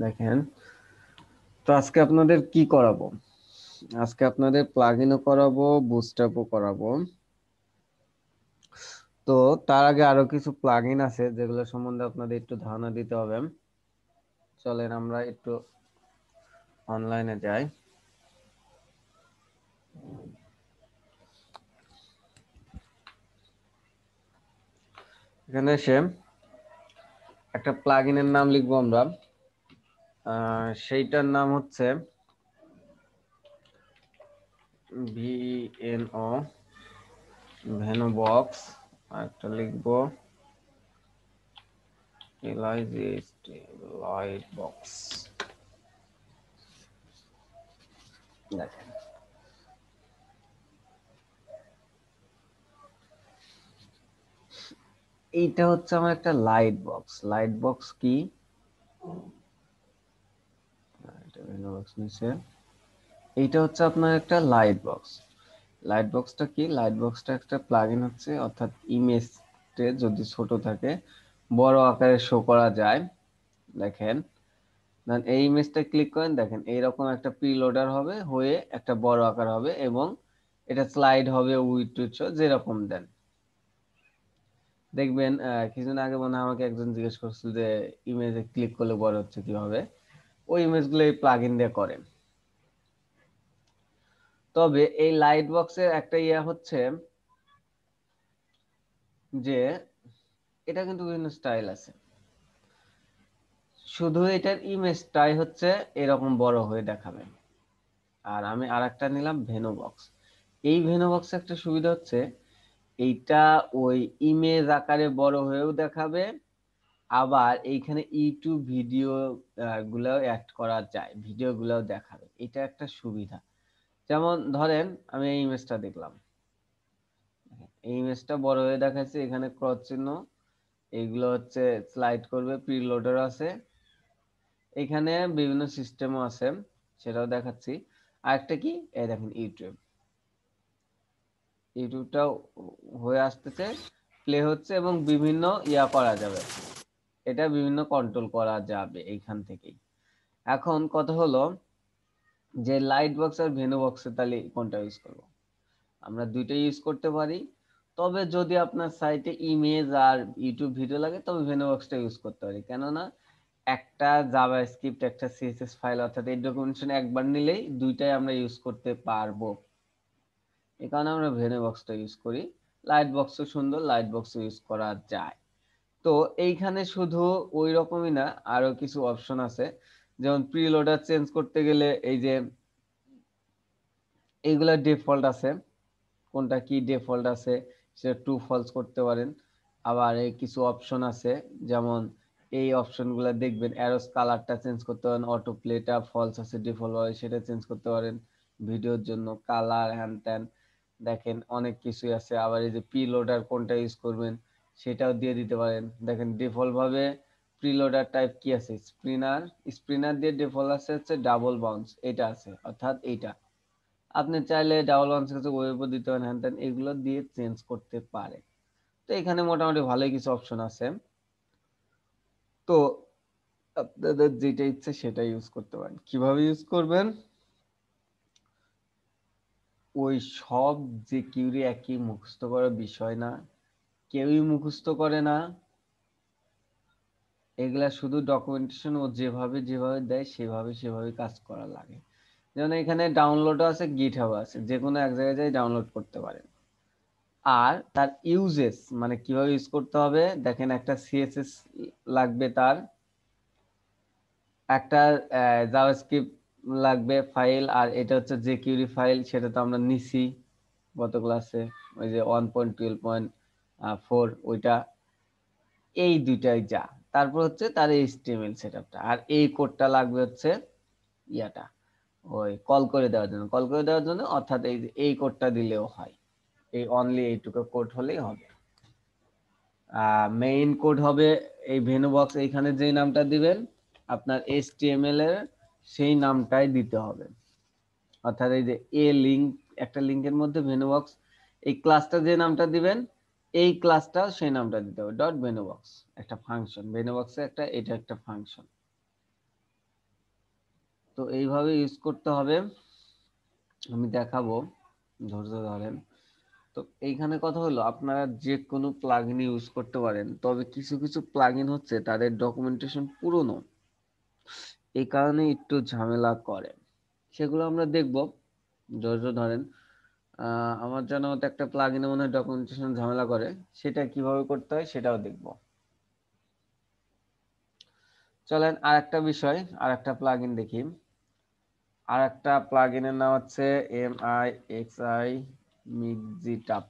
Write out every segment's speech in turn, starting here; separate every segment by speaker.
Speaker 1: দেখেন, তো আজকে আপনাদের কি করাবো? আজকে আপনাদের প্লাগইনও করাবো, বুটস্ট্র্যাপও করাবো। তো তার আগে আরো কিছু প্লাগইন আছে যেগুলো সম্বন্ধে আপনাদের একটু ধারণা দিতে হবে। চলেন আমরা একটু অনলাইনে যাই। এখানে এসে একটা প্লাগইনের নাম লিখবো আমরা। সেইটার নাম হচ্ছে ভিএনও ভেনোবক্স। আর একটা লিখবো লাইট বক্স। দেখেন, এইটা হচ্ছে আমার একটা লাইট বক্স। লাইট বক্স কি? এটা ভেনোবক্স নিচে। এইটা হচ্ছে আপনার একটা লাইট বক্স। লাইট বক্সটা কি? লাইট বক্সটা একটা প্লাগইন হচ্ছে, অর্থাৎ ইমেজে যদি ছোট থাকে বড় আকারে শো করা যায়। দেখেন, এই ইমেজটা ক্লিক করেন, দেখেন এইরকম একটা প্রিলোডার হবে, হয়ে একটা বড় আকার হবে এবং এটা স্লাইড হবে উইথ টু যেরকম দেন। দেখবেন কিছুদিন আগে মনে হয় আমাকে একজন জিজ্ঞেস করছিল যে ইমেজে ক্লিক করলে বড় হচ্ছে কিভাবে। ওই ইমেজগুলো এই প্লাগইন দিয়ে করেন। তবে এই লাইট বক্সের একটা হচ্ছে যে এটা কিন্তু বিভিন্ন স্টাইল আছে। শুধু এটার ইমেজটাই হচ্ছে এরকম বড় হয়ে দেখাবে। আর আমি আরেকটা নিলাম ভেনো বক্স। এই ভেনো বক্স একটা সুবিধা হচ্ছে এইটা ওই ইমেজ আকারে বড় হয়েও দেখাবে, আবার এইখানে ইউটিউব ভিডিও গুলাও অ্যাড করা যায়, ভিডিও গুলাও দেখাবে। এটা একটা সুবিধা। যেমন ধরেন আমি এই ইমেজটা দেখলাম, এই ইমেজটা বড় হয়ে দেখাচ্ছে, এখানে ক্রস চিহ্ন, এইগুলো হচ্ছে স্লাইড করবে, প্রিলোডার আছে, এখানে বিভিন্ন সিস্টেমও আছে, সেটাও দেখাচ্ছি। আরেকটা কি, এই দেখেন ইউটিউবটাও হয়ে আসতেছে, প্লে হচ্ছে এবং বিভিন্ন করা যাবে। এটা বিভিন্ন কন্ট্রোল করা যাবে এইখান থেকেই। এখন কথা হলো যে লাইট বক্স আর ভেনু বক্সে তাহলে কোনটা ইউজ করব? আমরা দুইটাই ইউজ করতে পারি। তবে যদি আপনার সাইটে ইমেজ আর ইউটিউব ভিডিও লাগে তবে ভেনু বক্সটা ইউজ করতে পারি, কেননা একটা জাভাস্ক্রিপ্ট একটা সিএসএস ফাইল অর্থাৎ এই ডকুমেন্টেশন একবার নিলেই দুইটাই আমরা ইউজ করতে পারবো। এই কারণে আমরা ভেনু বক্সটা ইউজ করি। লাইট বক্সও সুন্দর, লাইট বক্সও ইউজ করা যায়। তো এইখানে শুধু ওই রকমই না, আরো কিছু অপশন আছে। যেমন প্রিলোডার চেঞ্জ করতে গেলে এই যে এইগুলা ডিফল্ট আছে, কোনটা কি ডিফল্ট আছে সেটা ট্রু ফলস করতে পারেন। আবার এই কিছু অপশন আছে, যেমন এই অপশনগুলো দেখবেন অ্যারোস কালারটা চেঞ্জ করতে পারেন, অটো প্লেটা ফলস আছে ডিফল্ট হয় সেটা চেঞ্জ করতে পারেন, ভিডিওর জন্য কালার হ্যান ত্যান। দেখেন অনেক কিছুই আছে। আবার এই যে প্রিলোডার কোনটা ইউজ করবেন সেটাও দিয়ে দিতে পারেন। দেখেন ডিফল্ট ভাবে প্রিলোডার টাইপ কি আছে, স্প্রিনার। স্প্রিনার দিয়ে ডিফল্ট আছে হচ্ছে ডাবল বাউন্স, এটা আছে অর্থাৎ এইটা। আপনি চাইলে ডাবল ওয়ান সিক্স ওয়েবও দিতে পারেন, হ্যান ত্যান এগুলো দিয়ে চেঞ্জ করতে পারে। তো এখানে মোটামুটি ভালোই কিছু অপশন আছে। তো আপনাদের যেটা ইচ্ছে সেটা ইউজ করতে পারেন। কিভাবে ইউজ করবেন? ওই সব যে কিউরি একই মুখস্থ করার বিষয় না, কেউই মুখস্থ করে না। এগুলা শুধু ডকুমেন্টেশন ও যেভাবে যেভাবে দেয় সেভাবে সেভাবে কাজ করা লাগে। যেমন এখানে ডাউনলোডও আছে, গিটহাব আছে, যে কোনো এক জায়গায় যাই ডাউনলোড করতে পারেন। আর তার ইউজেস মানে কিভাবে ইউজ করতে হবে, দেখেন একটা সিএসএস লাগবে, তার একটা জাভাস্ক্রিপ্ট লাগবে ফাইল, আর এটা হচ্ছে জেকিউরি ফাইল, সেটা তো আমরা নিছি গত ক্লাসে, ওই যে 1.12.4 ওইটা। এই দুইটাই যা। তারপর হচ্ছে তার এইচটিএমএল সেটআপটা, আর এই কোডটা লাগবে হচ্ছে ইয়াটা ওই কল করে দেওয়ার জন্য, কল করে দেওয়ার জন্য, অর্থাৎ এই যে এই কোডটা দিলেও হয়। এই অনলি এইটুকু কোড হলেই হবে। মেইন কোড হবে এই ভেনু বক্স, এইখানে যেই নামটা দিবেন আপনার এইচটিএমএল এর সেই নামটাই দিতে হবে। অর্থাৎ এই যে এ লিংক, একটা লিংকের মধ্যে ভেনু বক্স, এই ক্লাসটা যে নামটা দিবেন এই ক্লাসটা সেই নামটা দিতে হবে। ডট ভেনু বক্স একটা ফাংশন, ভেনু বক্সে একটা, এটা একটা ফাংশন। তো এইভাবে ইউজ করতে হবে, আমি দেখাবো, ধৈর্য ধরেন। তো এইখানে কথা হলো আপনারা যে কোনো প্লাগইন ইউজ করতে পারেন, তবে কিছু কিছু প্লাগইন হচ্ছে তাদের ডকুমেন্টেশন পুরনো, এই কারণে একটু ঝামেলা করে, সেগুলো আমরা দেখব, ধৈর্য ধরেন। আমার জানা মতো একটা প্লাগইনে মনে হয় ডকুমেন্টেশন ঝামেলা করে, সেটা কিভাবে করতে হয় সেটাও দেখব। চলেন আর একটা বিষয়, আর একটা প্লাগইন দেখি। আর একটা প্লাগইনের নাম হচ্ছে MIXI মিক্সিটাপ।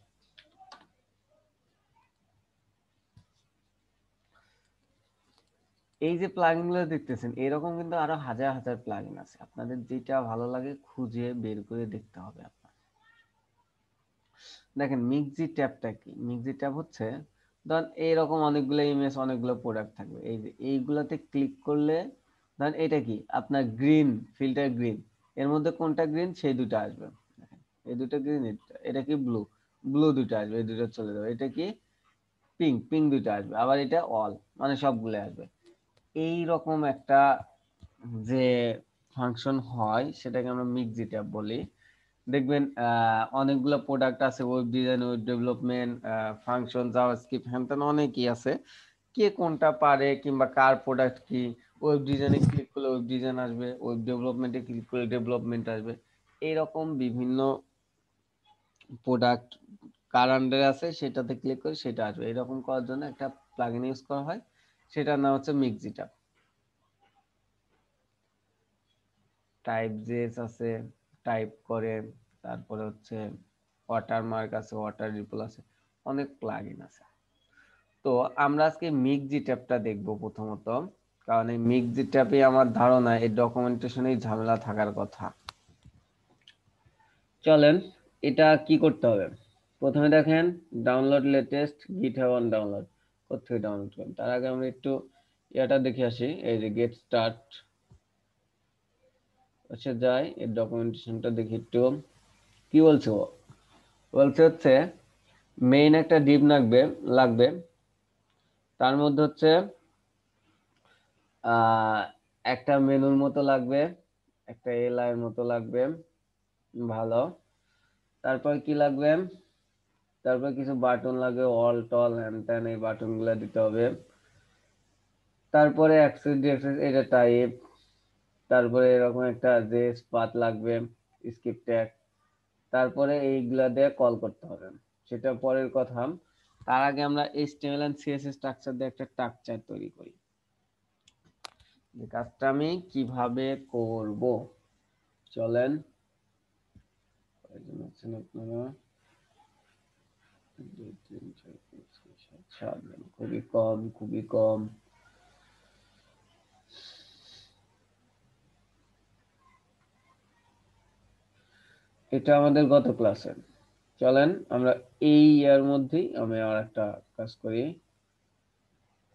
Speaker 1: এই যে প্লাগইন গুলো দেখতেছেন, এরকম কিন্তু আরো হাজার হাজার প্লাগইন আছে, আপনাদের যেটা ভালো লাগে খুঁজে বের করে দেখতে হবে আপনার। দেখেন মিক্সি ট্যাবটা কি, মিক্সি ট্যাব হচ্ছে, ধরেন এইরকম অনেকগুলো ইমেজ, অনেকগুলো প্রোডাক্ট থাকবে, এই যে এইগুলাতে ক্লিক করলে, ধরেন এটা কি আপনার গ্রিন, ফিল্টার গ্রিন, এর মধ্যে কোনটা গ্রিন সেই দুটো আসবে, দেখেন এই দুটো গ্রিন, এটা কি ব্লু, ব্লু দুটো আসবে, এই দুটো চলে যাবে, এটা কি পিঙ্ক, পিঙ্ক দুটো আসবে, আবার এটা অল, মানে সবগুলো আসবে। এই রকম একটা যে ফাংশন হয় সেটাকে আমরা মিক্সি ট্যাব বলি। দেখবেন অনেকগুলো প্রোডাক্ট আছে, web design, web development, function, JavaScript, হ্যান অনেকই আছে, কে কোনটা পারে কিংবা কার প্রোডাক্ট কি। ওয়েব ডিজাইনে ক্লিক করলে ওয়েব ডিজাইন আসবে, ওয়েব ডেভেলপমেন্টে ক্লিক করলে ডেভেলপমেন্ট আসবে, এইরকম বিভিন্ন প্রোডাক্ট কার আন্ডারে আছে সেটাতে ক্লিক করে সেটা আসবে। এরকম করার জন্য একটা প্লাগইন ইউজ করা হয়, সেটার নাম হচ্ছে মিক্সিটা। টাইপ জেস আছে, টাইপ করে, তারপরে হচ্ছে ওয়াটারমার্ক আছে, ওয়াটার রিপল আছে, অনেক প্লাগইন আছে। তো আমরা আজকে মিক্সি ট্যাবটা দেখব প্রথমত, কারণ এই মিক্সি ট্যাবে আমার ধারণা এই ডকুমেন্টেশনেই ঝামেলা থাকার কথা। চলেন এটা কি করতে হবে, প্রথমে দেখেন download latest GitHub on download, কোথেকে ডাউনলোড করবেন তার আগে আমরা একটু এটা দেখে আসি। এই যে গেট স্টার্ট আচ্ছা যাই, এর ডকুমেন্টেশনটা দেখি একটু, কি বলছে ও, বলছে হচ্ছে মেইন একটা ডিভ লাগবে, লাগবে তার মধ্যে হচ্ছে আহ একটা মেনুর মতো লাগবে, একটা এলআই এর মতো লাগবে, ভালো। তারপর কি লাগবে, তারপর কিছু বাটন লাগবে, অল টল হ্যান ত্যান, এই বাটন গুলা দিতে হবে। তারপরে অ্যাক্সেস ডিঅ্যাক্সেস এটা টাইপ, তারপরে এরকম একটা জেস পাথ লাগবে, স্কিপ ট্যাগ, তারপরে এইগুলা দিয়ে কল করতে হবে, সেটা পরের কথা। তার আগে আমরা এইচটিএমএল এন্ড সিএসএস স্ট্রাকচার দিয়ে একটা স্ট্রাকচার তৈরি করি, যে কাজটা আমি কিভাবে করব। চলেন আপনারা 2 3 4 5 6 7 সাত, খুবই কম, খুবই কম। এটা আমাদের গত ক্লাসে। চলেন আমরা এই ইয়ার মধ্যেই আমি আর একটা কাজ করি,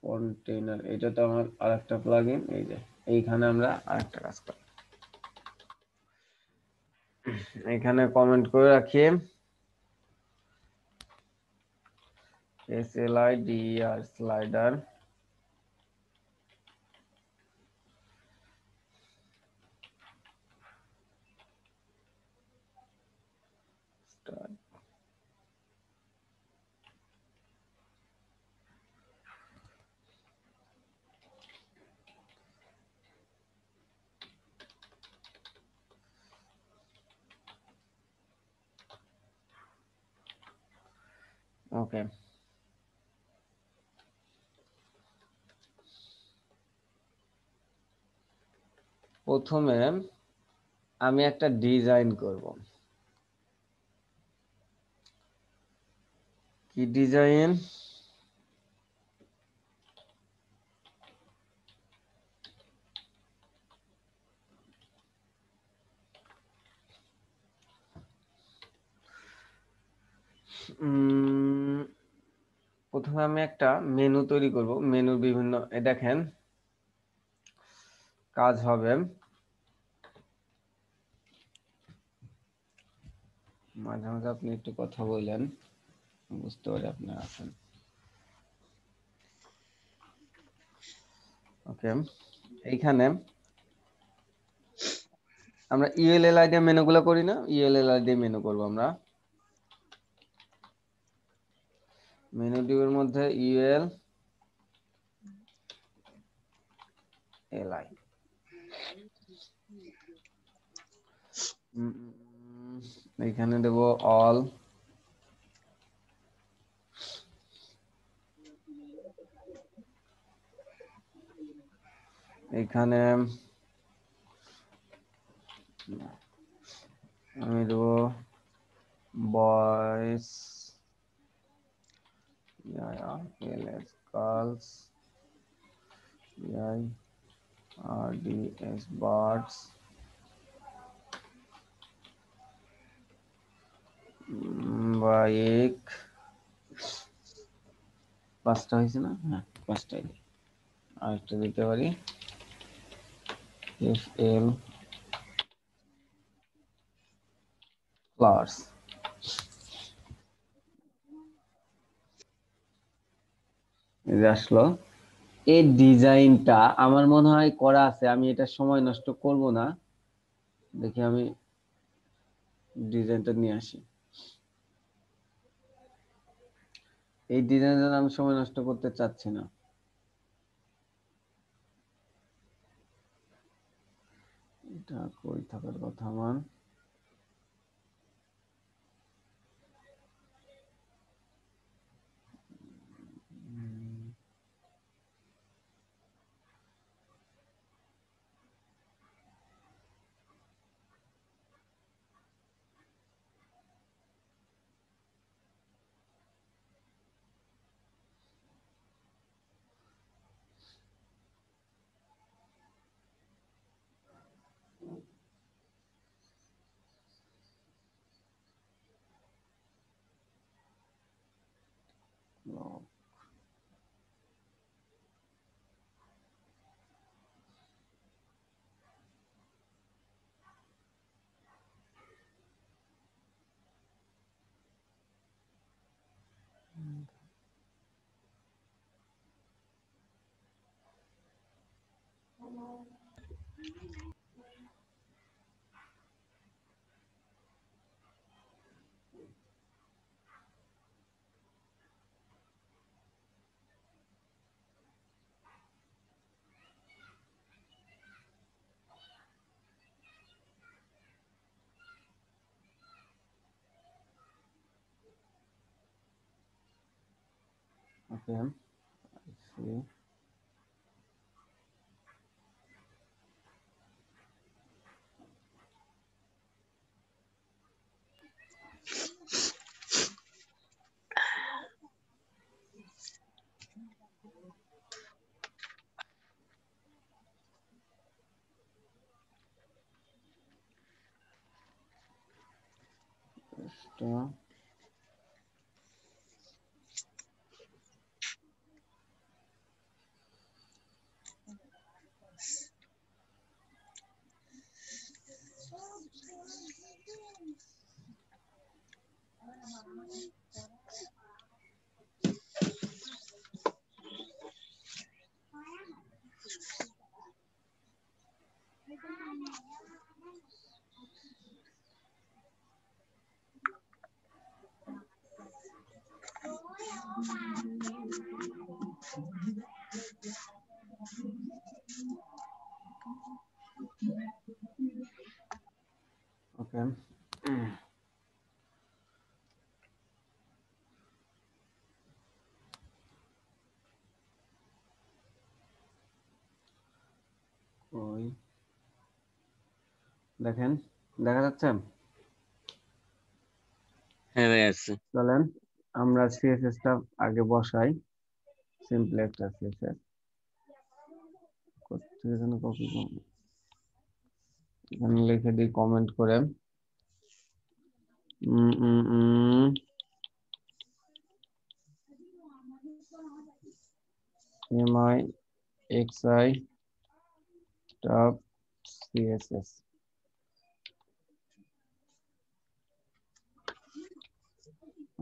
Speaker 1: কন্টেইনার, এটা তো আমার আরেকটা প্লাগইন, এই যে এইখানে আমরা আরেকটা কাজ করি, এখানে কমেন্ট করে রাখি SLIDER স্লাইডার স্টার্ট। ওকে, প্রথমে আমি একটা ডিজাইন করব, কি ডিজাইন, প্রথমে আমি একটা মেনু তৈরি করব, মেনুর বিভিন্ন দেখেন কাজ হবে, মাঝে মাঝে আপনি একটু কথা বললেন, বুঝতে পারি আপনি আছেন। ওকে, এইখানে আমরা ইউএলএল দিয়ে মেনুগুলো করি না, ইউএলএল দিয়ে মেনু করব আমরা। মেনু টিউবের মধ্যে ইউএলএল এখানে দেব অল, এখানে আমি দেব বয়েস, গার্লস, RDS বার্ডস, বাইক, পাঁচটা হয়েছে না? হ্যাঁ পাঁচটাই। আরেকটা দিতে পারি FL flowers। এই যে আসলো। এই ডিজাইনটা আমার মনে হয় করা আছে, আমি এটা সময় নষ্ট করব না, দেখি আমি ডিজাইনটা নিয়ে আসি। এই ডিজাইনের আমি সময় নষ্ট করতে চাচ্ছি না। এটা কই থাকার কথা আমার? ওকে, ওকে, ওই দেখেন, দেখা যাচ্ছে?
Speaker 2: হ্যাঁ ভাই আছে।
Speaker 1: চলেন আমরা সিএসএস টা আগে বসাই, সিম্পল একটা সিএসএস করতে, এখানে কপি, এখানে লিখে দিই কমেন্ট করে MIXI টপ CSS।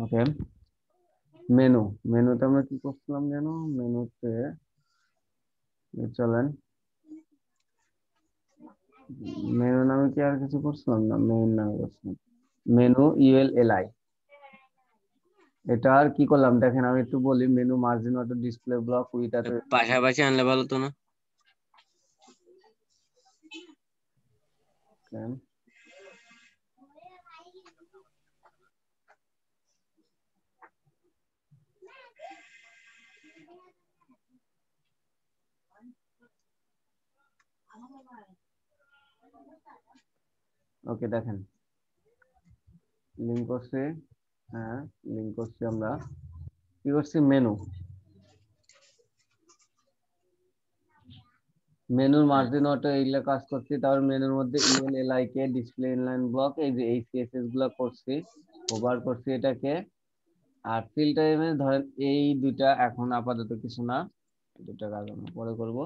Speaker 1: ওকে, মেনুতে আমরা কি করছিলাম যেন? মেনুতে চলেন মেনু নামে কি আর কিছু করছিলাম না? মেইন নামে করছিলাম, মেনু ULLI। এটা আর কি করলাম দেখেন, আমি একটু বলি। Menu margin auto display block with এত।
Speaker 2: পাশাপাশি আনলে ভালো তো না?
Speaker 1: ওকে দেখেন, লিঙ্ক করছি। হ্যাঁ, লিঙ্ক করছি। আমরা কি করছি, মেনু, মেনুর মার্জিন অটো এইগুলা কাজ করছি। তারপর মেনুর মধ্যে ULLI কে ডিসপ্লে ইনলাইন ব্লক, এই যে এই CSS গুলা করছি, ওভার করছি এটাকে। আর ফিল টাইমে ধরেন এই দুইটা এখন আপাতত কিছু না, এই দুটা কাজ আমরা পরে করব।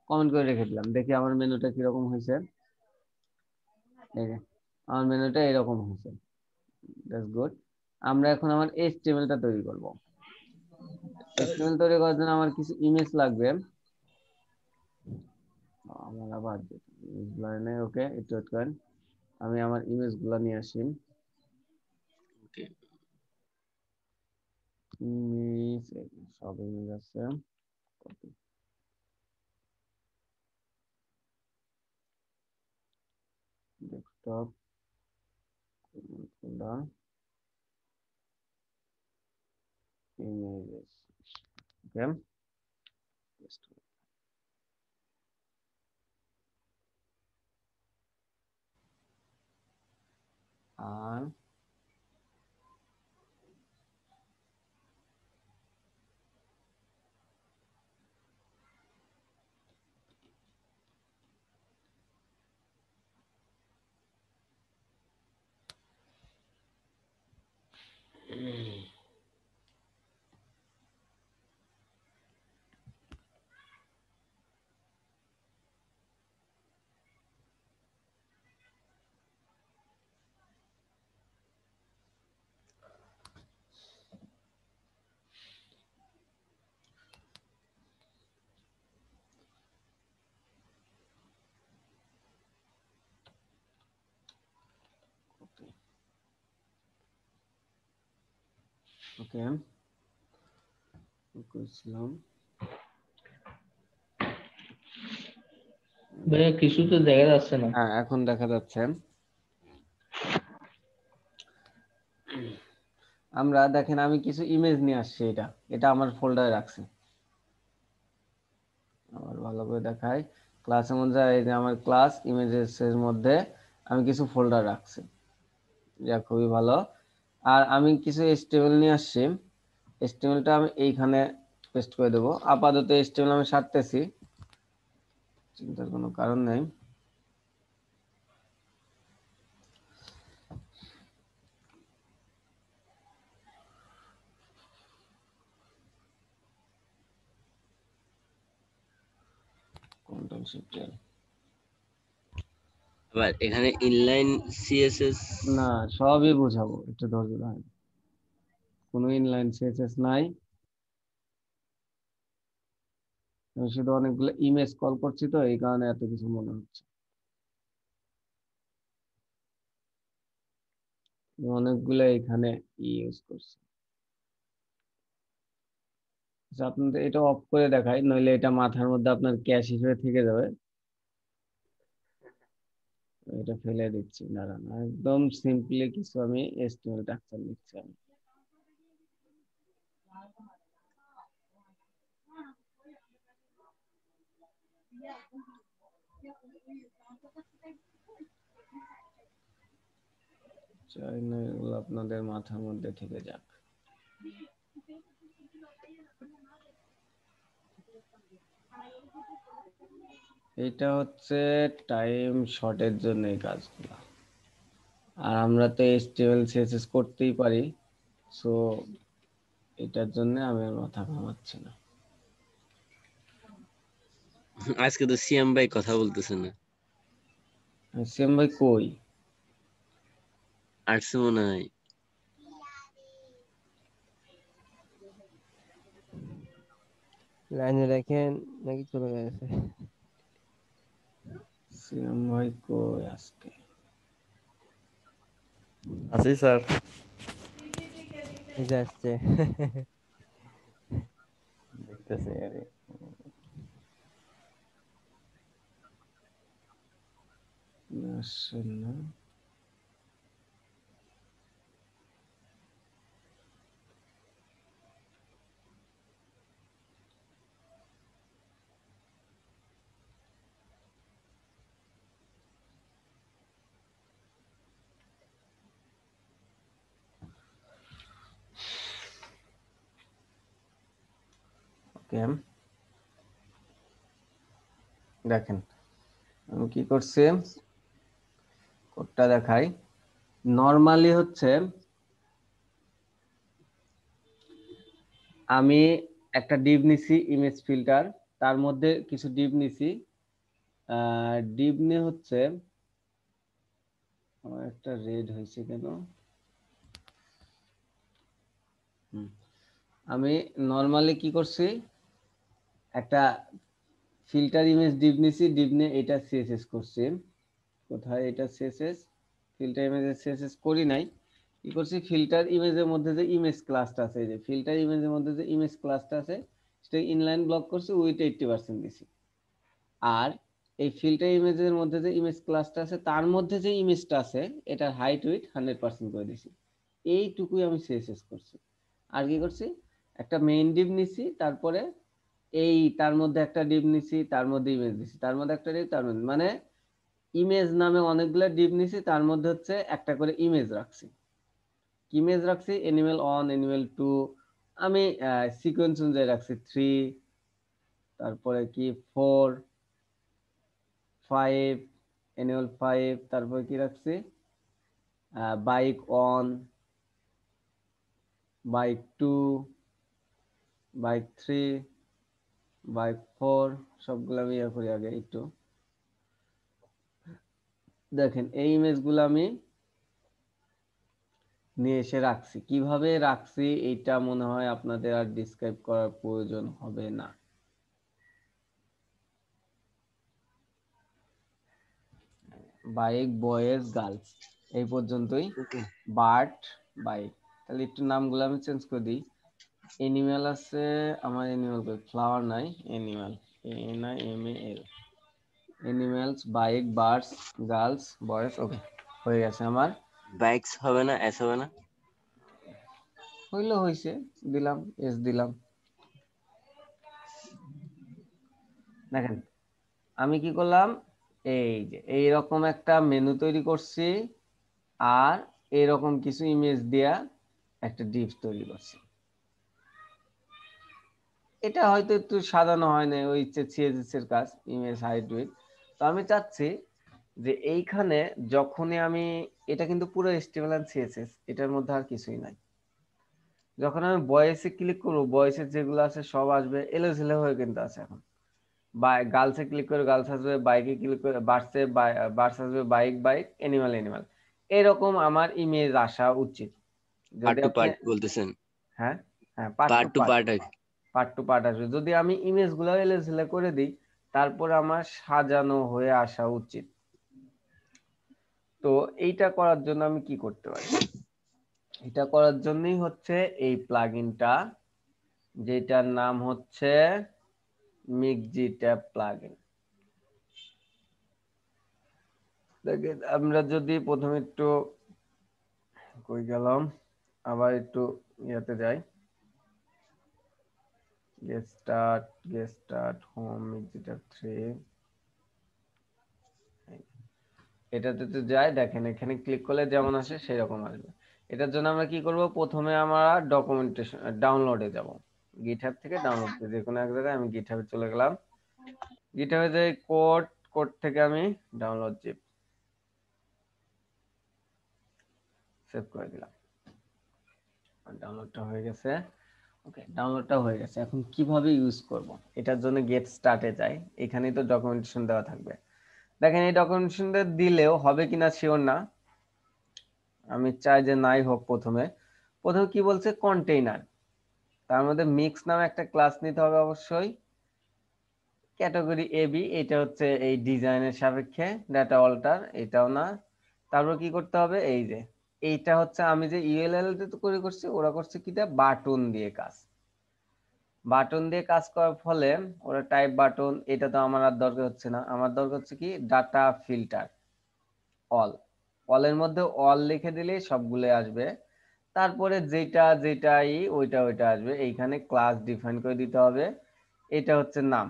Speaker 1: কমেন্ট করে রেখে দিলাম, দেখি আমার মেনুটা কিরকম হয়েছে। এই যে আমার মেনুটা এরকম হয়েছে, দ্যাটস গুড। আমরা এখন আমার HTML টা তৈরি করব। HTML তৈরি করার জন্য আমার কিছু ইমেজ লাগবে। আমার আবার ইমেজ লাইনে, ওকে একটু wait করেন, আমি আমার ইমেজ গুলা নিয়ে আসি।
Speaker 2: ওকে।
Speaker 1: ইমেজ, সব ইমেজ আছে। ডেস্কটপ, ইমেজেস, ওকে। আর ওকে, করছিলাম।
Speaker 3: ভাইয়া কিছু তো দেখা যাচ্ছে না।
Speaker 1: হ্যাঁ, এখন দেখা যাচ্ছে। আমরা দেখেন, আমি কিছু ইমেজ নিয়ে আসছি, এটা এটা আমার ফোল্ডারে রাখছি। আবার ভালো করে দেখাই, ক্লাসের মধ্যে এই যে আমার ক্লাস ইমেজেস এর মধ্যে আমি কিছু ফোল্ডার রাখছি, যা খুবই ভালো। আর আমি কিছু HTML নিয়ে আসছি, HTML টা আমি এইখানে পেস্ট করে দেবো। আপাতত HTML আমি সারতেছি, চিন্তার কোনো কারণ নেই। কন্ট্রোল শিফট এল।
Speaker 2: আবার এখানে ইনলাইন সিএসএস।
Speaker 1: না, সবই বুঝাবো, একটু ধৈর্য ধরেন। কোনো ইনলাইন CSS নাই, আমি শুধু অনেকগুলো ইমেজ কল করছি, তো এই কারণে এত কিছু মনে হচ্ছে। আমি অনেকগুলো এখানে ইউজ করছি। আচ্ছা, আপনাদের এটা অফ করে দেখাই, নইলে এটা মাথার মধ্যে আপনার ক্যাশ হিসেবে থেকে যাবে। এটা ফেলে দিচ্ছি, দাঁড়ান, একদম সিম্পলি কিছু আমি HTML স্ট্রাকচার লিখছি আমি। চাই না এগুলো আপনাদের মাথার মধ্যে থেকে যাক। এটা হচ্ছে টাইম শর্টের জন্য এই কাজগুলো। আর আমরা তো HTML CSS করতেই পারি, সো এটার জন্য আমি আর মাথা ঘামাচ্ছি না।
Speaker 2: আজকে তো সিএম ভাই কথা বলতেছে না,
Speaker 1: সেম ভাই কই?
Speaker 2: আসছে মনে হয়।
Speaker 4: লাইনে রাখেন নাকি চলে গেছে?
Speaker 1: সিএম ভাই কই আজকে?
Speaker 4: আছি স্যার।
Speaker 5: এই যে আসছে।
Speaker 1: দেখতেছি আরে আসলে না। ওকে, দেখেন আমি কি করছি, কোডটা দেখাই। নরমালি হচ্ছে আমি একটা ডিভ নিছি ইমেজ ফিল্টার, তার মধ্যে কিছু ডিভ নিছি। ডিভ নিয়ে হচ্ছে আমার একটা রেড হয়েছে কেন, আমি নরমালি কি করছি, একটা ফিল্টার ইমেজ ডিভ নিছি, ডিভ নিয়ে এটা সিএসএস করছি। কোথায় এটা সিএসএস, ফিল্টার ইমেজের সিএসএস করি নাই, কি করছি, ফিল্টার ইমেজের মধ্যে যে ইমেজ ক্লাসটা আছে, এই যে ফিল্টার ইমেজের মধ্যে যে ইমেজ ক্লাসটা আছে সেটা ইনলাইন ব্লক করছি উইথ 80% দিছি। আর এই ফিল্টার ইমেজের মধ্যে যে ইমেজ ক্লাসটা আছে তার মধ্যে যে ইমেজটা আছে এটার হাইট উইথ 100% করে দিছি। এইটুকুই আমি সিএসএস করছি। আর কি করছি, একটা মেইন ডিভ নিছি, তারপরে এই তার মধ্যে একটা ডিভ নিছি, তার মধ্যে ইমেজ দিছি, তার মধ্যে একটা ডিভ, তার মধ্যে মানে ইমেজ নামে অনেকগুলো ডিভ নিছি, তার মধ্যে হচ্ছে একটা করে ইমেজ রাখছি। ইমেজ রাখছি অ্যানিমেল 1, অ্যানিমেল 2, আমি সিকোয়েন্স অনুযায়ী রাখছি 3, তারপরে কি 4, 5, অ্যানিমেল 5, তারপরে কি রাখছি বাইক 1, বাইক 2, বাইক 3, বাইক 4, সবগুলো আমি ইয়ে করি আগে একটু। দেখেন এই ইমেজগুলো আমি নিয়ে এসে রাখছি, কিভাবে রাখছি এইটা মনে হয় আপনাদের আর ডিসক্রাইব করার প্রয়োজন হবে না। বাইক, বয়েজ, গার্লস, এই পর্যন্তই।
Speaker 2: ওকে
Speaker 1: বার্ড, বাইক, তাহলে একটু নামগুলো আমি চেঞ্জ করে দিই। এনিম্যাল আছে আমার, এনিম্যাল কই, ফ্লাওয়ার নাই, animal ANIMAL, animals, bike, birds, girls, boys, okay হয়ে গেছে আমার।
Speaker 2: বাইকস হবে না, এস হবে না?
Speaker 1: হইলো, হইছে, দিলাম, এস দিলাম। দেখেন আমি কি করলাম, এই যে এইরকম একটা মেনু তৈরি করছি, আর এরকম কিছু ইমেজ দিয়া একটা ডিভ তৈরি করছি। এটা হয়তো একটু সাজানো হয় না, ওই সিএসএস এর কাজ, ইমেজ হাইট উইথ। তো আমি চাচ্ছি যে এইখানে যখনই আমি, এটা কিন্তু পুরো HTML এন্ড CSS, এটার মধ্যে আর কিছুই নাই। যখন আমি ভয়েসে ক্লিক করবো, ভয়েসের যেগুলো আছে সব আসবে এলোঝেলো হয়ে কিন্তু আছে এখন। বা গার্লসে ক্লিক করে গার্লস আসবে, বাইকে ক্লিক করে বার্ডসে বার্ডস আসবে, বাইক বাইক, এনিম্যাল এনিম্যাল, এরকম আমার ইমেজ আসা উচিত।
Speaker 2: পার্ট
Speaker 1: যদি
Speaker 2: টু
Speaker 1: আপনি,
Speaker 2: পার্ট বলতেছেন?
Speaker 1: হ্যাঁ হ্যাঁ, part two
Speaker 2: part two
Speaker 1: part,
Speaker 2: part
Speaker 1: part two part আসবে। যদি আমি ইমেজ গুলো এলোঝেলো করে দিই, তারপর আমার সাজানো হয়ে আসা উচিত। তো এইটা করার জন্য আমি কি করতে পারি, এটা করার জন্যই হচ্ছে এই প্লাগইনটা, যেটার নাম হচ্ছে মিক্সজি ট্যাব প্লাগইন। দেখেন আমরা যদি প্রথমে একটু, কই গেলাম, আবার একটু ইয়াতে যাই, গেট স্টার্ট হোম মিক্সজি ট্যাব 3, এটাতে তো যাই, দেখেন এখানে ক্লিক করলে যেমন আসে সেরকম আসবে। এটার জন্য আমরা কি করব, প্রথমে আমরা ডকুমেন্টেশন ডাউনলোডে যাব, গিটহাব থেকে ডাউনলোড করে যে কোনো এক জায়গায় আমি গিটহাবে চলে গেলাম, গিটহাবে যে কোড থেকে আমি ডাউনলোড জিপ সেভ করে দিলাম, ডাউনলোডটা হয়ে গেছে। ওকে, ডাউনলোডটা হয়ে গেছে। এখন কিভাবে ইউজ করব, এটার জন্য গেট স্টার্টে যাই, এখানেই তো ডকুমেন্টেশন দেওয়া থাকবে। দেখেন এই ডকুমেন্টেশনটা দিলেও হবে কিনা শিওর না, আমি চাই যে নাই হোক। প্রথমে কি বলছে, কন্টেইনার, তার মধ্যে মিক্স নামে একটা ক্লাস নিতে হবে অবশ্যই। ক্যাটাগরি এ বি, এটা হচ্ছে এই ডিজাইনের সাপেক্ষে ডাটা অল্টার, এটাও না। তারপর কি করতে হবে, এই যে এইটা হচ্ছে আমি যে ইউএলএল তো করে করছি, ওরা করছে কিটা বাটন দিয়ে কাজ। বাটন দিয়ে কাজ করার ফলে ওরা টাইপ বাটন, এটা তো আমার আর দরকার হচ্ছে না। আমার দরকার হচ্ছে কি ডাটা ফিল্টার অল, অলের মধ্যে অল লিখে দিলেই সবগুলো আসবে। তারপরে যেটা যেটাই ওইটা ওইটা আসবে। এইখানে ক্লাস ডিফাইন করে দিতে হবে। এটা হচ্ছে নাম,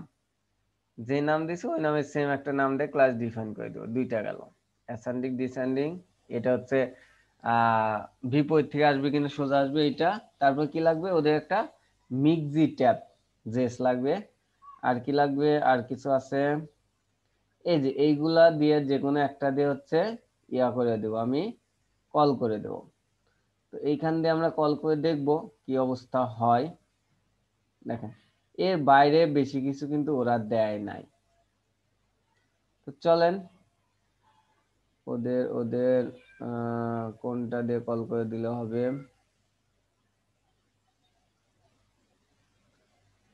Speaker 1: যে নাম দিছি ওই নামে সেম একটা নাম দিয়ে ক্লাস ডিফাইন করে দেবো। দুইটা গেল, অ্যাসেন্ডিং ডিসেন্ডিং। এটা হচ্ছে বিপরীত থেকে আসবে কিনা সোজা আসবে এটা। তারপর কি লাগবে, ওদের একটা মিক্সি ট্যাব জেস লাগবে। আর কি লাগবে, আর কিছু আছে, এই যে এইগুলা দিয়ে যে কোনো একটা দিয়ে হচ্ছে ইয়া করে দেব, আমি কল করে দেব। তো এইখান দিয়ে আমরা কল করে দেখব কি অবস্থা হয়। দেখেন এর বাইরে বেশি কিছু কিন্তু ওরা দেয় নাই। তো চলেন ওদের ওদের কোনটা দিয়ে কল করে দিলে হবে,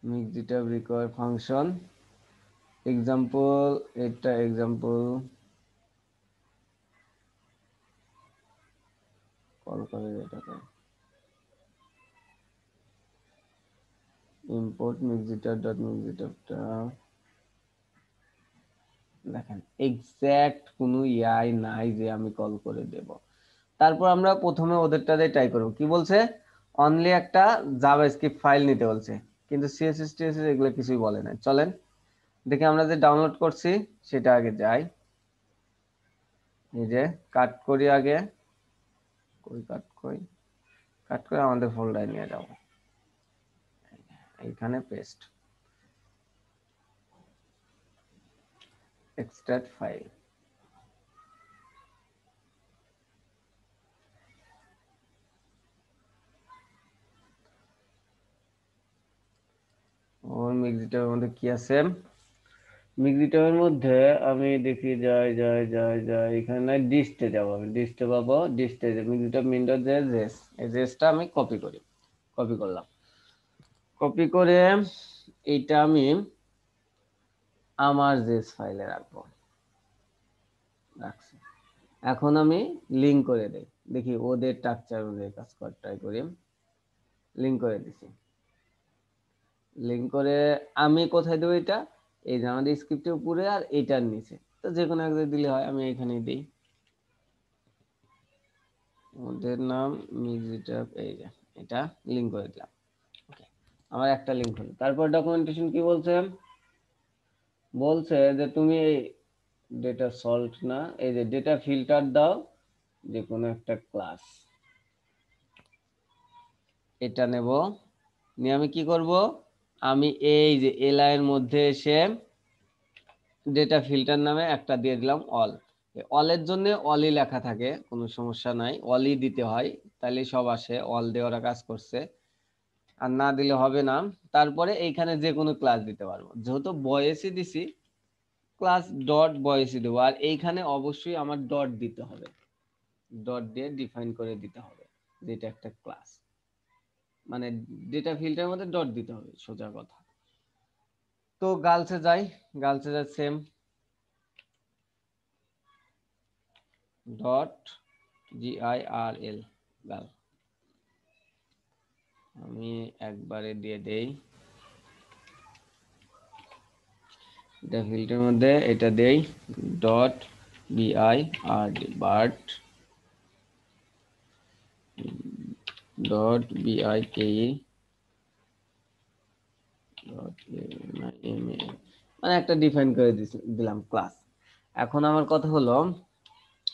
Speaker 1: মিক্সিটাব রিকোয়ার ফাংশন এক্সাম্পল, এটা এক্সাম্পল কল করে এটাকে ইম্পোর্ট মিক্সিটাব ডট মিক্সিটাবটা। দেখেন এক্সাক্ট কোনো ইয়াই নাই যে আমি কল করে দেব। তারপর আমরা প্রথমে ওদেরটা দিয়ে ট্রাই করব। কি বলছে, অনলি একটা জাভাস্ক্রিপ্ট ফাইল নিতে বলছে, কিন্তু সিএসএস টিএসএস এগুলো কিছুই বলে না। চলেন দেখি আমরা যে ডাউনলোড করছি সেটা আগে যাই। এই যে কাট করি আগে, কাট করে আমাদের ফোল্ডারে নিয়ে যাব, এইখানে পেস্ট, এক্সট্রাক্ট ফাইল। ওর মিক্সিটার মধ্যে কি আছে, মিক্সিটার মধ্যে আমি দেখি যাই এখানে ডিস্টে যাব, আমি ডিস্টে পাবো, ডিস্টে মিক্সিটার উইন্ডোজ যে জেস, এই জেসটা আমি কপি করলাম। কপি করে এইটা আমি আমার জেস ফাইলে রাখছি। এখন আমি লিংক করে দেই, দেখি ওদের স্ট্রাকচার অনুযায়ী কাজ করার ট্রাই করি। লিংক করে দিছি, লিংক করে আমি কোথায় দেবো এটা, এই যে আমাদের স্ক্রিপ্টের উপরে আর এইটার নিচে। তো যে কোনো এক জায়গায় দিলে হয়, আমি এখানেই দিই। ওদের নাম মিক্সিটাব, এই যে এটা লিংক করে দিলাম। ওকে, আমার একটা লিংক হলো। তারপর ডকুমেন্টেশন কি বলছে, বলছে যে তুমি ডেটা সল্ট না, এই যে ডেটা ফিল্টার দাও যে কোনো একটা ক্লাস, এটা নেব নিয়ে আমি কি করব, আমি এই যে এলআই এর মধ্যে এসে ডেটা ফিল্টার নামে একটা দিয়ে দিলাম অল। অলের জন্য অলই লেখা থাকে, কোনো সমস্যা নাই, অলই দিতে হয়, তাহলে সব আসে। অল দিয়ে ওরা কাজ করছে, আর না দিলে হবে না। তারপরে এইখানে যে কোনো ক্লাস দিতে পারবো, যেহেতু বয়েসই দিছি ক্লাস ডট বয়েসই দেবো। আর এইখানে অবশ্যই আমার ডট দিতে হবে, ডট দিয়ে ডিফাইন করে দিতে হবে যেটা একটা ক্লাস, মানে ডেটা ফিল্টারের মধ্যে ডট দিতে হবে, সোজা কথা। তো গার্লসে যাই, সেম ডট GIRL গার্ল, আমি একবারে দিয়ে দেই। এটা ফিল্টারের মধ্যে এটা দেই dot BIRD bird dot BIKE dot MA, মানে একটা ডিফাইন করে দিলাম ক্লাস। এখন আমার কথা হলো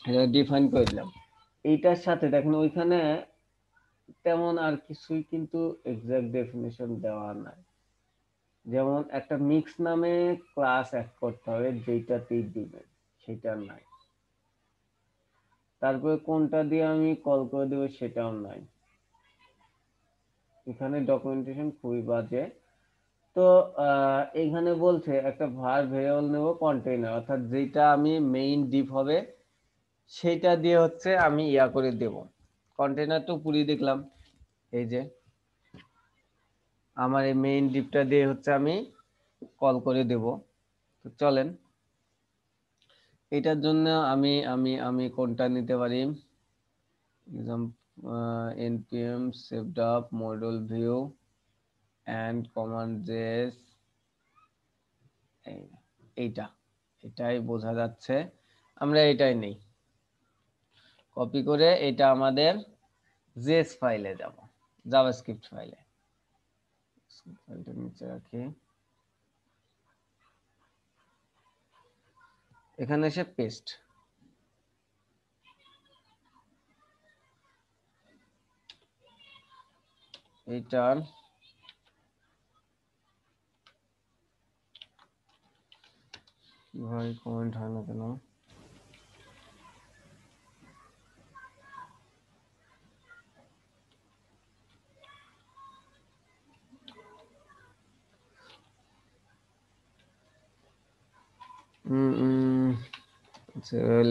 Speaker 1: এটা ডিফাইন করে দিলাম, এইটার সাথে দেখেন ওইখানে তেমন আর কিছুই কিন্তু এক্সাক্ট ডেফিনেশন দেওয়া নাই। যেমন একটা মিক্স নামে ক্লাস অ্যাড করতে হবে, যেটাতেই দিবেন সেটা নাই। তারপরে কোনটা দিয়ে আমি কল করে দেবো সেটাও নাই। এখানে ডকুমেন্টেশন খুবই বাজে। তো এখানে বলছে একটা ভার ভেরিয়েবল নেব কন্টেইনার, অর্থাৎ যেটা আমি মেইন ডিপ হবে সেটা দিয়ে হচ্ছে আমি ইয়া করে দেব। কন্টেইনার তো পুরি দেখলাম, এই যে আমার এই মেইন ডিপটা দিয়ে হচ্ছে আমি কল করে দেব। তো চলেন এটার জন্য আমি আমি আমি কোনটা নিতে পারি, npm saved up module view and command js, এইটা এটাই বোঝা যাচ্ছে, আমরা এটাই নেই। কপি করে এটা আমাদের জেএস ফাইলে যাব, জাভাস্ক্রিপ্ট ফাইলে, ফাইলটা নিচে রাখি, এখানে এসে পেস্ট। এইটার কিভাবে কমেন্ট হয় না কেন,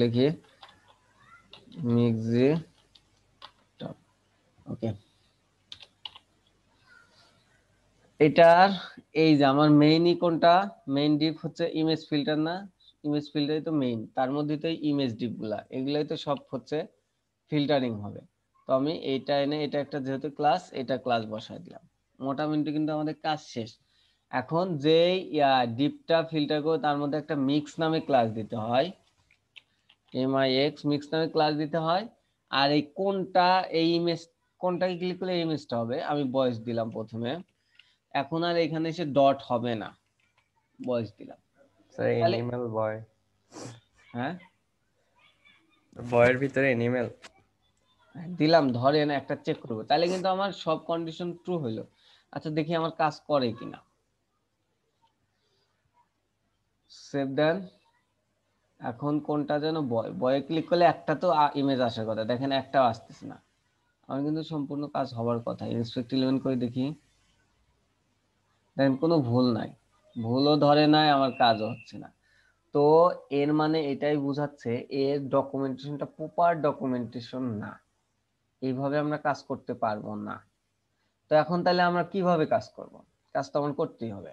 Speaker 1: লিখি মিক্সি টপ, ওকে। এটার এই যে আমার মেইন কোনটা, মেইন ডিপ হচ্ছে ইমেজ ফিল্টার না, ইমেজ ফিল্টারই তো মেইন, তার মধ্যে তো ইমেজ ডিপ গুলা, এগুলাই তো সব হচ্ছে ফিল্টারিং হবে। তো আমি এইটা এনে এটা একটা যেহেতু ক্লাস, এটা ক্লাস বসাই দিলাম, মোটামুটি কিন্তু আমাদের কাজ শেষ। এখন যেই ডিপটা ফিল্টার করে তার মধ্যে একটা মিক্স নামে ক্লাস দিতে হয়, mix মিক্স নামে ক্লাস দিতে হয়। আর এই কোনটা, এই ইমেজ কোনটাকে ক্লিক করলে ইমেজটা হবে, আমি বয়স দিলাম প্রথমে, এখন আর এখানে এসে ডট হবে না, বয়স দিলাম।
Speaker 4: স্যার এনিমেল বয়,
Speaker 1: হ্যাঁ
Speaker 4: বয়ের ভিতরে এনিমেল
Speaker 1: দিলাম, ধরেন একটা চেক করবো, তাহলে কিন্তু আমার সব কন্ডিশন ট্রু হইলো। আচ্ছা দেখি আমার কাজ করে কিনা, সেভ দেন। এখন কোনটা যেন বয়, বয়ে ক্লিক করলে একটা তো ইমেজ আসার কথা, দেখেন একটাও আসতেছে না, আমার কিন্তু সম্পূর্ণ কাজ হবার কথা। ইন্সপেক্ট এলিমেন্ট করে দেখি, দেখেন কোনো ভুল নাই, ভুলও ধরে নাই, আমার কাজও হচ্ছে না। তো এর মানে এটাই বোঝাচ্ছে এর ডকুমেন্টেশনটা প্রপার ডকুমেন্টেশন না, এইভাবে আমরা কাজ করতে পারবো না। তো এখন তাহলে আমরা কিভাবে কাজ করব, কাজ তো আমার করতেই হবে।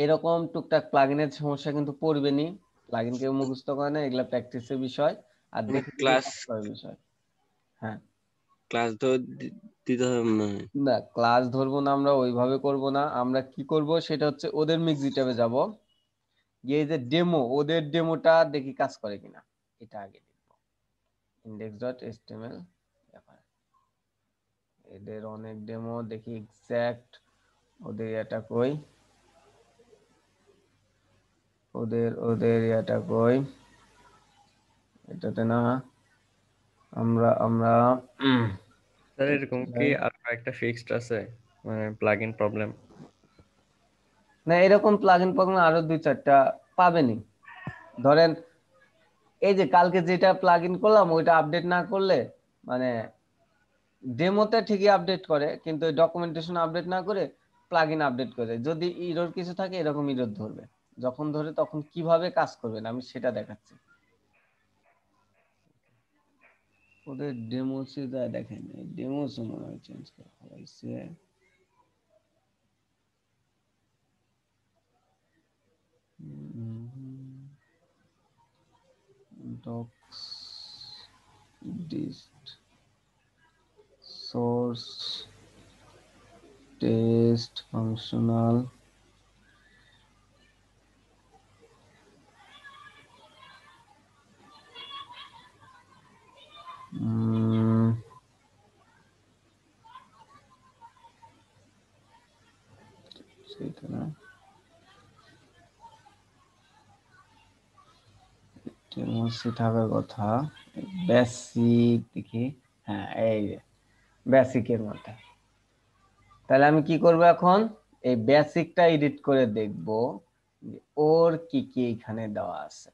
Speaker 1: এরকম টুকটাক প্লাগইনের সমস্যা কিন্তু পড়বেনি, প্লাগইন কেউ মুখস্থ করে না, এগুলা প্র্যাকটিসের বিষয় আর
Speaker 2: মানে
Speaker 1: দেখে দেখে কাজ করার বিষয়। হ্যাঁ
Speaker 2: ক্লাস তো দিতে হবে মনে হয়।
Speaker 1: না, ক্লাস ধরবো না, আমরা ওইভাবে করব না, আমরা কি করব সেটা হচ্ছে ওদের মিক্সি ট্যাবে যাব, গিয়ে যে ডেমো, ওদের ডেমোটা দেখি কাজ করে কিনা, এটা আগে দেখবো। index.html, এদের অনেক ডেমো দেখি, এক্সাক্ট ওদের এটা কই, ওদের ওদের এটা কই, এটাতে না, আমরা আমরা
Speaker 4: স্যার এরকম কি আর একটা ফিক্সড আছে, মানে প্লাগইন প্রবলেম?
Speaker 1: না এরকম প্লাগইন প্রবলেম আরো দুই চারটা পাবেনই। ধরেন এই যে কালকে যেটা প্লাগইন করলাম ওইটা আপডেট না করলে, মানে ডেমোতে ঠিকই আপডেট করে কিন্তু ডকুমেন্টেশন আপডেট না করে প্লাগইন আপডেট করে, যদি ইরর কিছু থাকে এরকম ইরর ধরবে, যখন ধরে তখন কিভাবে কাজ করবেন আমি সেটা দেখাচ্ছি। ওদের ডেমো যা দেখেন, ডেমো মনে হয় চেঞ্জ করা হয়েছে, docs dist source test functional সেটা না, ডেমোসি থাকার কথা, বেসিক দেখি, হ্যাঁ এই যে বেসিকের মধ্যে। তাহলে আমি কি করব এখন, এই বেসিকটা এডিট করে দেখব ওর কি কি এখানে দেওয়া আছে।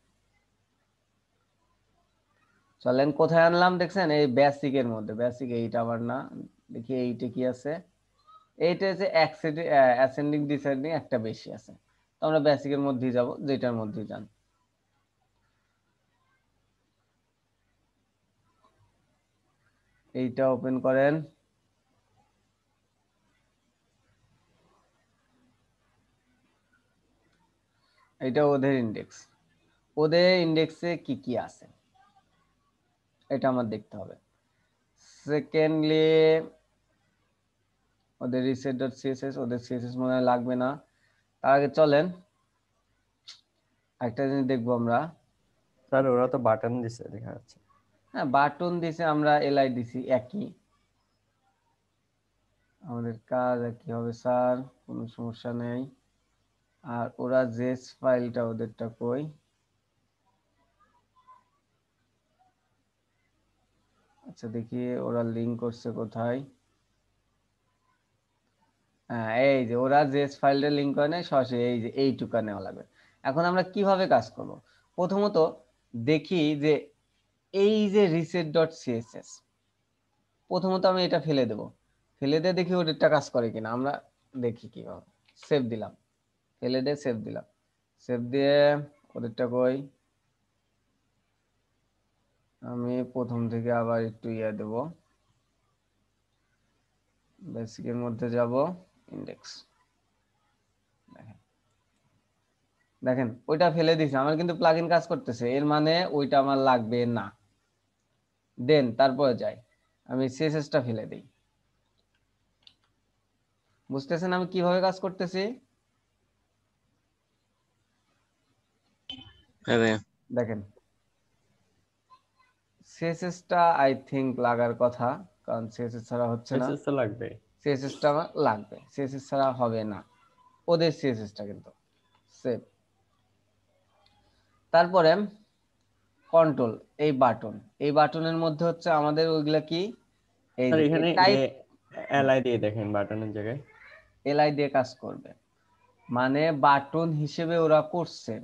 Speaker 1: চলেন কোথায় আনলাম, দেখছেন এই বেসিকের মধ্যে, বেসিক এইটা আবার না, দেখি এইটা কি আছে, এইটা হচ্ছে অ্যাসেন্ডিং ডিসেন্ডিং একটা বেশি আছে, তো আমরা বেসিকের মধ্যেই যাব, যেটার মধ্যেই যান। এইটা ওপেন করেন, এটা ওদের ইন্ডেক্স, ওদের ইন্ডেক্সে কি কি আছে এটা আমার দেখতে হবে। সেকেন্ডলি ওদের reset.css, ওদের css মনে হয় লাগবে না। তার আগে চলেন একটা জিনিস দেখবো আমরা।
Speaker 4: স্যার ওরা তো বাটন দিছে দেখা যাচ্ছে।
Speaker 1: হ্যাঁ বাটন দিছে, আমরা এলআই দিছি, একই আমাদের কাজ কি হবে স্যার, কোনো সমস্যা নেই। আর ওরা জেস ফাইলটা ওদেরটা কই, আচ্ছা দেখি ওরা লিংক করছে কোথায়। হ্যাঁ এই যে ওরা জেস ফাইলটা লিংক করে নেয় সরাসরি, এই যে এইটুকা নেওয়া লাগবে। এখন আমরা কিভাবে কাজ করব, প্রথমত দেখি যে এই যে reset.css, প্রথমত আমি এটা ফেলে দেব, ফেলে দিয়ে দেখি ওদেরটা কাজ করে কিনা, আমরা দেখি কিভাবে। সেভ দিলাম, ফেলে দিয়ে সেভ দিলাম, সেভ দিয়ে ওদেরটা কই, আমি প্রথম থেকে আবার একটু দেব, বেসিকের মধ্যে যাব, ইন্ডেক্স, দেখেন দেখেন ওইটা ফেলে দিছি, আমার কিন্তু প্লাগইন কাজ করতেছে, এর মানে ওইটা আমার লাগবে না। দেন তারপরে যাই, আমি সিএসএসটা ফেলে দিই। বুঝতেছেন আমি কিভাবে কাজ করতেছি?
Speaker 2: হ্যাঁ ভাইয়া।
Speaker 1: দেখেন সিএসএসটা আই থিংক লাগার কথা, কারণ সিএসএস ছাড়া হচ্ছে না।
Speaker 4: এসএস তো লাগবে।
Speaker 1: সিএসএসটা আমার লাগবে, সিএসএস ছাড়া হবে না, ওদের সিএসএসটা কিন্তু সেভ। তারপরে কন্ট্রোল, এই বাটন, এই বাটনের মধ্যে হচ্ছে আমাদের ওইগুলা কি, এই
Speaker 4: স্যার
Speaker 1: যে
Speaker 4: এখানে
Speaker 1: টাইপ
Speaker 4: এলআই দিয়ে দেখেন বাটনের জায়গায়।
Speaker 1: এলআই দিয়ে কাজ করবে, মানে বাটন হিসেবে ওরা করছে,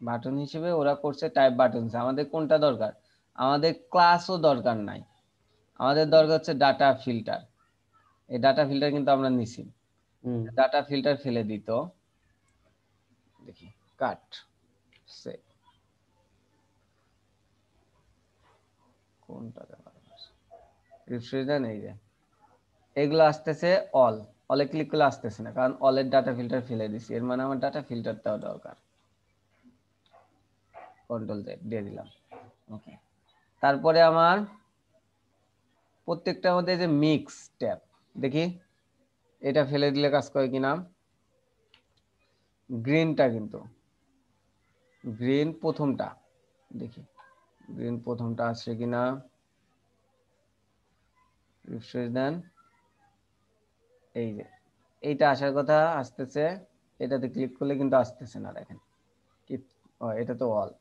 Speaker 1: বাটন হিসেবে ওরা করছে টাইপ বাটন। আমাদের কোনটা দরকার, আমাদের ক্লাসও দরকার নাই, আমাদের দরকার হচ্ছে ডাটা ফিল্টার। এই ডাটা ফিল্টার কিন্তু আমরা নিছি, ডাটা ফিল্টার ফেলে দিত, দেখি কাট সে কোনটা রিফ্রিজারেশন, এই যে এগুলো আসতেছে অল, অলে ক্লিক করলে আসতেছে না, কারণ অলের ডাটা ফিল্টার ফেলে দিছি, এর মানে আমার ডাটা ফিল্টারটাও দরকার। কন্ট্রোল জেড দিয়ে দিলাম, ওকে। তারপরে আমার প্রত্যেকটার মধ্যে যে মিক্স ট্যাব, দেখি এটা ফেলে দিলে কাজ করে কিনা। গ্রিনটা কিন্তু, গ্রিন প্রথমটা, দেখি গ্রিন প্রথমটা আসছে কিনা, রিফ্রেশ দেন, এই যে এইটা আসার কথা, আসতেছে, এটাতে ক্লিক করলে কিন্তু আসতেছে না, দেখেন কি, এটা তো অল,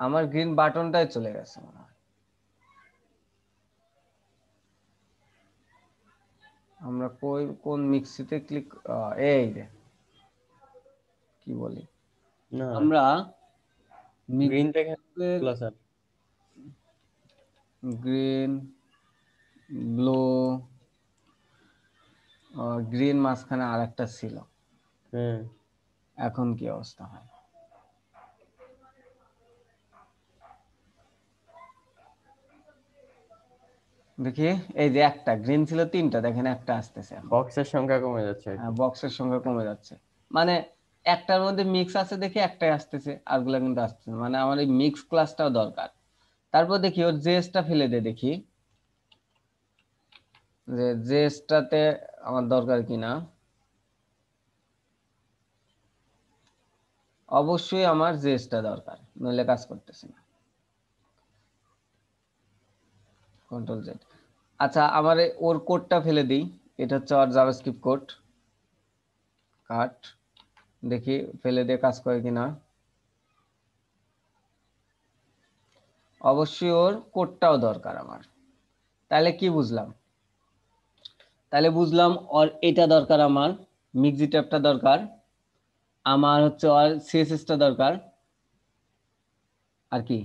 Speaker 1: আমার গ্রিন বাটনটাই চলে গেছে মনে হয়। আমরা কই কোন মিক্সিতে ক্লিক, এই যে কি বলি
Speaker 4: না
Speaker 1: আমরা
Speaker 4: গ্রিন দেখেন স্যার,
Speaker 1: গ্রিন ব্লু, গ্রিন মাঝখানে আর একটা ছিল, এখন কি অবস্থা হয়, দেখি এই যে একটা গ্রিন ছিল তিনটা, দেখেন একটা আসতেছে,
Speaker 4: বক্সের সংখ্যা কমে যাচ্ছে।
Speaker 1: বক্সের সংখ্যা কমে যাচ্ছে, মানে একটার মধ্যে মিক্স আছে দেখে একটাই আসতেছে, আরগুলা কিন্তু আসতেছে না, মানে আমার এই মিক্স ক্লাসটাও দরকার। তারপর দেখি ওর জেএসটা ফেলে দে, দেখি যে জেএসটাতে আমার দরকার কিনা। অবশ্যই আমার জেএসটা দরকার, নইলে কাজ করতেছে না। কন্ট্রোল জেড, আচ্ছা আমার ওর কোডটা ফেলে দিই, এটা হচ্ছে ওর জাভাস্ক্রিপ্ট কোড, কাট, দেখি ফেলে দিয়ে কাজ করে কিনা। অবশ্যই ওর কোডটাও দরকার আমার, তাহলে কি বুঝলাম, তাহলে বুঝলাম ওর এটা দরকার, আমার মিক্সি ট্যাবটা দরকার, আমার হচ্ছে ওর সিএসএসটা দরকার, আর কি,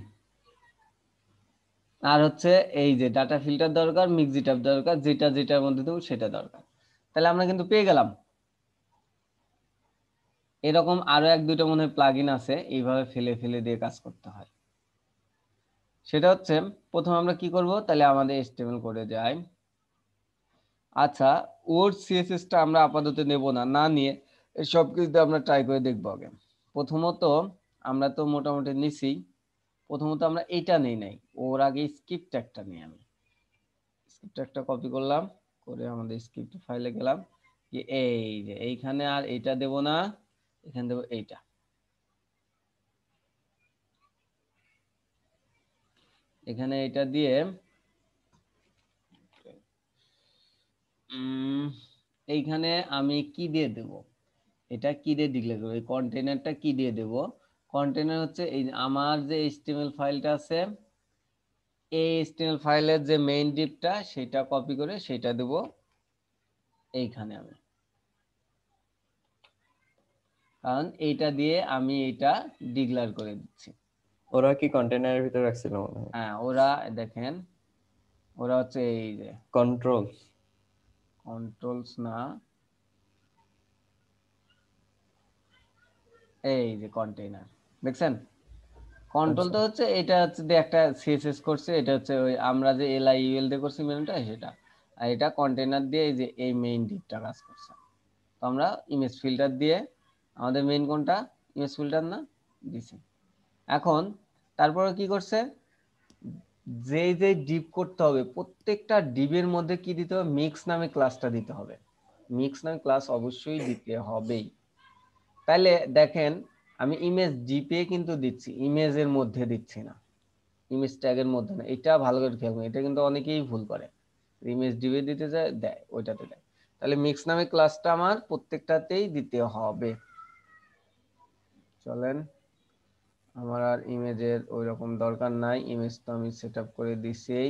Speaker 1: আর হচ্ছে এই যে ডাটা ফিল্টার দরকার, মিক্সি ট্যাব দরকার, যেটা যেটার মধ্যে দেবো সেটা দরকার। তাহলে আমরা কিন্তু পেয়ে গেলাম। এরকম আরো এক দুইটা মনে হয় প্লাগইন আছে, এইভাবে ফেলে ফেলে দিয়ে কাজ করতে হয়। সেটা হচ্ছে প্রথম আমরা কি করব, তাহলে আমাদের এচটিএমএল কোডে যাই। আচ্ছা ওর সিএসএসটা আমরা আপাতত নেব না, না নিয়ে এই সব কিছু আমরা ট্রাই করে দেখবো আগে। প্রথমত আমরা তো মোটামুটি নিছি, প্রথমত আমরা এইটা নেই নাই, ওর আগে স্ক্রিপ্ট একটা নিই। আমি স্ক্রিপ্ট একটা কপি করলাম, করে আমাদের স্ক্রিপ্ট ফাইলে গেলাম, যে এই যে এইখানে আর এইটা দেব না, এখানে দেবো এইটা। এখানে এটা দিয়ে এইখানে আমি কি দিয়ে দেব, এটা কি দিয়ে ডিক্লেয়ার করব, এই কন্টেইনারটা কি দিয়ে দেব। কন্টেইনার হচ্ছে এই আমার যে এইচটিএমএল ফাইলটা আছে, এই এইচটিএমএল ফাইলের যে মেইন ডিপটা সেটা কপি করে সেটা দেব এইখানে আমি, কারণ এইটা দিয়ে আমি এটা ডিক্লেয়ার করে দিচ্ছি।
Speaker 4: ওরা কি কন্টেনারের ভিতরে রাখছিল মনে হয়?
Speaker 1: হ্যাঁ, ওরা দেখেন, ওরা হচ্ছে এই যে
Speaker 4: কন্ট্রোলস
Speaker 1: কন্ট্রোলস না, এই যে কন্টেইনার দেখছেন। কন্ট্রোল তো হচ্ছে এটা হচ্ছে যে একটা সিএসএস করছে, এটা হচ্ছে ওই আমরা যে এলআই ইউএল দিয়ে করছি মেনুটা সেটা, আর এটা কন্টেইনার দিয়ে এই যে এই মেইন ডিপটা কাজ করছে। তো আমরা ইমেজ ফিল্টার দিয়ে, আমাদের মেইন কোনটা, ইমেজ ফিল্টার না, দিছি। এখন তারপরে কি করছে, যে যে ডিপ করতে হবে প্রত্যেকটা ডিপের মধ্যে কি দিতে হবে, মিক্স নামে ক্লাসটা দিতে হবে। মিক্স নামে ক্লাস অবশ্যই দিতে হবেই। তাহলে দেখেন আমি ইমেজ ডিপে কিন্তু দিচ্ছি, ইমেজের মধ্যে দিচ্ছি না, ইমেজ ট্যাগের মধ্যে না। এটা ভালো করে খেয়াল করুন, এটা কিন্তু অনেকেই ভুল করে, ইমেজ ডিপে দিতে যায় দেয় ওইটাতে দেয়। তাহলে মিক্স নামে ক্লাসটা আমার প্রত্যেকটাতেই দিতে হবে। চলেন, আমার আর ইমেজের ওই রকম দরকার নাই, ইমেজ তো আমি সেট আপ করে দিছি।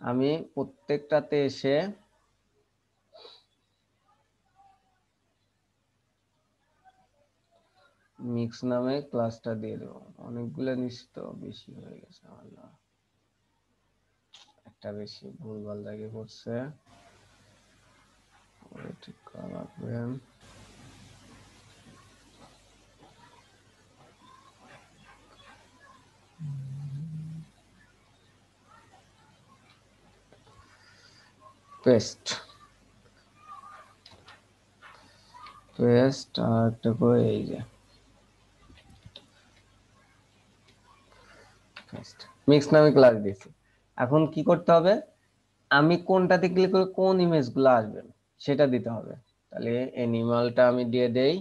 Speaker 1: আমি প্রত্যেকটাতে এসে মিক্স নামে ক্লাসটা দিয়ে দেবো। অনেকগুলো নিশ্চিত বেশি হয়ে গেছে, আল্লাহ একটা বেশি ভুলভাল জায়গায় করছে, ঠিক করা লাগবে। পেস্ট পেস্ট আর একটা করে এই যে মিক্স নামে ক্লাস দিয়েছি। এখন কি করতে হবে, আমি কোনটাতে ক্লিক করে কোন ইমেজ গুলো আসবে সেটা দিতে হবে। তাহলে অ্যানিমালটা আমি দিয়ে দেই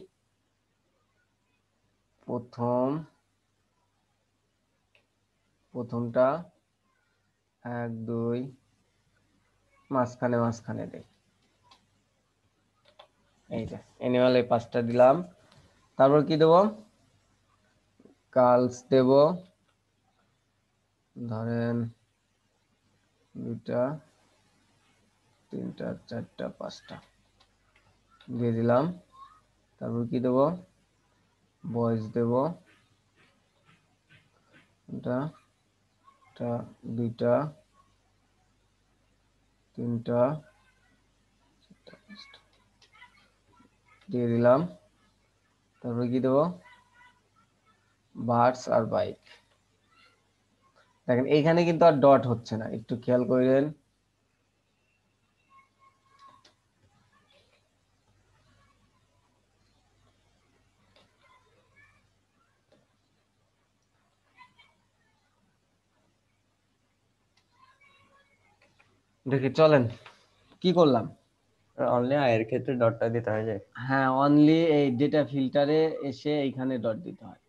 Speaker 1: প্রথমটা, 1 2 মাঝখানে মাঝখানে দেই, এই যে অ্যানিমাল এই 5টা দিলাম। তারপর কি দেব, কার্লস দেব, ধরেন 2টা 3টা 4টা 5টা দিয়ে দিলাম। তারপর কি দেব, বয়েস দেব, এটা 2টা 3টা 4টা 5টা দিয়ে দিলাম। তারপর কি দেব, বার্ডস আর বাইক। দেখেন এইখানে কিন্তু আর ডট হচ্ছে না, একটু খেয়াল করেন। দেখি চলেন কি করলাম।
Speaker 4: অনলি আয়ের ক্ষেত্রে ডটটা দিতে হয় যে।
Speaker 1: হ্যাঁ, অনলি এই ডেটা ফিল্টারে এসে এইখানে ডট দিতে হয়।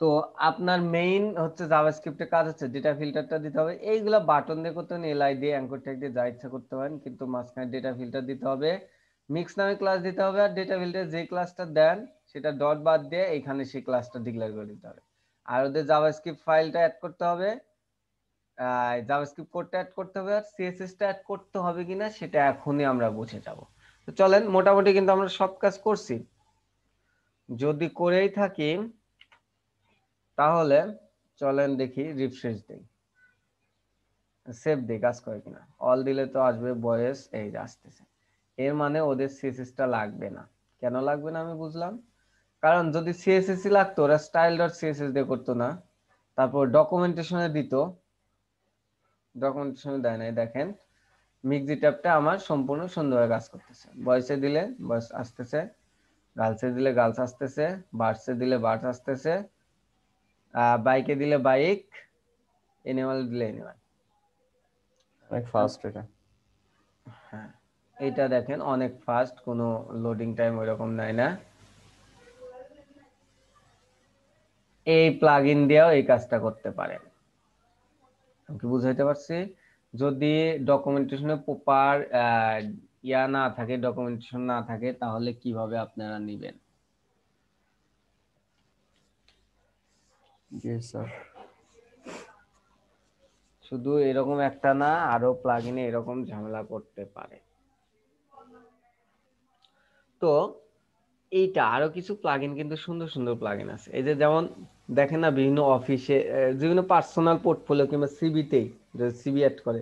Speaker 1: তো আপনার মেইন হচ্ছে জাভাস্ক্রিপ্টের কাজ হচ্ছে ডেটা ফিল্টারটা দিতে হবে। এইগুলা বাটন দিয়ে করতে হবে, এলআই দিয়ে অ্যাঙ্কর ট্যাগ দিয়ে যা ইচ্ছা করতে পারেন, কিন্তু মাঝখানে ডেটা ফিল্টার দিতে হবে, মিক্স নামে ক্লাস দিতে হবে, আর ডেটা ফিল্টার যে ক্লাসটা দেন সেটা ডট বাদ দিয়ে এখানে সেই ক্লাসটা ডিক্লেয়ার করে দিতে হবে। আর ওদের জাভাস্ক্রিপ্ট ফাইলটা অ্যাড করতে হবে, জাভাস্ক্রিপ্ট কোডটা অ্যাড করতে হবে, আর সিএসএস টা অ্যাড করতে হবে কিনা সেটা এখনই আমরা বুঝে যাব। তো চলেন, মোটামুটি কিন্তু আমরা সব কাজ করছি। যদি করেই থাকি তাহলে চলেন দেখি, রিফ্রেশ দেই, সেভ দেই, কাজ করে কিনা। অল দিলে তো আসবে বয়েস, এই যে আসতেছে, এর মানে ওদের সিএসএস টা লাগবে না। কেন লাগবে না আমি বুঝলাম, কারণ যদি সিএসএস লাগতো ওরা স্টাইল ডট সিএসএস দিয়ে করতো না, তারপর ডকুমেন্টেশনে দিত, ডকুমেন্টেশনে দেয় নাই। দেখেন মিক্সি ট্যাবটা আমার সম্পূর্ণ সুন্দরভাবে কাজ করতেছে। ভয়েসে দিলে ভয়েস আসতেছে, গার্লসে দিলে গার্লস আসতেছে, বার্ডসে দিলে বার্ডস আসতেছে, বাইকে দিলে বাইক, এনিমাল দিলে এনিমাল।
Speaker 4: অনেক ফাস্ট এটা।
Speaker 1: হ্যাঁ, এইটা দেখেন অনেক ফাস্ট, কোনো লোডিং টাইম ওইরকম নাই না। এই প্লাগইন দিয়েও এই কাজটা করতে পারেন। আমি কি বুঝাইতে পারছি? যদি ডকুমেন্টেশনে প্রপার ইয়া না থাকে, ডকুমেন্টেশন না থাকে, তাহলে কিভাবে আপনারা নিবেন?
Speaker 4: জি স্যার।
Speaker 1: শুধু এরকম একটা না, আরো প্লাগইনে এরকম ঝামেলা করতে পারে। তো এইটা আরো কিছু প্লাগইন কিন্তু সুন্দর সুন্দর প্লাগইন আছে। এই যে যেমন দেখেন না, বিভিন্ন অফিসে বিভিন্ন পার্সোনাল পোর্টফোলিও কিংবা সিভিতেই যে সিভি অ্যাড করে,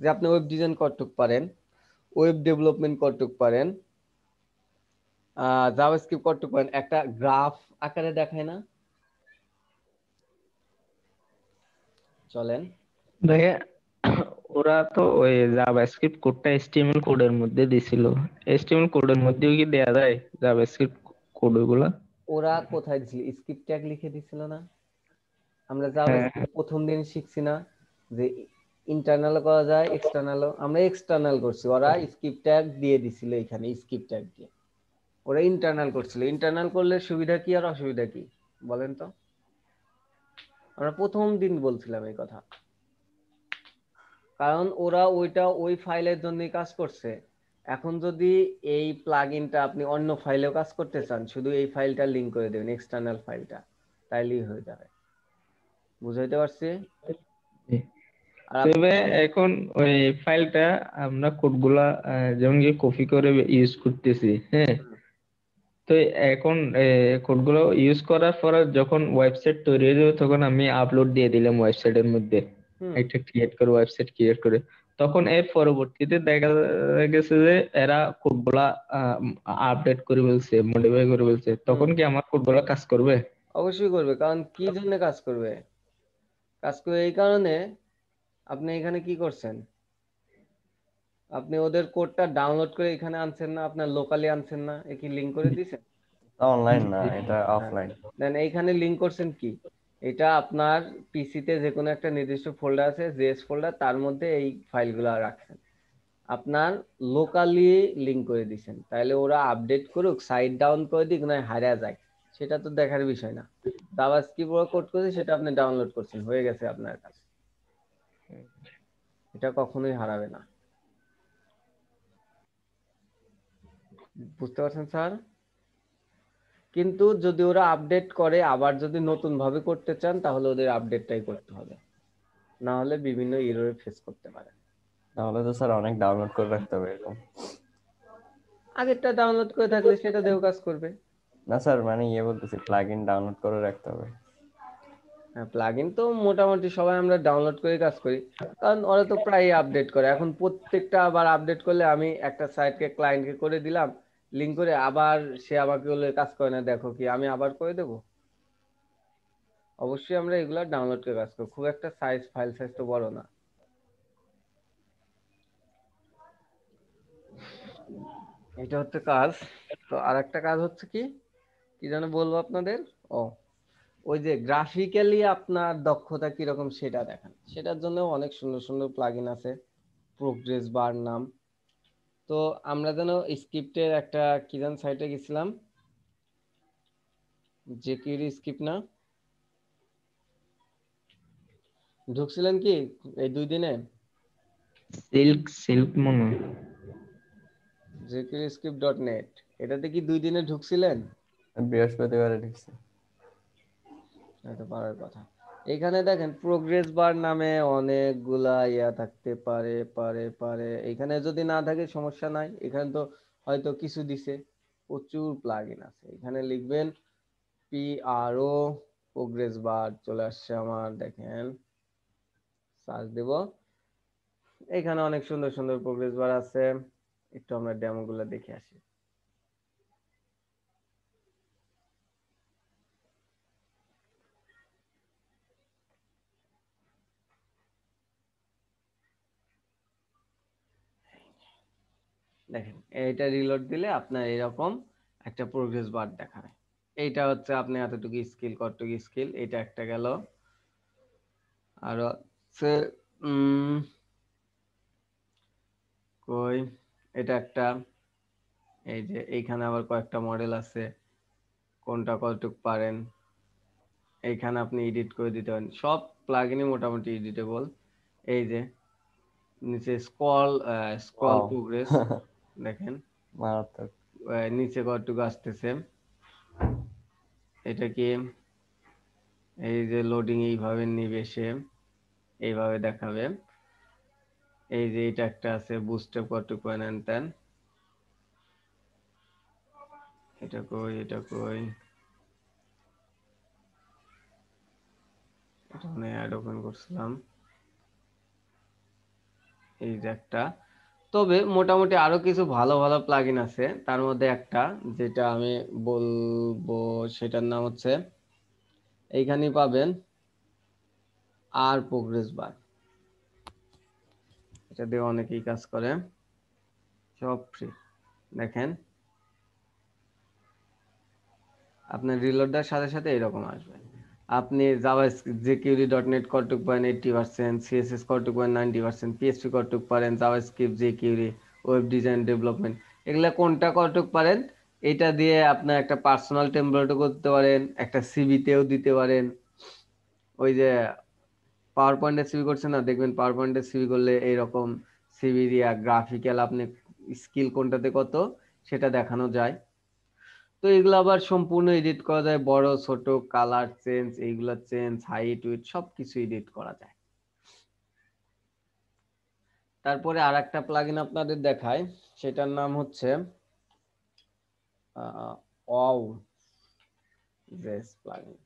Speaker 1: যে আপনি ওয়েব ডিজাইন করতে পারেন, ওয়েব ডেভেলপমেন্ট করতে পারেন, জাভাস্ক্রিপ্ট করতে পারেন, একটা গ্রাফ আকারে দেখায় না? চলেন
Speaker 3: দেখে ওরা তো ওই জাভাস্ক্রিপ্ট কোডটা এইচটিএমএল কোডের মধ্যে দিছিল। এইচটিএমএল কোডের মধ্যেও কি দেয়া যায় জাভাস্ক্রিপ্ট কোড ওগুলা?
Speaker 1: ওরা কোথায় দিছিল? স্ক্রিপ্ট ট্যাগ লিখে দিছিল না? আমরা
Speaker 3: হ্যাঁ,
Speaker 1: জাভাস্ক্রিপ্ট প্রথম দিন শিখছি না যে ইন্টারনাল করা যায়, এক্সটার্নালও? আমরা এক্সটার্নাল করছি, ওরা স্ক্রিপ্ট ট্যাগ দিয়ে দিছিল। এখানে স্ক্রিপ্ট ট্যাগ দিয়ে ওরা ইন্টারনাল করছিল। ইন্টারনাল করলে সুবিধা কি আর অসুবিধা কি বলেন তো? আমরা প্রথম দিন বলছিলাম এই কথা, কারণ ওরা ওইটা ওই ফাইলের জন্যই কাজ করছে। এখন যদি এই প্লাগইনটা আপনি অন্য ফাইলেও কাজ করতে চান, শুধু এই ফাইলটা লিংক করে দেবেন, এক্সটার্নাল ফাইলটা, তাইলেই হয়ে যাবে। বুঝাইতে পারছি?
Speaker 3: জি।
Speaker 1: আর
Speaker 3: তবে এখন ওই ফাইলটা আমরা কোডগুলা যেমন কি কপি করে ইউজ করতেছি, হ্যাঁ। তো এখন কোডগুলো ইউজ করার পরে যখন ওয়েবসাইট তৈরি হয়ে যাবে, তখন আমি আপলোড দিয়ে দিলাম ওয়েবসাইটের মধ্যে,
Speaker 1: হুম
Speaker 3: একটা ক্রিয়েট করে ওয়েবসাইট ক্রিয়েট করে। তখন এর পরবর্তীতে দেখা গেছে যে এরা কোডগুলা আপডেট করে ফেলছে, মডিফাই করে ফেলছে,
Speaker 1: হুম
Speaker 3: তখন কি আমার কোডগুলা কাজ করবে?
Speaker 1: অবশ্যই করবে। কারণ কি জন্য কাজ করবে? কাজ করবে এই কারণে, আপনি এখানে কি করছেন? আপনি ওদের কোডটা ডাউনলোড করে এখানে আনছেন না, আপনার লোকালি আনছেন না, এ কি লিংক করে দিয়েছেন?
Speaker 4: অনলাইন না,
Speaker 3: জি।
Speaker 4: এটা
Speaker 1: হ্যাঁ,
Speaker 4: অফলাইন।
Speaker 1: দেন এইখানে লিংক করছেন কি? এটা আপনার পিসিতে যে কোনো একটা নির্দিষ্ট ফোল্ডার আছে, জেএস ফোল্ডার, তার মধ্যে এই ফাইলগুলো রাখছেন, আপনার লোকালি লিংক করে দিছেন। তাহলে ওরা আপডেট করুক, সাইড ডাউন করে দিক, নয় হারা যায়, সেটা তো দেখার বিষয় না। জাভাস্ক্রিপ্ট ওরা কোড করেছে, সেটা আপনি ডাউনলোড করছেন, হয়ে গেছে আপনার কাছে, এটা কখনোই হারাবে না। বুঝতে পারছেন স্যার? কিন্তু যদি ওরা আপডেট করে, আবার যদি নতুন ভাবে করতে চান, তাহলে ওদের আপডেটটাই করতে হবে, না হলে বিভিন্ন এরর ফেস করতে পারে।
Speaker 4: তাহলে তো স্যার অনেক ডাউনলোড করে রাখতে হবে এরকম।
Speaker 1: আগেরটা ডাউনলোড করে থাকলে সেটা দিয়েও কাজ করবে।
Speaker 4: না স্যার, মানে বলতেছি প্লাগইন ডাউনলোড করে রাখতে হবে।
Speaker 1: হ্যাঁ, প্লাগইন তো মোটামুটি সবাই আমরা ডাউনলোড করে কাজ করি, কারণ ওরা তো প্রায় আপডেট করে। এখন প্রত্যেকটা আবার আপডেট করলে, আমি একটা সাইটকে ক্লায়েন্টকে করে দিলাম লিংক করে, আবার সে আমাকে বলে কাজ করে না, দেখো কি, আমি আবার করে দেবো? অবশ্যই আমরা এগুলা ডাউনলোড করে কাজ করি, খুব একটা সাইজ, ফাইল সাইজ তো বড় না। এটা হচ্ছে কাজ। তো আর একটা কাজ হচ্ছে কি, কি যেন বলবো আপনাদের? ও, ওই যে গ্রাফিক্যালি আপনার দক্ষতা কিরকম সেটা দেখান, সেটার জন্য অনেক সুন্দর সুন্দর প্লাগইন আছে। প্রোগ্রেস বার নাম। তো আমরা যেন স্ক্রিপ্টের একটা কি যেন সাইটে গেছিলাম, জেকিউরি স্ক্রিপ্ট না? ঢুকছিলেন কি এই 2 দিনে?
Speaker 3: সিল্ক সিল্ক মনে হয়।
Speaker 1: জেকিউরি স্ক্রিপ্ট ডট নেট, এটাতে কি 2 দিনে ঢুকছিলেন?
Speaker 4: বৃহস্পতিবারে ঢুকছে।
Speaker 1: এটা পারার কথা। এখানে দেখেন প্রোগ্রেস বার নামে অনেকগুলা ইয়া থাকতে পারে পারে পারে এখানে যদি না থাকে সমস্যা নাই, এখানে তো হয়তো কিছু দিছে। প্রচুর প্লাগইন আছে, এখানে লিখবেন PRO প্রোগ্রেস বার, চলে আসছে আমার, দেখেন সার্চ দেব, এখানে অনেক সুন্দর সুন্দর প্রোগ্রেস বার আছে। একটু আমরা ডেমো গুলো দেখে আসি। দেখেন এইটা রিলোড দিলে আপনার এরকম একটা প্রোগ্রেস বার দেখাবে। এইটা হচ্ছে আপনি এতটুকু স্কিল কতটুকু স্কিল, এটা একটা গেল। আর হচ্ছে কই এটা একটা, এই যে এইখানে আবার কয়েকটা মডেল আছে, কোনটা কতটুকু পারেন এইখানে আপনি এডিট করে দিতে পারেন। সব প্লাগইনই মোটামুটি এডিটেবল। এই যে নিচে স্ক্রল
Speaker 4: ওয়াও
Speaker 1: প্রোগ্রেস দেখেন,
Speaker 4: মারাত্মক।
Speaker 1: নিচে কতটুকু আসতেছে। এটা কি এই যে লোডিং এইভাবে নিবে সে, এইভাবে দেখাবে। এই যে এটা একটা আছে বুস্টে কতটুকু নেন তেন, এটা কই এটা কই, এটা মানে অ্যাড ওপেন করছিলাম, এই যে একটা। তবে মোটামুটি আরো কিছু ভালো ভালো প্লাগইন আছে, তার মধ্যে একটা যেটা আমি বলবো সেটার নাম হচ্ছে, এইখানেই পাবেন আর প্রোগ্রেস বার। এটা দিয়ে অনেকেই কাজ করে, সব ফ্রি। দেখেন আপনার রিলোড দেওয়ার সাথে সাথে এরকম আসবে। আপনি জাভা jQuery .NET কতটুক পারেন 80%, CSS কতটুক পারেন 90%, PHP কতটুক পারেন, JavaScript jQuery, web design development, এগুলা কোনটা কতটুক পারেন, এটা দিয়ে আপনার একটা পার্সোনাল টেমপ্লেটও করতে পারেন, একটা সিভিতেও দিতে পারেন। ওই যে পাওয়ার পয়েন্টের সিভি করছেন না, দেখবেন পাওয়ার পয়েন্টের সিভি করলে এইরকম সিভি দিয়া গ্রাফিক্যাল আপনি স্কিল কোনটাতে কত সেটা দেখানো যায়। তো এগুলো আবার সম্পূর্ণ এডিট করা যায়, বড় ছোট কালার চেঞ্জ, এইগুলা চেঞ্জ, হাইট উইথ সবকিছু এডিট করা যায়। তারপরে আর একটা প্লাগইন আপনাদের দেখায়, সেটার নাম হচ্ছে ওয়াও জেস প্লাগইন।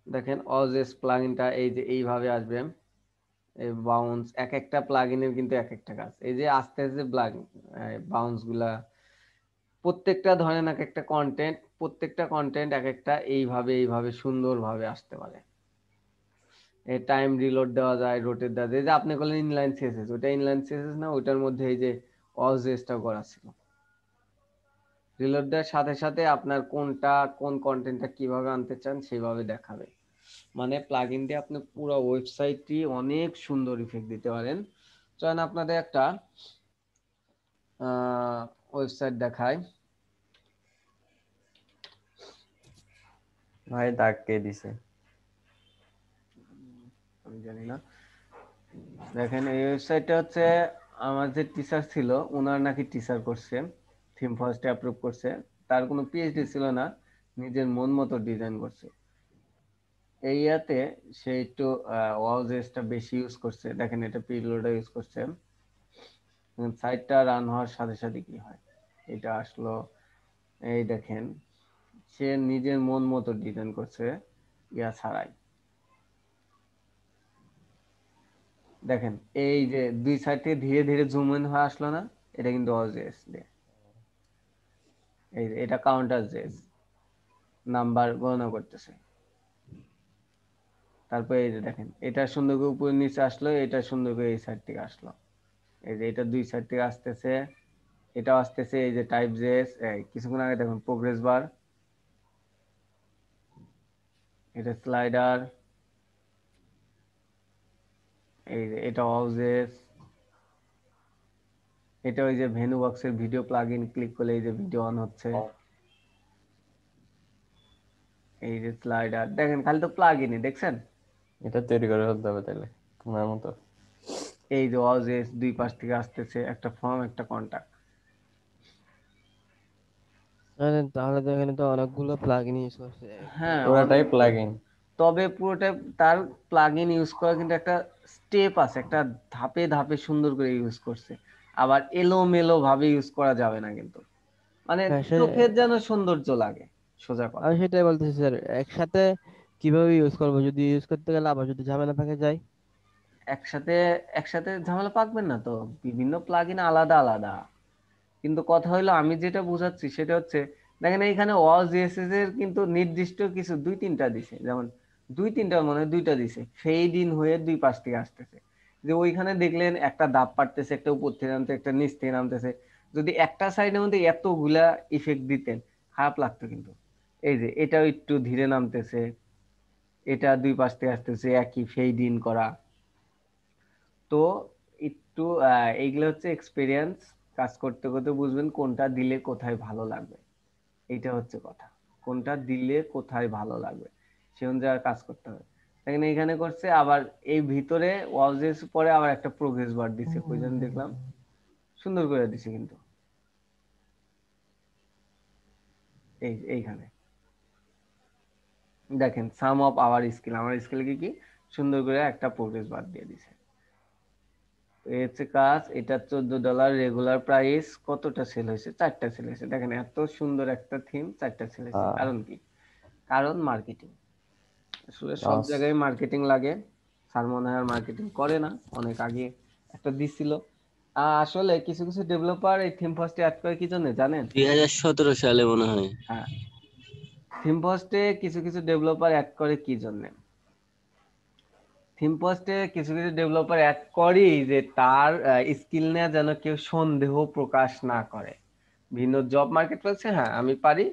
Speaker 1: দেখেন ওয়াও জেস প্লাগইনটা এই যে এইভাবে আসবে, এই বাউন্স, এক একটা প্লাগইনের কিন্তু এক একটা কাজ। এই যে আস্তে আস্তে প্লাগইন বাউন্স গুলা, প্রত্যেকটা ধরেন এক একটা কন্টেন্ট, প্রত্যেকটা কন্টেন্ট এক একটা এইভাবে এইভাবে সুন্দরভাবে আসতে পারে। এই টাইম রিলোড দেওয়া যায়, রোটেট দেওয়া যায়। এই যে আপনি বললেন ইনলাইন সিএসএস, ওটা ইনলাইন সিএসএস না, ওটার মধ্যে এই যে অজেসটা করা ছিল। রিলোড দেওয়ার সাথে সাথে আপনার কোনটা কোন কন্টেন্টটা কিভাবে আনতে চান সেইভাবে দেখাবে। মানে প্লাগইন দিয়ে আপনি পুরো ওয়েবসাইটটি অনেক সুন্দর ইফেক্ট দিতে পারেন। চলেন আপনাদের একটা ওয়েবসাইট দেখায়।
Speaker 4: ভাই দাগ কে দিছে?
Speaker 1: আমি জানি না। দেখেন এই ওয়েবসাইটটা হচ্ছে আমার যে টিচার ছিল ওনার নাকি টিচার করছে, থিম ফার্স্টে অ্যাপ্রুভ করছে, তার কোনো পিএইচডি ছিল না, নিজের মন মতো ডিজাইন করছে। এই ইয়াতে সে একটু ওয়াজেসটা বেশি ইউজ করছে। দেখেন এটা পিলোডা ইউজ করছে। সাইটটা রান হওয়ার সাথে সাথে কি হয়, এটা আসলো, এই দেখেন সে নিজের মন মতো ডিজাইন করছে ইয়া ছাড়াই। দেখেন এই যে দুই সাইড থেকে ধীরে ধীরে জুম ইন হয়ে আসলো না, এটা কিন্তু অজেস দিয়ে। এই যে এটা কাউন্টার জেস নাম্বার গণনা করতেছে। তারপরে এই যে দেখেন এটা সুন্দর করে উপরে নিচে আসলো, এটা সুন্দর করে এই সাইড থেকে আসলো। এই যে এটা দুই সাইড থেকে আসতেছে, এটাও আসতেছে। এই যে টাইপ জেস, কিছুক্ষণ আগে দেখুন প্রোগ্রেস বার, এটা স্লাইডার, এই যে এটা অজেস, এটা ওই যে ভেনু বক্সের ভিডিও প্লাগইন, ক্লিক করলে এই যে ভিডিও অন হচ্ছে। এই যে স্লাইডার দেখেন, খালি তো প্লাগইনই দেখছেন।
Speaker 4: এটা তৈরি করে ফেলতে হবে তাহলে তোমার মতো।
Speaker 1: এই যে অজেস দুই পাশ থেকে আসতেছে, একটা ফর্ম একটা কন্টাক্ট।
Speaker 5: তাহলে তো এখানে তো অনেকগুলো প্লাগইন ইউজ করছে।
Speaker 1: হ্যাঁ
Speaker 4: পুরাটাই
Speaker 1: অনেক,
Speaker 4: প্লাগইন।
Speaker 1: তবে পুরোটা তার প্লাগইন ইউজ করা কিন্তু একটা স্টেপ আছে, একটা ধাপে ধাপে সুন্দর করে ইউজ করছে। আবার এলোমেলো ভাবে ইউজ করা যাবে না কিন্তু, মানে
Speaker 5: হ্যাঁ
Speaker 1: চোখের যেন সৌন্দর্য লাগে, সোজা কথা।
Speaker 5: আমি সেটাই বলতেছি স্যার, একসাথে কিভাবে ইউজ করবো, যদি ইউজ করতে গেলে আবার যদি ঝামেলা পাকে যায়।
Speaker 1: একসাথে একসাথে ঝামেলা পাকবেন না তো, বিভিন্ন প্লাগইন আলাদা আলাদা। কিন্তু কথা হলো আমি যেটা বোঝাচ্ছি সেটা হচ্ছে, দেখেন এইখানে ওজিএসএস এর কিন্তু নির্দিষ্ট কিছু দুই তিনটা দিছে, যেমন দুই তিনটা মনে হয় দুইটা দিছে, ফেড ইন হয়ে দুই পাশ থেকে আসতেছে। যে ওইখানে দেখলেন একটা ধাপ পারতেছে, একটা উপর থেকে নামতেছে, একটা নিচ থেকে নামতেছে, যদি একটা সাইডের মধ্যে এতগুলা ইফেক্ট দিতেন খারাপ লাগতো কিন্তু। এই যে এটাও একটু ধীরে নামতেছে, এটা দুই পাশ থেকে আসতেছে, একই ফেড ইন করা। তো একটু এইগুলো হচ্ছে এক্সপিরিয়েন্স, কাজ করতে করতে বুঝবেন কোনটা দিলে কোথায় ভালো লাগবে। এইটা হচ্ছে কথা, কোনটা দিলে কোথায় ভালো লাগবে সে অনুযায়ী কাজ করতে হবে। দেখেন এখানে করছে, আবার এই ভিতরে ওয়াজেস পরে আবার একটা প্রোগ্রেস বার দিছে, কইজন দেখলাম সুন্দর করে দিছে কিন্তু এইখানে দেখেন সাম অফ আওয়ার স্কিল, আমার স্কিল কি সুন্দর করে একটা প্রোগ্রেস বার দিয়ে দিছে। এই হচ্ছে কাজ। এটা $14 রেগুলার প্রাইস। কতটা সেল হয়েছে? 4টা সেল হয়েছে। দেখেন এত সুন্দর একটা থিম, 4টা সেল হয়েছে। কারণ কি? কারণ মার্কেটিং। আসলে সব জায়গায় মার্কেটিং লাগে, স্যার মনে হয় মার্কেটিং করে না, অনেক আগে একটা দিছিল। আসলে কিছু কিছু ডেভেলপার এই থিম ফার্স্টে অ্যাড করে কি জন্য জানেন?
Speaker 2: 2017 সালে মনে হয়।
Speaker 1: হ্যাঁ, থিম ফার্স্টে কিছু কিছু ডেভেলপার অ্যাড করে কি জন্য? থিম ফার্স্টে কিছু কিছু ডেভেলপার অ্যাড করে যে তার স্কিল নিয়ে যেন কেউ সন্দেহ প্রকাশ না করে। ভিন্ন জব মার্কেট বলছে হ্যাঁ আমি পারি,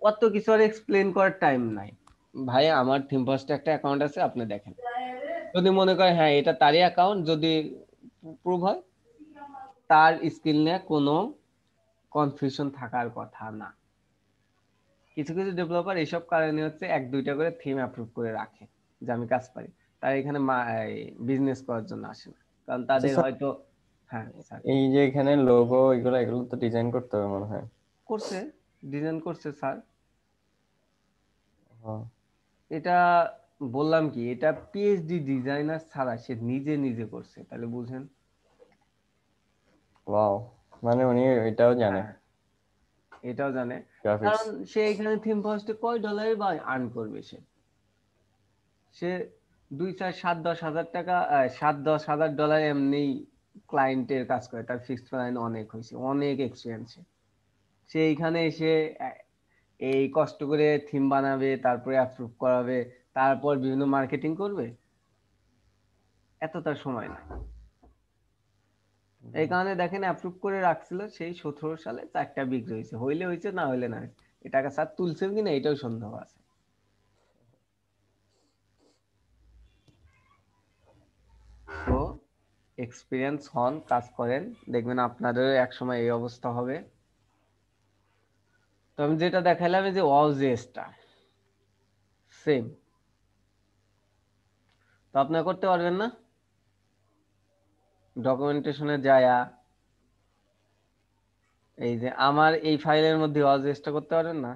Speaker 1: অত কিছু আর এক্সপ্লেন করার টাইম নাই। ভাই আমার থিম ফার্স্টে একটা অ্যাকাউন্ট আছে, আপনি দেখেন। যদি মনে করে হ্যাঁ এটা তারই অ্যাকাউন্ট, যদি প্রুভ হয়, তার স্কিল নিয়ে কোনো কনফিউশন থাকার কথা না। কিছু কিছু ডেভেলপার এইসব কারণে হচ্ছে 1-2টা করে থিম অ্যাপ্রুভ করে রাখে যে আমি কাজ পারি, তারা এখানে বিজনেস করার জন্য আসে না, কারণ তাদের হয়তো হ্যাঁ স্যার
Speaker 4: এই যে এখানে লোগো এগুলো তো ডিজাইন করতে হবে মনে হয়।
Speaker 1: করছে, ডিজাইন করছে স্যার।
Speaker 4: হ্যাঁ।
Speaker 1: এটা বললাম কি, এটা পিএইচডি ডিজাইনার ছাড়া সে নিজে নিজে করছে, তাহলে বুঝেন।
Speaker 4: ওয়াও, মানে উনি এটাও জানে,
Speaker 1: হ্যাঁ, এটাও জানে,
Speaker 4: গ্রাফিক্স।
Speaker 1: কারণ সে এখানে থিম ফার্স্টে কয় ডলার বা আর্ন করবে সে? সে 2-4-7-10 হাজার টাকা, 7-10 হাজার ডলার এমনি ক্লায়েন্টের কাজ করে, তার ফিক্সড ক্লায়েন্ট অনেক হয়েছে, অনেক এক্সপিরিয়েন্স। সে এইখানে এসে এই কষ্ট করে থিম বানাবে, তারপরে অ্যাপ্রুভ করাবে, তারপর বিভিন্ন মার্কেটিং করবে, এত তার সময় না। এই কারণে দেখেন অ্যাপ্রুভ করে রাখছিল সেই 17 সালে 4টা বিক্রি হয়েছে, হইলে হয়েছে, না হইলে না। এই টাকা স্যার তুলছেন কিনা এটাও সন্দেহ আছে। তো এক্সপিরিয়েন্স হন, কাজ করেন, দেখবেন আপনাদের একসময় এই অবস্থা হবে। তো আমি যেটা দেখাইলাম যে ওয়াজেসটা সেম, তো আপনি করতে পারবেন না? ডকুমেন্টেশনে যায়া এই যে আমার এই ফাইলের মধ্যে ওয়াজেসটা করতে পারবেন না?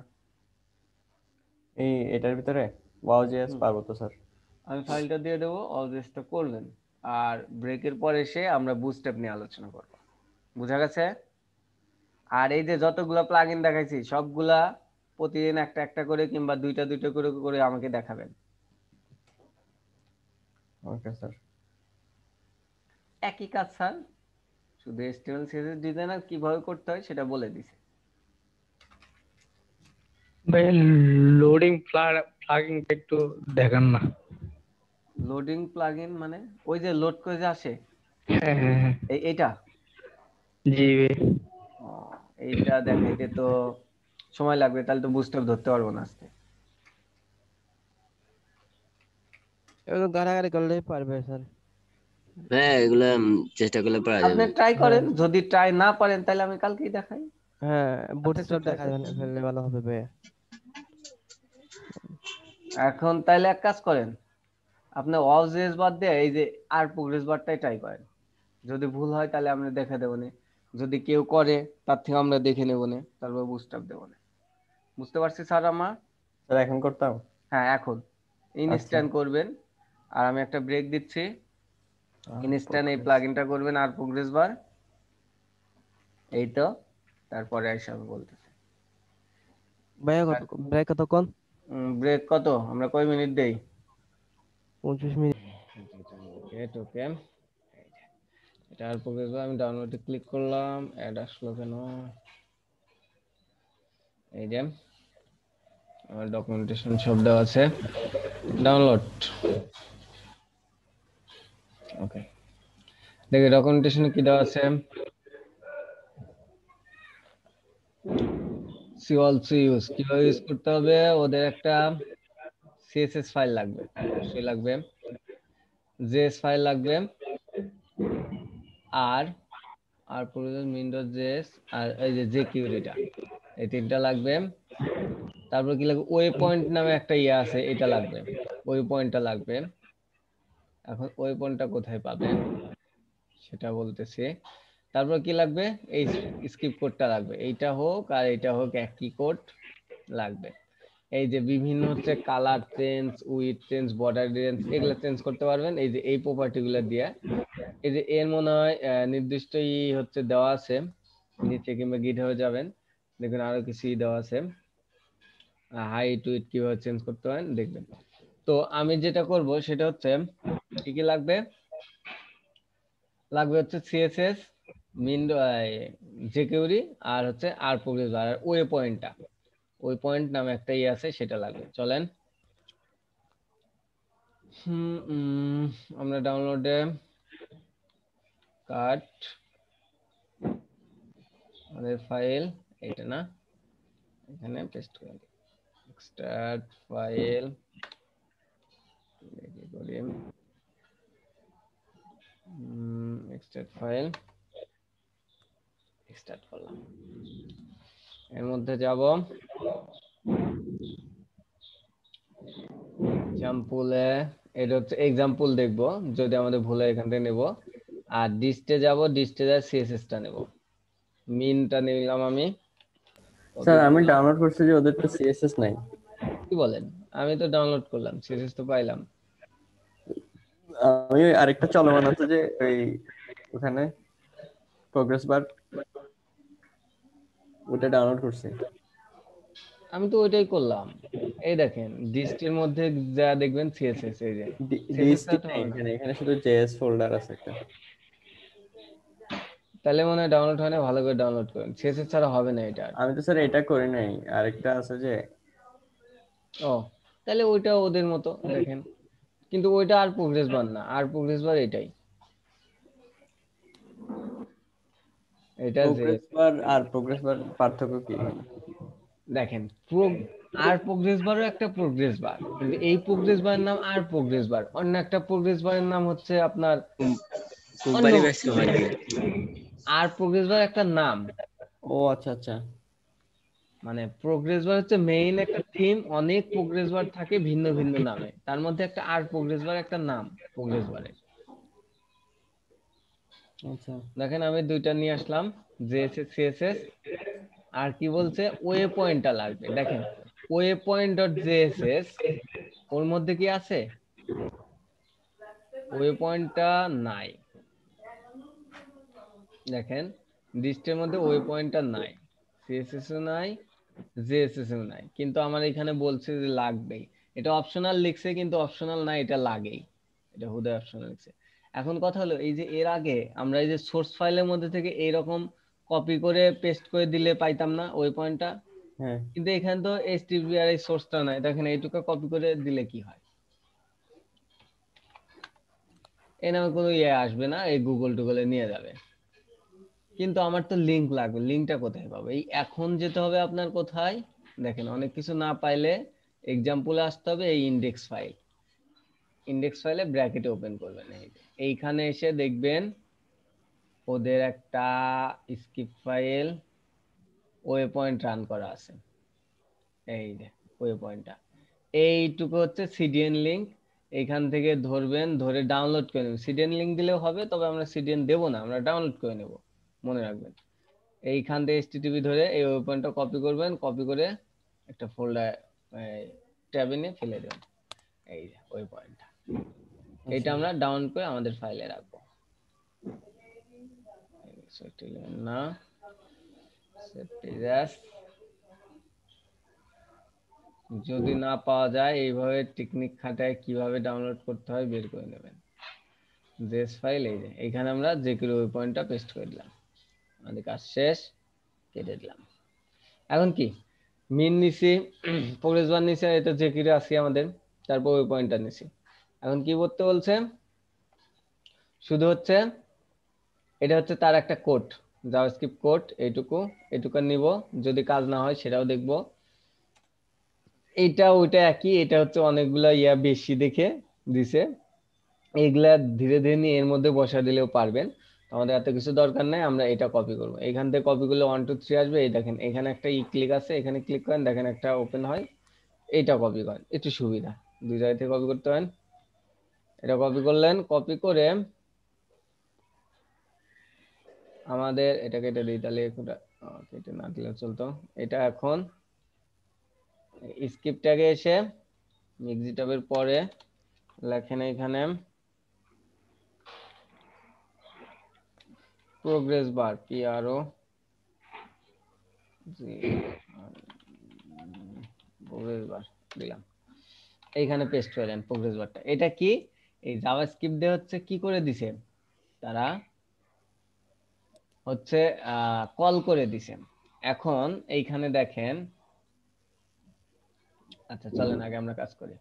Speaker 4: এই এটার ভিতরে ওয়াও.জেএস পারবো তো স্যার।
Speaker 1: আমি ফাইলটা দিয়ে দেবো, ওয়াজেসটা করলেন, আর ব্রেকের পর এসে আমরা বুটস্ট্র্যাপ নিয়ে আলোচনা করব। বুঝা গেছে? আর এই যে যতগুলা প্লাগইন দেখাইছি সবগুলা প্রতিদিন একটা একটা করে কিংবা দুইটা দুইটা করে করে আমাকে দেখাবেন।
Speaker 4: Okay sir.
Speaker 1: একই কাজ স্যার, শুধু HTML CSS ডিজাইনার কিভাবে করতে হয় সেটা বলে দিছে।
Speaker 3: ভাই লোডিং প্লাগইনটা একটু দেখান না।
Speaker 1: লোডিং প্লাগইন মানে ওই যে লোড করে যে আসে
Speaker 3: হ্যাঁ হ্যাঁ হ্যাঁ,
Speaker 1: এইটা?
Speaker 3: জি ভাই।
Speaker 1: ও, এইটা দেখাইতে তো সময় লাগবে, তাহলে তো বুস্টার ধরতে পারবো না আজকে।
Speaker 5: এগুলো ঘাটাঘাটি করলেই পারবে স্যার।
Speaker 2: হ্যাঁ এগুলা চেষ্টা করলে পারা
Speaker 1: আপনি
Speaker 2: যাবে।
Speaker 1: ট্রাই করেন, যদি ট্রাই না পারেন তাহলে আমি কালকেই দেখাই।
Speaker 5: হ্যাঁ,
Speaker 1: আপনি একটু
Speaker 5: বুটস্ট্র্যাপ
Speaker 1: try
Speaker 5: দেখা
Speaker 1: করতে হবে।
Speaker 5: ফেললে ভালো হবে ভাই।
Speaker 1: এখন তাইলে এক কাজ করেন, আপনি ওয়াজেস বাদ দিয়ে এই যে আর প্রোগ্রেস বারটাই ট্রাই করেন। যদি ভুল হয় তাহলে আমরা দেখে দেবো না, যদি কেউ করে তার থেকে আমরা দেখে নেবো না, তারপর বুস্টার দেবো না। বুঝতে পারছি স্যার আমার?
Speaker 4: স্যার এখন করতাম।
Speaker 1: হ্যাঁ এখন ইনস্ট্যান্ট করবেন, আর আমি একটা ব্রেক দিচ্ছি। ইনস্ট্যান্ট এই প্লাগইনটা করবেন আর প্রোগ্রেস বার, এই তো, তারপরে আইসা আমি বলতেছি।
Speaker 5: ভাইয়া কত ভাই কতক্ষণ?
Speaker 1: ব্রেক কত, আমরা কয় মিনিট দেই?
Speaker 5: 25 মিনিট।
Speaker 1: ওকে, এটা আর প্রোগ্রেস বার, আমি ডাউনলোডে ক্লিক করলাম, অ্যাড আসলো কেন? এই যে আমার ডকুমেন্টেশন সব দেওয়া আছে, ডাউনলোড। ওকে, দেখি ডকুমেন্টেশনে কি দেওয়া আছে, সি অলসো ইউজ, কিভাবে ইউজ করতে হবে, ওদের একটা সিএসএস ফাইল লাগবে, অবশ্যই লাগবে, জেএস ফাইল লাগবে, আর আর প্রয়োজন উইন্ডোজ জেএস, আর এই যে জেকিউরিটা, এই তিনটা লাগবে। তারপর কি লাগবে, ওয়ে পয়েন্ট নামে একটা ইয়ে আছে, এটা লাগবে, ওয়ে পয়েন্টটা লাগবে। এখন ওয়ে পয়েন্টটা কোথায় পাবেন সেটা বলতেছি। তারপর কি লাগবে, এই স্ক্রিপ্ট কোডটা লাগবে, এইটা হোক আর এইটা হোক একই কোড লাগবে। এই যে বিভিন্ন হচ্ছে colour change, with change, border change, এগুলো চেঞ্জ করতে পারবেন এই যে এই প্রপার্টি গুলো দিয়ে। এই যে এর মনে হয় নির্দিষ্ট হচ্ছে দেওয়া আছে নিচে, কিংবা গিট হয়ে যাবেন, দেখবেন আরো কিছু দেওয়া আছে, হাইট উইথ কিভাবে চেঞ্জ করতে হয় দেখবেন। তো আমি যেটা করব সেটা হচ্ছে কি কি লাগবে, লাগবে হচ্ছে সিএসএস, উইন্ডো, জেকিউরি, আর হচ্ছে আর প্রোগ্রেস বার, আর ওয়ে পয়েন্টটা, ওই পয়েন্ট নামে একটা আছে সেটা লাগবে। চলেন আমরা ডাউনলোডে কাট আমাদের ফাইল, এটা না, এখানে পেস্ট করে দিই, এক্সট্রাক্ট ফাইল, কি করি, এক্সট্রাক্ট ফাইল, এক্সট্রাক্ট করলাম। এর মধ্যে যাব এক্সাম্পলে, এটা হচ্ছে এক্সাম্পল দেখবো, যদি আমাদের ভুলে এখান থেকে নেব। আর ডিস্টে যাব, ডিস্টে যা সিএসএস টা নেব, মিনটা নিলাম আমি,
Speaker 4: স্যার
Speaker 1: copy
Speaker 4: আমি
Speaker 1: করলাম।
Speaker 4: ডাউনলোড করছি যে ওদের তো সিএসএস নাই।
Speaker 1: কি বলেন, আমি তো ডাউনলোড করলাম, সিএসএস তো পাইলাম।
Speaker 4: আমি আরেকটা চলমান আছে যে ওই ওখানে প্রোগ্রেস বার, ওটা ডাউনলোড করছি।
Speaker 1: আমি তো ওইটাই করলাম। এই দেখেন ডিস্টের মধ্যে যা দেখবেন সিএসএস, এই যে সিএসএস
Speaker 4: ডিএসটি
Speaker 1: তো
Speaker 4: নাই
Speaker 1: হবে না,
Speaker 4: এখানে, এখানে শুধু জেএস ফোল্ডার আছে একটা।
Speaker 1: তাহলে মনে হয় ডাউনলোড হয় না, ভালো করে ডাউনলোড করেন, সিএসএস ছাড়া হবে না এটা আর।
Speaker 4: আমি তো স্যার এটা করি নাই, আরেকটা আছে যে।
Speaker 1: ও, তাহলে ওইটা ওদের মতো দেখেন, কিন্তু ওইটা আর প্রোগ্রেস বার না, আর প্রোগ্রেস বার এটাই, এটা যে
Speaker 4: প্রোগ্রেস বার আর প্রোগ্রেস বার পার্থক্য কি?
Speaker 1: দেখেন আর প্রোগ্রেস বারও একটা প্রোগ্রেস বার, কিন্তু এই প্রোগ্রেস বারের নাম আর প্রোগ্রেস বার, অন্য একটা প্রোগ্রেস বারের নাম হচ্ছে আপনার অন্য,
Speaker 2: কোম্পানি বেশি হয়।
Speaker 1: আর প্রোগ্রেস বার একটা নাম,
Speaker 4: ও আচ্ছা আচ্ছা।
Speaker 1: মানে প্রোগ্রেস বার হচ্ছে মেইন একটা থিম, অনেক প্রোগ্রেস বার থাকে ভিন্ন ভিন্ন নামে, তার মধ্যে একটা আর প্রোগ্রেস বার একটা নাম প্রোগ্রেস বারের।
Speaker 4: আচ্ছা
Speaker 1: দেখেন আমি দুইটা নিয়ে আসলাম, জেএসএস সিএসএস, আর কি বলছে ওয়ে পয়েন্টটা লাগবে। দেখেন ওয়ে পয়েন্ট ডট জেএসএস, ওর মধ্যে কি আছে, ওয়ে পয়েন্টটা নাই, দেখেন লিস্টের মধ্যে ওয়ে পয়েন্টটা নাই, সিএসএস ও নাই, জেএসএস ও নাই, কিন্তু আমার এখানে বলছে যে লাগবেই। এটা অপশনাল লিখছে, কিন্তু অপশনাল না, এটা লাগেই, এটা হুদায় অপশনাল লিখছে। এখন কথা হলো এই যে এর আগে আমরা এই যে সোর্স ফাইলের মধ্যে থেকে এইরকম কপি করে পেস্ট করে দিলে পাইতাম না ওই পয়েন্টটা,
Speaker 4: হ্যাঁ।
Speaker 1: কিন্তু এখানে তো এইচটিটিপি আর এই সোর্সটা নাই, দেখেন এইটুকু কপি করে দিলে কি হয়, এই নামে কোনো ইয়ে আসবে না, এই গুগল টুগলে নিয়ে যাবে। কিন্তু আমার তো লিংক লাগবে, লিংকটা কোথায় পাবো, এই এখন যেতে হবে আপনার কোথায়, দেখেন অনেক কিছু না পাইলে এক্সাম্পলে আসতে হবে, এই ইন্ডেক্স ফাইল, ইন্ডেক্স ফাইলে ব্র্যাকেটে ওপেন করবেন, এই যে এইখানে এসে দেখবেন ওদের একটা script file way point run করা আছে, এই যে ওয়ে পয়েন্টটা, এইটুকু হচ্ছে সিডিএন লিংক, এইখান থেকে ধরবেন, ধরে ডাউনলোড করে নেবেন, সিডিএন লিংক দিলেও হবে, তবে আমরা সিডিএন দেবো না, আমরা ডাউনলোড করে নেব, মনে রাখবেন। এইখান থেকে এইচটিটিপি ধরে এই ওয়েব পয়েন্টটা কপি করবেন, কপি করে একটা ফোল্ডার ট্যাবে নিয়ে ফেলে দেবেন, এই যে ওই পয়েন্টটা, এইটা আমরা ডাউন করে আমাদের ফাইলে রাখবো। না যদি না পাওয়া যায়, এইভাবে টেকনিক খাটায় কিভাবে ডাউনলোড করতে হয় বের করে নেবেন। জেএস ফাইল, এই যে এইখানে আমরা জেকিউর ওয়েব পয়েন্টটা পেস্ট করে দিলাম, আমাদের কাজ শেষ, কেটে দিলাম। এখন কি মিন নিছি, প্রোগ্রেস বার নিছি, এটা জেকিউরে আসি আমাদের, তারপর ওই পয়েন্টটা নিছি। এখন কি করতে বলছে, শুধু হচ্ছে এটা হচ্ছে তার একটা কোড, জাভাস্ক্রিপ্ট কোড। এইটুকু নিব, যদি কাজ না হয় সেটাও দেখব। এইটা ওইটা একই, এটা হচ্ছে অনেকগুলা বেশি দেখে দিছে। এইগুলা ধীরে ধীরে নিয়ে এর মধ্যে বসা দিলেও পারবেন, আমাদের এত কিছু দরকার নাই। আমরা এটা কপি করব, এখান থেকে কপি করলে 1 2 3 আসবে। এই দেখেন এখানে একটা ক্লিক আছে, এখানে ক্লিক করেন, দেখেন একটা ওপেন হয়। এইটা কপি করেন, একটু সুবিধা, দুই জায়গা থেকে কপি করতে পারেন। এটা কপি করলেন, কপি করে আমাদের এটা কেটে দিই, তাহলে কেটে না দিলে চলতো। এটা এখন স্ক্রিপ্ট ট্যাগে এসে এক্সিট ট্যাবের পরে লেখেন এখানে প্রোগ্রেস বার, PRO প্রোগ্রেস বার দিলাম, এইখানে পেস্ট করলেন প্রোগ্রেস বারটা। এটা কি, এই জাভাস্ক্রিপ্ট দিয়ে হচ্ছে কি করে দিছে তারা, হচ্ছে কল করে দিছে। এখন এইখানে দেখেন, আচ্ছা চলেন আগে আমরা কাজ করি,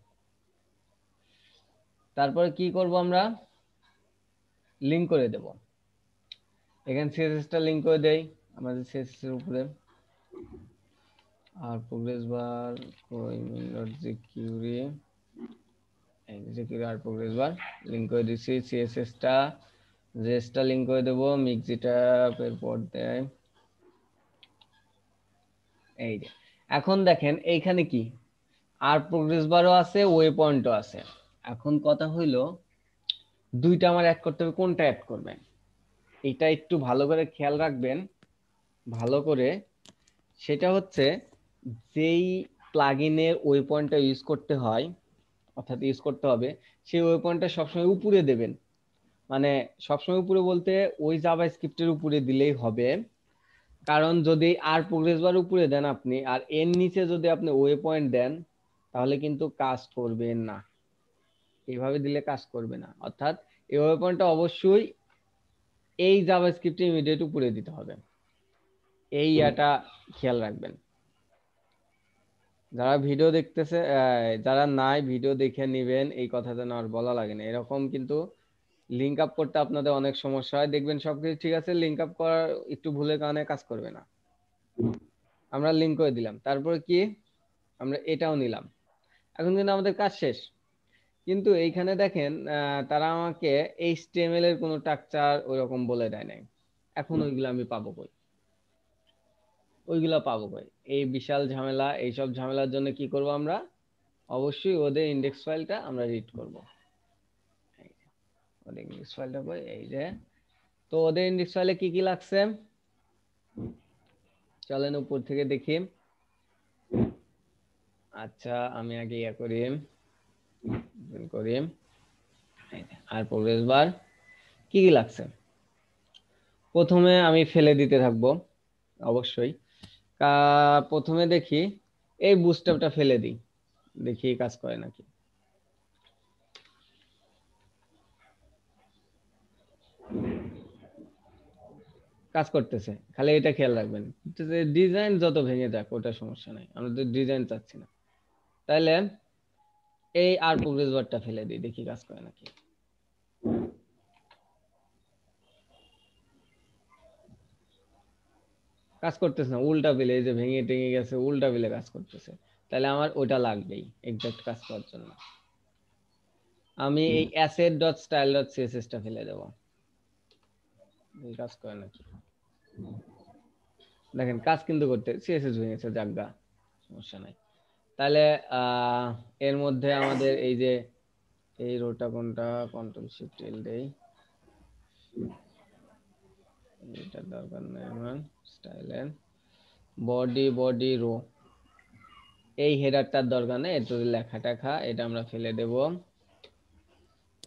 Speaker 1: তারপরে কি করব, আমরা লিংক করে দেব। এখানে সিএসএস টা লিংক করে দেই আমাদের সিএসএস এর উপরে। আর প্রোগ্রেস বার কোইমিন.jQuery, এই jQuery আর প্রোগ্রেস বার লিংক করে দিছি। সিএসএস টা জেএস টা লিংক করে দেব, মিক্সিটা এর পর দেয়। এই যে এখন দেখেন এইখানে কি, আর প্রোগ্রেস বারও আছে, ওয়ে পয়েন্টও আছে। এখন কথা হইলো দুইটা আমার অ্যাড করতে হবে, কোনটা অ্যাড করবেন এটা একটু ভালো করে খেয়াল রাখবেন, ভালো করে। সেটা হচ্ছে যেই প্লাগইনের ওয়ে পয়েন্টটা ইউজ করতে হয়, অর্থাৎ ইউজ করতে হবে, সেই ওয়ে পয়েন্টটা সবসময় উপরে দেবেন। মানে সবসময় উপরে বলতে ওই জাভাস্ক্রিপ্টের উপরে দিলেই হবে। কারণ যদি আর প্রোগ্রেস বার উপরে দেন আপনি, আর এর নিচে যদি আপনি ওয়ে পয়েন্ট দেন, তাহলে কিন্তু কাজ করবে না। এইভাবে দিলে কাজ করবে না, অর্থাৎ এই ওয়ে পয়েন্টটা অবশ্যই এই জাভাস্ক্রিপ্টে ইমিডিয়েট উপরে দিতে হবে। এই ইয়াটা খেয়াল রাখবেন। যারা ভিডিও দেখতেছে, যারা নাই ভিডিও দেখে নিবেন, এই কথা যেন আর বলা লাগে না। এরকম কিন্তু লিঙ্ক আপ করতে আপনাদের অনেক সমস্যা হয়, দেখবেন সবকিছু ঠিক আছে, লিঙ্ক আপ করার একটু ভুলের কারণে কাজ করবে না। আমরা লিঙ্ক করে দিলাম, তারপরে কি, আমরা এটাও নিলাম। এখন কিন্তু আমাদের কাজ শেষ। কিন্তু এইখানে দেখেন তারা আমাকে HTML এর কোনো স্ট্রাকচার ওইরকম বলে দেয় নাই। এখন ওইগুলো আমি পাবো কই, ওইগুলো পাবো কই? এই বিশাল ঝামেলা, এইসব ঝামেলার জন্য কি করব আমরা, অবশ্যই ওদের ইন্ডেক্স ফাইলটা আমরা রিড করব। ওদের ইন্ডেক্স ফাইলটা কই, এই যে। তো ওদের ইন্ডেক্স ফাইলে কি কি লাগছে চলেন উপর থেকে দেখি। আচ্ছা আমি আগে করি, আর প্রোগ্রেস বার কি কি লাগছে প্রথমে আমি ফেলে দিতে থাকবো অবশ্যই। প্রথমে দেখি এই বুস্টআপটা ফেলে দিই, দেখি কাজ করে নাকি। কাজ করতেছে, খালি এটা খেয়াল রাখবেন, ডিজাইন যত ভেঙে যাক ওটা সমস্যা নাই, আমরা তো ডিজাইন চাচ্ছি না। তাহলে এই আর প্রোগ্রেস বারটা ফেলে দিই, দেখি কাজ করে নাকি। কাজ করতেছে না, উল্টা পেলে, এই যে ভেঙে টেঙে গেছে, উল্টা পেলে কাজ করতেছে। তাহলে আমার ওটা লাগবেই এক্সাক্ট কাজ করার জন্য। আমি এই asset.style.css টা ফেলে দেবো, কাজ করে নাকি। দেখেন কাজ কিন্তু করতে, সিএসএস ভেঙেছে, জাগা সমস্যা নাই। তাহলে এর মধ্যে আমাদের এই যে এই রোটা কোনটা, কন্ট্রোল শিফট এল দেই, এটার দরকার নাই আমার। স্টাইলের বডি রো, এই হেডারটার দরকার নেই, এত লেখা টেখা এটা আমরা ফেলে দেব।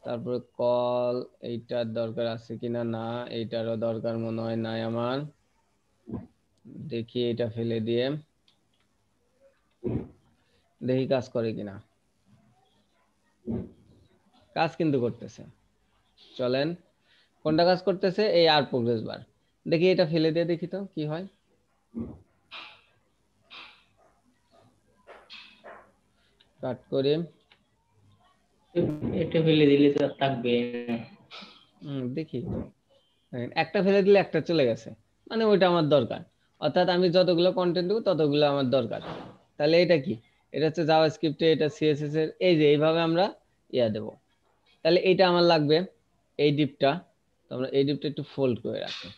Speaker 1: তারপরে কল, এইটার দরকার আছে কিনা, না এইটারও দরকার মনে হয় নাই আমার। দেখি এটা ফেলে দিয়ে দেখি কাজ করে কিনা। কাজ কিন্তু করতেছে, চলেন কোনটা কাজ করতেছে, এই আর প্রোগ্রেস বার। দেখি এটা ফেলে দিয়ে দেখি তো কি হয়। কাট করে
Speaker 3: এটা ফেলে দিলে তো আর থাকবে না।
Speaker 1: দেখি তো একটা ফেলে দিলে একটা চলে গেছে, মানে ওইটা আমার দরকার। অর্থাৎ আমি যতগুলো কন্টেন্ট দেবো ততগুলো আমার দরকার। তাহলে এটা কি, এটা হচ্ছে জাভাস্ক্রিপ্টে, এটা সিএসএস এর, এই যে এইভাবে আমরা দেব। তাহলে এটা আমার লাগবে, এই ডিপটা। তো আমরা এই ডিপটা একটু ফোল্ড করে রাখি,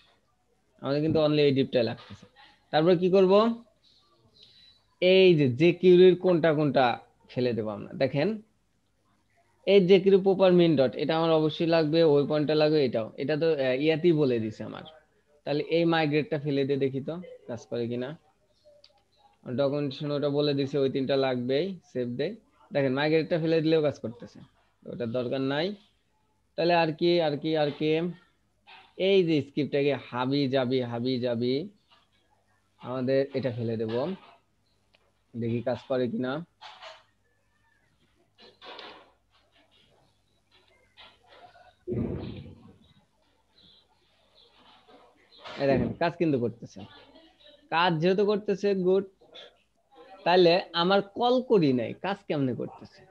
Speaker 1: আমাদের কিন্তু অনলি এই ডিপটাই লাগতেছে। তারপর কি করব, এই যে jQuery কোনটা কোনটা ফেলে দেবো আমরা, দেখেন এই jQuery প্রপার মেইন ডট, এটা আমার অবশ্যই লাগবে, ওই পয়েন্টটা লাগবে, এটাও, এটা তো ইয়াতেই বলে দিছে আমার। তাহলে এই মাইগ্রেটটা ফেলে দিয়ে দেখি তো কাজ করে কিনা। ডকুমেন্টেশন ওটা বলে দিছে ওই তিনটা লাগবেই, সেভ দেই। দেখেন মাইগ্রেটটা ফেলে দিলেও কাজ করতেছে, ওটার দরকার নাই। তাহলে আর কি আর কি আর কি, এই যে স্ক্রিপ্টটাকে হাবি যাবি হাবি যাবি, আমাদের এটা ফেলে দেব, দেখি কাজ করে কিনা। এই দেখেন কাজ কিন্তু করতেছে, কাজ যেহেতু করতেছে গুড। তাহলে আমার কল করি নাই, কাজ কেমনে করতেছে,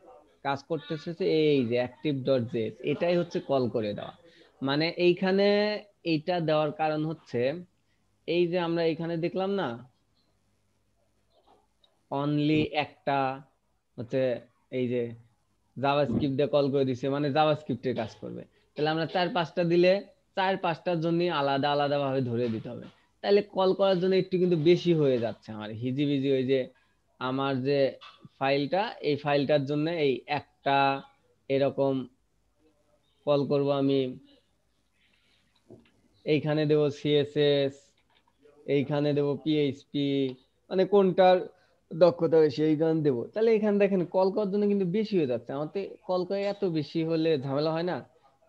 Speaker 1: কাজ করতেছে হচ্ছে এই যে active.js, এটাই হচ্ছে কল করে দেওয়া। মানে এইখানে এইটা দেওয়ার কারণ হচ্ছে, এই যে আমরা এখানে দেখলাম না, অনলি একটা হচ্ছে এই যে জাভাস্ক্রিপ্ট দিয়ে কল করে দিছে, মানে জাভাস্ক্রিপ্টের কাজ করবে। তাহলে আমরা 4-5টা দিলে 4-5টার জন্য আলাদা আলাদা ভাবে ধরে দিতে হবে। তাহলে কল করার জন্য একটু কিন্তু বেশি হয়ে যাচ্ছে আমার হিজিবিজি। ওই যে আমার যে ফাইলটা, এই ফাইলটার জন্য এই একটা এরকম কল করব আমি, এইখানে দেব সিএসএস, এইখানে দেব পিএইচপি, মানে কোনটার দক্ষতা বেশি এইখানে দেবো। তাহলে এখানে দেখেন কল করার জন্য কিন্তু বেশি হয়ে যাচ্ছে আমাদের, কল করে এত বেশি হলে ঝামেলা হয় না।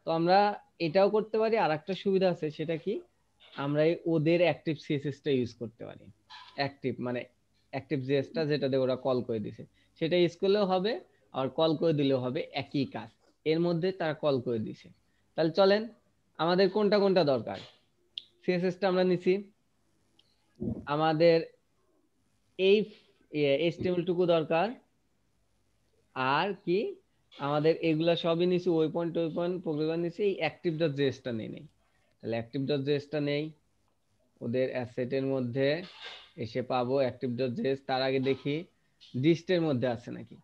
Speaker 1: তো আমরা এটাও করতে পারি, আর একটা সুবিধা আছে, সেটা কি, আমরা এই ওদের অ্যাক্টিভ সিএসএসটা ইউজ করতে পারি। অ্যাক্টিভ মানে অ্যাক্টিভ জেএসটা যেটা দিয়ে ওরা কল করে দিছে, সেটা ইউজ করলেও হবে, আর কল করে দিলেও হবে, একই কাজ। এর মধ্যে তারা কল করে দিছে। তাহলে চলেন, আমাদের কোনটা কোনটা দরকার। সিএসএসটা আমরা নিছি, আমাদের এই HTML টুকু দরকার, আর কি আমাদের এগুলা সবই নিছি, ওই পয়েন্ট প্রোগ্রাম নিছি, এই active.js টা নেই নেই। তাহলে active.js টা নেই, ওদের অ্যাসেটের মধ্যে এসে পাবো active.js। তার আগে দেখি ডিস্টের মধ্যে আছে নাকি।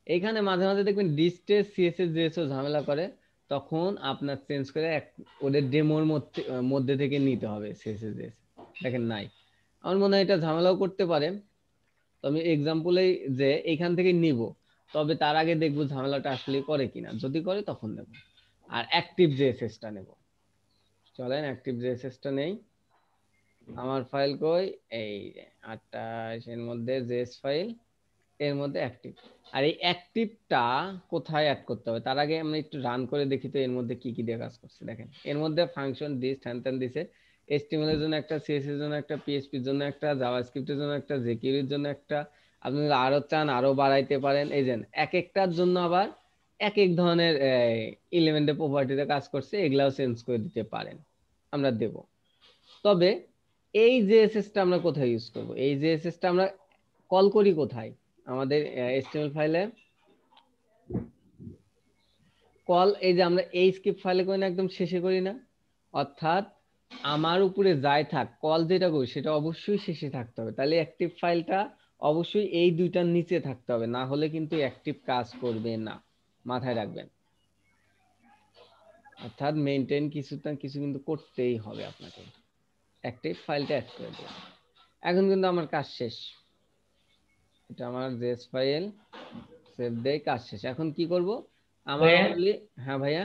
Speaker 1: এইখানে মাঝে মাঝে দেখবেন ডিস্টের সিএসএস জেএস ও ঝামেলা করে, তখন আপনার চেঞ্জ করে ওদের ডেমোর মধ্যে মধ্যে থেকে নিতে হবে সিএসএস জেএস। দেখেন নাই, আমার মনে হয় এটা ঝামেলাও করতে পারে। তো আমি এক্সাম্পলেই যে এইখান থেকে নিব, তবে তার আগে দেখবো ঝামেলাটা আসলে করে কিনা, যদি করে তখন নেব। আর অ্যাক্টিভ জেএসএস টা নেব, চলেন অ্যাক্টিভ জেএসএস টা নেই। আমার ফাইল কই, এই 28 এর মধ্যে জেএস ফাইল, এর মধ্যে অ্যাক্টিভ। আর এই অ্যাক্টিভটা কোথায় অ্যাড করতে হবে, তার আগে আমরা একটু রান করে দেখি তো এর মধ্যে কি কি দিয়ে কাজ করছে। দেখেন এর মধ্যে ফাংশন দিস হ্যান ত্যান দিছে, HTML এর জন্য একটা, CSS এর জন্য একটা, PHP এর জন্য একটা, জাভাস্ক্রিপ্ট এর জন্য একটা, jQuery এর জন্য একটা। আপনি যদি আরো চান আরো বাড়াইতে পারেন। এই যে এক একটার জন্য আবার এক এক ধরনের এলিমেন্টের প্রপার্টিতে কাজ করছে, এগুলাও চেঞ্জ করে দিতে পারেন, আমরা দেব। তবে এই জেএসএস টা আমরা কোথায় ইউজ করব, এই জেএসএস টা আমরা কল করি কোথায়, আমাদের HTML ফাইলে কল, এই যে আমরা এই স্ক্রিপ্ট ফাইলে করি না, একদম শেষে করি না। অর্থাৎ আমার উপরে যাই থাক, কল যেটা করি সেটা অবশ্যই শেষে থাকতে হবে। তাহলে অ্যাক্টিভ ফাইলটা অবশ্যই এই দুইটার নিচে থাকতে হবে, না হলে কিন্তু অ্যাক্টিভ কাজ করবে না, মাথায় রাখবেন। অর্থাৎ মেইনটেইন কিছু না কিছু কিন্তু করতেই হবে আপনাকে, অ্যাক্টিভ ফাইলটা অ্যাড করে দিন। এখন কিন্তু আমার কাজ শেষ, এটা আমার জেএস ফাইল, সেভ দেই, কাজ শেষ। এখন কি করব, আমার
Speaker 3: ভাইয়া,
Speaker 1: only, হ্যাঁ ভাইয়া,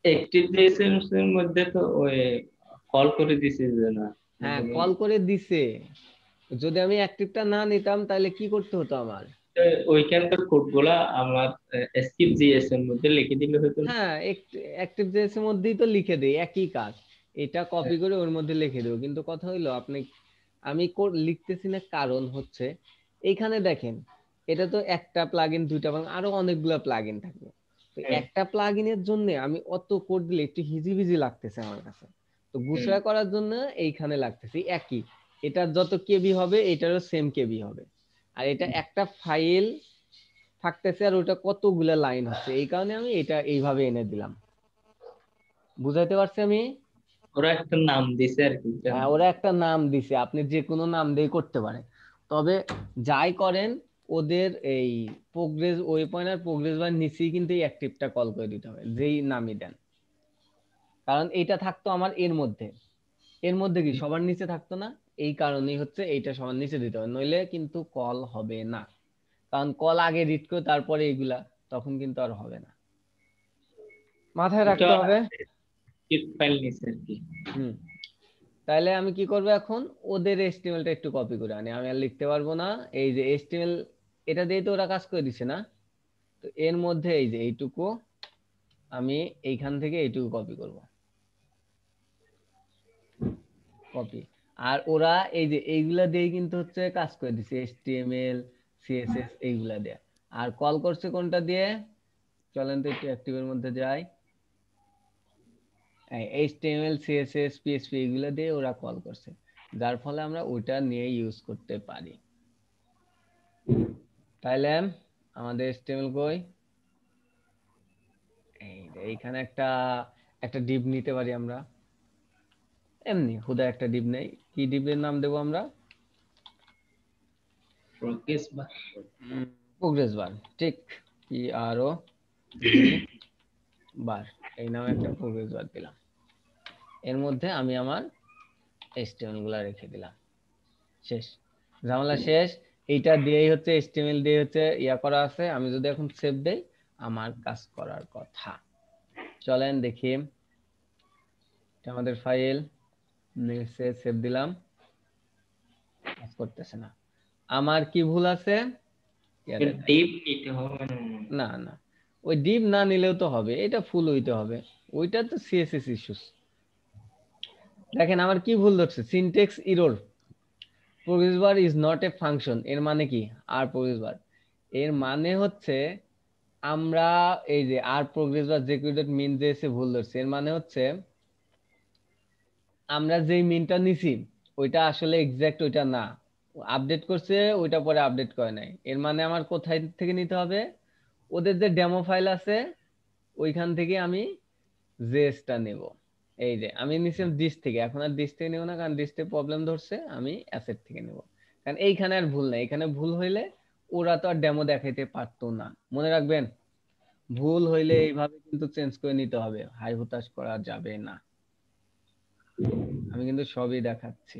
Speaker 3: একটিভ জেএসএস এর মধ্যে তো ওই কল করে দিছি যে না,
Speaker 1: হ্যাঁ
Speaker 3: মানে
Speaker 1: কল করে দিছে। যদি আমি অ্যাক্টিভটা না নিতাম তাহলে কি করতে হতো আমার,
Speaker 3: ওইখানকার কোড গুলা আমার স্ক্রিপ্ট জিএস এর মধ্যে লিখে দিলে হতো না?
Speaker 1: হ্যাঁ অ্যাক্টিভ জেএস এর মধ্যেই তো লিখে দেই, একই কাজ। এটা কপি করে ওর মধ্যে লিখে দেবো, কিন্তু কথা হইলো আপনি, আমি লিখতেছি না, কারণ হচ্ছে এইখানে দেখেন, এটা তো একটা প্লাগইন, দুইটা প্লাগইন, আরো অনেকগুলো প্লাগইন থাকবে। তো
Speaker 3: হ্যাঁ,
Speaker 1: একটা প্লাগইনের জন্য আমি অত কোড দিলে একটু হিজিবিজি লাগতেছে আমার কাছে। তো
Speaker 3: হ্যাঁ,
Speaker 1: গুছায় করার জন্য এইখানে লাগতেছে একই, এটার যত কেবি হবে এটারও সেম কেবি হবে। আর এটা একটা ফাইল থাকতেছে, আর ওটা কতগুলা লাইন হচ্ছে, এই কারণে আমি এটা এইভাবে এনে দিলাম। বুঝাইতে পারছি আমি?
Speaker 3: ওরা একটা নাম দিছে আর কি।
Speaker 1: হ্যাঁ, ওরা একটা নাম দিছে, আপনি যে কোনো নাম দিয়ে করতে পারেন। তবে যাই করেন, ওদের এই প্রোগ্রেস ওয়েপয়েন্ট আর প্রোগ্রেস বার নিচেই কিন্তু এই অ্যাক্টিভটা কল করে দিতে হবে, যেই নামই দেন। কারণ এইটা থাকতো আমার এর মধ্যে কি সবার নিচে থাকতো না, এই কারণেই হচ্ছে এইটা সবার নিচে দিতে হবে, নইলে কিন্তু কল হবে না। কারণ কল আগে রিড করে তারপরে এইগুলা, তখন কিন্তু আর হবে না, মাথায়
Speaker 3: এটা
Speaker 1: রাখতে হবে।
Speaker 3: স্ক্রিপ্ট ফাইল নিছে আর কি।
Speaker 1: হুম। তাহলে আমি কি করবো এখন, ওদের এসটিএমএলটা একটু কপি করে আনি, আমি আর লিখতে পারবো না। এই যে এসটিএমএল, এটা দিয়ে তো ওরা কাজ করে দিচ্ছে না, তো এর মধ্যে এই যে এইটুকু আমি এইখান থেকে এইটুকু কপি করব, কপি। আর ওরা এই যে এইগুলা দিয়ে কিন্তু হচ্ছে কাজ করে দিচ্ছে, এসটিএমএল সিএসএস এইগুলা দিয়ে। আর কল করছে কোনটা দিয়ে, চলেন তো একটু অ্যাক্টিভের মধ্যে যাই। এইচটিএমএল সিএসএস পিএসপি এগুলা দিয়ে ওরা কল করছে, যার ফলে আমরা ওইটা নিয়ে ইউজ করতে পারি। তাইলে আমাদের এইচটিএমএল কই, এই যে এইখানে একটা একটা ডিভ নিতে পারি আমরা, এমনি হুদা একটা ডিভ নেই। কি ডিভের নাম দেবো আমরা,
Speaker 3: প্রোগ্রেস বার।
Speaker 1: প্রোগ্রেস বার, ঠিক, পি আর ও জি বার, এই নামে একটা প্রোগ্রেস বার দিলাম। এর মধ্যে আমি আমার এইচটিএমএল গুলা রেখে দিলাম, শেষ, ঝামেলা শেষ। এইটা দিয়েই হচ্ছে এইচটিএমএল দিয়ে হচ্ছে ইয়া করা আছে। আমি যদি এখন সেভ দেই, আমার কাজ করার কথা। চলেন দেখি, এটা আমাদের ফাইল, সেভ দিলাম, কাজ করতেছে না। আমার কি ভুল আছে,
Speaker 3: ডিপ নিতে হবে না।
Speaker 1: না না, ওই ডিপ না নিলেও তো হবে, এটা ফুল হইতে হবে, ওইটা তো সিএসএস ইস্যুস। দেখেন আমার কি ভুল ধরছে, syntax error, progress bar is not a function. এর মানে কি, আর প্রোগ্রেস বার এর মানে হচ্ছে, আমরা এই যে আর প্রোগ্রেস বার যে ডট মিন যে এসে ভুল ধরছে, এর মানে হচ্ছে আমরা যেই মিনটা নিছি ওইটা আসলে এক্সাক্ট ওইটা না, আপডেট করছে ওইটা পরে আপডেট করে নাই। এর মানে আমার কোথায় থেকে নিতে হবে, ওদের যে ডেমো ফাইল আছে ওইখান থেকে আমি জেএসটা নেব। এই যে আমি নিছিলাম ডিস থেকে, এখন আর ডিস থেকে নেব না, কারণ ডিস থেকে প্রবলেম ধরছে, আমি অ্যাসেট থেকে নেব। কারণ এইখানে আর ভুল নাই, এখানে ভুল হইলে ওরা তো আর ডেমো দেখাইতে পারতো না, মনে রাখবেন। ভুল হইলে এইভাবে কিন্তু চেঞ্জ করে নিতে হবে, হাই হুতাশ করা যাবে না। আমি কিন্তু সবই দেখাচ্ছি।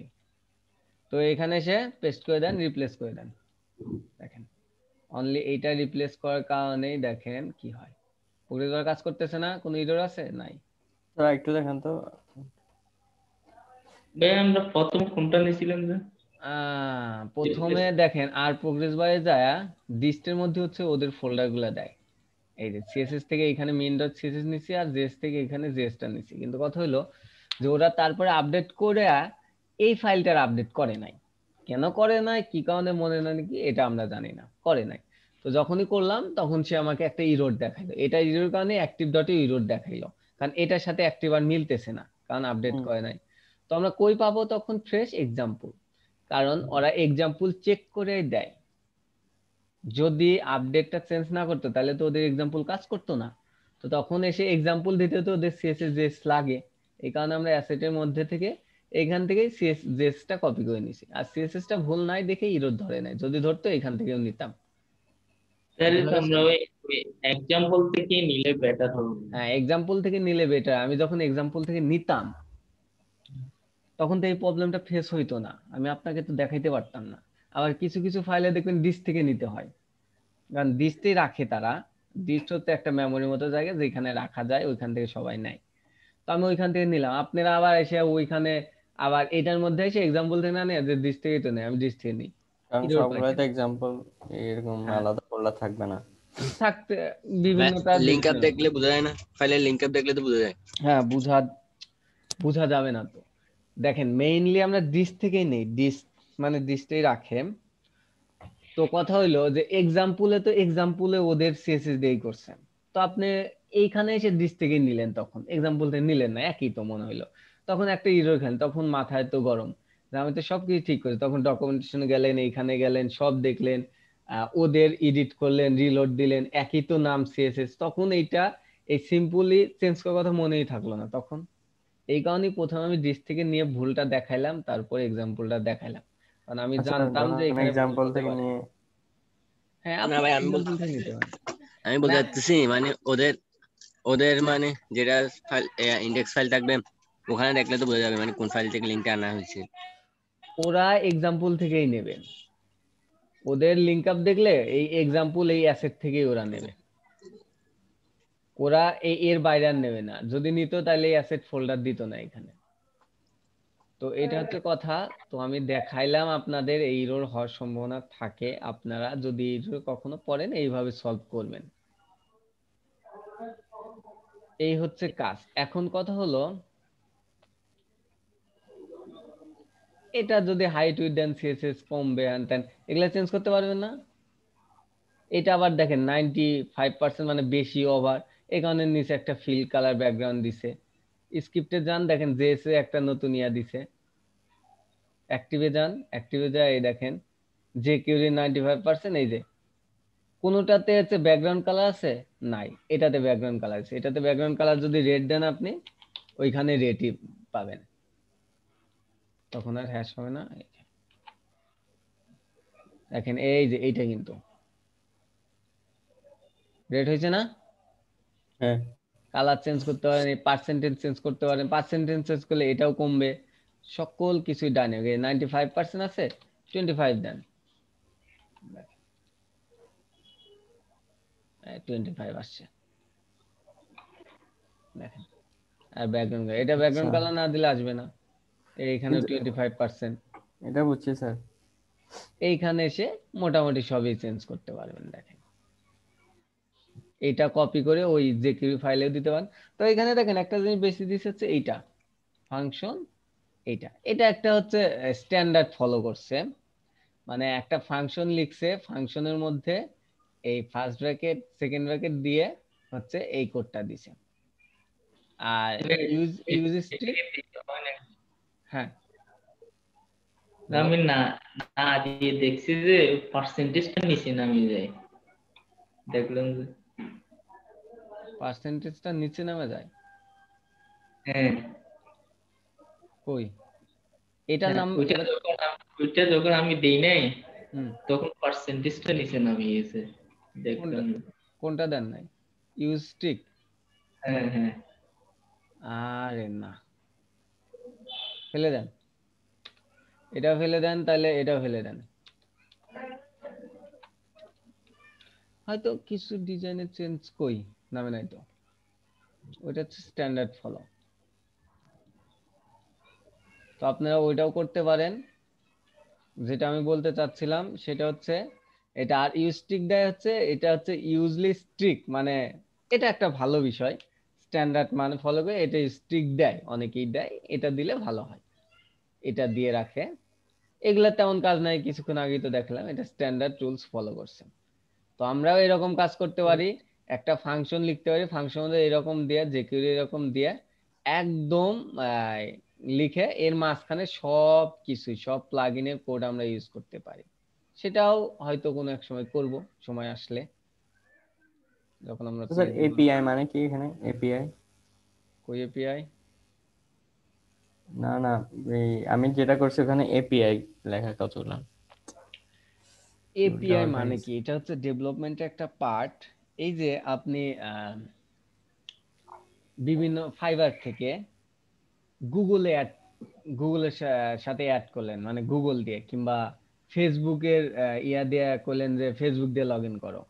Speaker 1: তো এখানে এসে পেস্ট করে দেন, রিপ্লেস করে দেন, দেখেন অনলি এইটা রিপ্লেস করার কারণেই দেখেন কি হয়, প্রোগ্রেস কাজ করতেছে না, কোনো এরর আছে নাই।
Speaker 4: স্যার একটু দেখেন তো।
Speaker 3: ভাই আমরা প্রথম কোনটা নিয়েছিলাম যে?
Speaker 1: প্রথমে দেখেন আর প্রোগ্রেস বারে যায় ডিস্টের মধ্যে হচ্ছে ওদের ফোল্ডার গুলা দেয়। এই যে সিএসএস থেকে এখানে মেইন ডট সিএসএস নিছি, আর জেএস থেকে এখানে জেএসটা নিছি, কিন্তু কথা হলো যে ওরা তারপরে আপডেট করে এই ফাইলটার আপডেট করে নাই। কেন করে নাই, কি কারণে মনে নাই নাকি, এটা আমরা জানি না, করে নাই। তো যখনই করলাম তখন সে আমাকে একটা ইরোর দেখাইলো, এটা ইরোর কারণে অ্যাক্টিভ ডটে ইরোর দেখাইলো, কারণ এটার সাথে অ্যাক্টিভ আর মিলতেছে না, কারণ আপডেট করে নাই। তো আমরা কই পাবো তখন, ফ্রেশ এক্সাম্পল, কারণ ওরা এক্সাম্পল চেক করে দেয়। যদি আপডেটটা চেঞ্জ না করতো তাহলে তো ওদের এক্সাম্পল কাজ করতো না, তো তখন এসে এক্সাম্পল দিতে তো ওদের সিএসএস লাগে। এই কারণে আমরা অ্যাসেটের মধ্যে থেকে এখান থেকে সিএসএস টা কপি করে নিছি, আর সিএসএস টা ভুল নাই দেখে ইরোর ধরে নাই, যদি ধরতো এখান থেকেও নিতাম।
Speaker 3: তাহলে তো আমরা ওই এক্সাম্পল থেকে নিলে বেটার হবে।
Speaker 1: হ্যাঁ, এক্সাম্পল থেকে নিলে বেটার। আমি যখন এক্সাম্পল থেকে নিতাম তখন তো এই প্রবলেমটা ফেস হইতো না, আমি আপনাকে তো দেখাইতে পারতাম না। আবার কিছু কিছু ফাইলে দেখবেন ডিস্ক থেকে নিতে হয়, কারণ ডিস্কতেই রাখে তারা। ডিস্ক হচ্ছে একটা মেমোরির মতো জায়গা যেখানে রাখা যায়, ওইখান থেকে সবাই নেয়। তো আমি ওইখান থেকে নিলাম, আপনারা আবার এসে ওইখানে আবার এটার মধ্যে এসে এক্সাম্পল থেকে না নেয় যে ডিস্ক থেকেই তো নেয়, আমি ডিস্ক থেকে নিই।
Speaker 4: কারণ
Speaker 1: এটার উপায়
Speaker 4: সবগুলোই
Speaker 1: কি?
Speaker 4: তো এক্সাম্পল, এরকম
Speaker 1: হ্যাঁ,
Speaker 4: আলাদা করলে থাকবে না।
Speaker 1: থাকতে বিভিন্নতা
Speaker 2: লিঙ্ক আপ
Speaker 1: বিভিন্ন।
Speaker 2: দেখলে বোঝা যায় না, ফাইলের লিঙ্ক আপ দেখলে তো বোঝা যায়।
Speaker 1: হ্যাঁ, বুঝা বুঝা যাবে না তো। দেখেন মেইনলি আমরা ডিস্ক থেকেই নেই, ডিস্ক মানে ডিস্কটাই রাখে। তো কথা হইলো যে এক্সাম্পলে তো এক্সাম্পলে ওদের সিএসএস দিয়েই করছেন, তো আপনি এইখানে এসে ডিস্ক থেকে নিলেন, তখন এক্সাম্পল থেকে নিলেন না, একই তো মনে হইলো। তখন একটা ইরর খেলেন, তখন মাথায় তো গরম যে আমি তো সবকিছু ঠিক করেছি। তখন ডকুমেন্টেশনে গেলেন, এইখানে গেলেন, সব দেখলেন, ওদের এডিট করলেন, রিলোড দিলেন, একই তো নাম সিএসএস, তখন এইটা এই সিম্পলি চেঞ্জ করার কথা মনেই থাকলো না তখন। এই কারণেই প্রথমে আমি ডিস থেকে নিয়ে ভুলটা দেখাইলাম, তারপর এক্সাম্পলটা দেখাইলাম, কারণ আমি
Speaker 4: আচ্ছা,
Speaker 1: জানতাম যে
Speaker 4: ধরেন
Speaker 1: এখানে ভুল
Speaker 4: এক্সাম্পল
Speaker 1: হতে
Speaker 4: থেকে
Speaker 1: পারে।
Speaker 4: নিয়ে।
Speaker 1: হ্যাঁ,
Speaker 2: না
Speaker 1: আপনি
Speaker 2: ভাই,
Speaker 1: এক্সাম্পল থেকে নিতে পারেন।
Speaker 2: আমি বলতে
Speaker 1: না,
Speaker 2: চাচ্ছি মানে ওদের ওদের মানে যেটা ফাইল ইন্ডেক্স ফাইল থাকবে ওখানে দেখলে তো বোঝা যাবে মানে কোন ফাইল থেকে লিঙ্কটা আনা হয়েছে।
Speaker 1: ওরা এক্সাম্পল থেকেই নেবে, ওদের লিংক আপ দেখলে এই এক্সাম্পল এই অ্যাসেট থেকেই ওরা নেবে, ওরা এর বাইরে আর নেবে না। যদি নিত তাহলে এই অ্যাসেট ফোল্ডার দিত না এখানে। তো এটা হচ্ছে কথা। তো আমি দেখাইলাম আপনাদের এই এরর হওয়ার সম্ভাবনা থাকে, আপনারা যদি এরর কখনো পড়েন এইভাবে সলভ করবেন। এই হচ্ছে কাজ। এখন কথা হলো, এটা যদি হাইট উইডথ দেন, সিএসএস কমবে হ্যান ত্যান, এগুলা চেঞ্জ করতে পারবেন না। এটা আবার দেখেন 95% মানে বেশি ওভার, এই কারণে নিচে একটা ফিল কালার ব্যাকগ্রাউন্ড দিছে। স্ক্রিপ্টে যান, দেখেন জেএসএ একটা নতুন ইয়া দিছে। অ্যাক্টিভে যান, অ্যাক্টিভে যায় এই দেখেন যে কিউরি 95%, এই যে কোনোটাতে হচ্ছে ব্যাকগ্রাউন্ড কালার আছে নাই, এটাতে ব্যাকগ্রাউন্ড কালার আছে। এটাতে ব্যাকগ্রাউন্ড কালার যদি রেড দেন আপনি, ওইখানে রেডই পাবেন, তখন আর হ্যাশ হবে না। দেখেন এই যে এইটা কিন্তু রেড হয়েছে না।
Speaker 4: হ্যাঁ,
Speaker 1: কালার চেঞ্জ করতে পারেন, এই পার্সেন্টেজ চেঞ্জ করতে পারেন, পার্সেন্টেজ চেঞ্জ করলে এটাও কমবে। সকল কিছুই ডানে, 95% আছে, 25 দেন, 25 আসছে দেখেন। আর ব্যাকগ্রাউন্ড, এটা
Speaker 4: আচ্ছা,
Speaker 1: ব্যাকগ্রাউন্ড কালার না দিলে আসবে না। এইখানে
Speaker 4: কিন্তু
Speaker 1: 25%,
Speaker 4: এটা বুঝছি স্যার।
Speaker 1: এইখানে এসে মোটামুটি সবই চেঞ্জ করতে পারবেন। দেখেন এটা কপি করে ওই জেকিউরি ফাইলেও দিতে পারেন। তো এখানে দেখেন একটা জিনিস বেশি দিচ্ছে হচ্ছে এইটা ফাংশন, এইটা এটা একটা হচ্ছে স্ট্যান্ডার্ড ফলো করছে। মানে একটা ফাংশন লিখছে, ফাংশনের মধ্যে এই ফার্স্ট ব্র্যাকেট সেকেন্ড ব্র্যাকেট দিয়ে হচ্ছে এই কোডটা দিছে। আর ইউজ ইউজ স্ট্রিক, হ্যাঁ বলো,
Speaker 3: আমি না না দিয়ে দেখছি যে পার্সেন্টেজটা নিচে নামিয়ে যায়, দেখলাম যে
Speaker 1: পার্সেন্টেজটা নিচে নামে যায়।
Speaker 3: হ্যাঁ
Speaker 1: কই এটার
Speaker 3: হ্যাঁ,
Speaker 1: নাম
Speaker 3: ওইটা
Speaker 1: এটা?
Speaker 3: যখন ওইটা যখন আমি দেই নাই
Speaker 1: হুম,
Speaker 3: তখন পার্সেন্টেজটা নিচে নামিয়ে গেছে,
Speaker 1: কোনটা
Speaker 3: দেখলাম।
Speaker 1: কোনটা দেন নাই? Use strict?
Speaker 3: হ্যাঁ হ্যাঁ,
Speaker 1: আরে না, ফেলে দেন, এটা ফেলে দেন, তাহলে এটা ফেলে দেন। হয়তো কিছু ডিজাইনের চেঞ্জ কই নামে নাই তো, ওইটা হচ্ছে স্ট্যান্ডার্ড ফলো। তো আপনারা ওইটাও করতে পারেন। যেটা আমি বলতে চাচ্ছিলাম সেটা হচ্ছে, এটা আর ইউজ স্ট্রিক দেয় হচ্ছে, এটা হচ্ছে ইউজলি স্ট্রিক, মানে এটা একটা ভালো বিষয়। স্ট্যান্ডার্ড মানে ফলো করে, এটা স্ট্রিক দেয়, অনেকেই দেয়, এটা দিলে ভালো হয়, এটা দিয়ে রাখে। এগুলা তেমন কাজ নাই, কিছুক্ষণ আগেই তো দেখলাম এটা স্ট্যান্ডার্ড রুলস ফলো করছে। তো আমরাও এরকম কাজ করতে পারি, একটা ফাংশন লিখতে পারি, ফাংশন মধ্যে এরকম দিয়ে জেকিউরি এরকম দিয়ে একদম আহ, লিখে এর মাঝখানে সব কিছু সব প্লাগইনের কোড আমরা ইউজ করতে পারি। সেটাও হয়তো কোনো এক সময় করব, সময় আসলে, যখন আমরা
Speaker 4: তো স্যার
Speaker 1: পিএইচডি করব।
Speaker 4: এপিআই মানে কি এখানে এপিআই?
Speaker 1: কই এপিআই?
Speaker 4: না না, এই আমি যেটা করছি ওখানে এপিআই লেখা কতগুলো উল্টা
Speaker 1: এপিআই
Speaker 4: পাল্টা
Speaker 1: মানে
Speaker 4: গেছে।
Speaker 1: কি? এটা হচ্ছে ডেভেলপমেন্টের একটা পার্ট। এই যে আপনি বিভিন্ন ফাইবার থেকে গুগলে অ্যাড, গুগলের সাথে অ্যাড করলেন, মানে গুগল দিয়ে, কিংবা ফেসবুকের ইয়া দিয়ে করলেন যে ফেসবুক দিয়ে লগ ইন করো,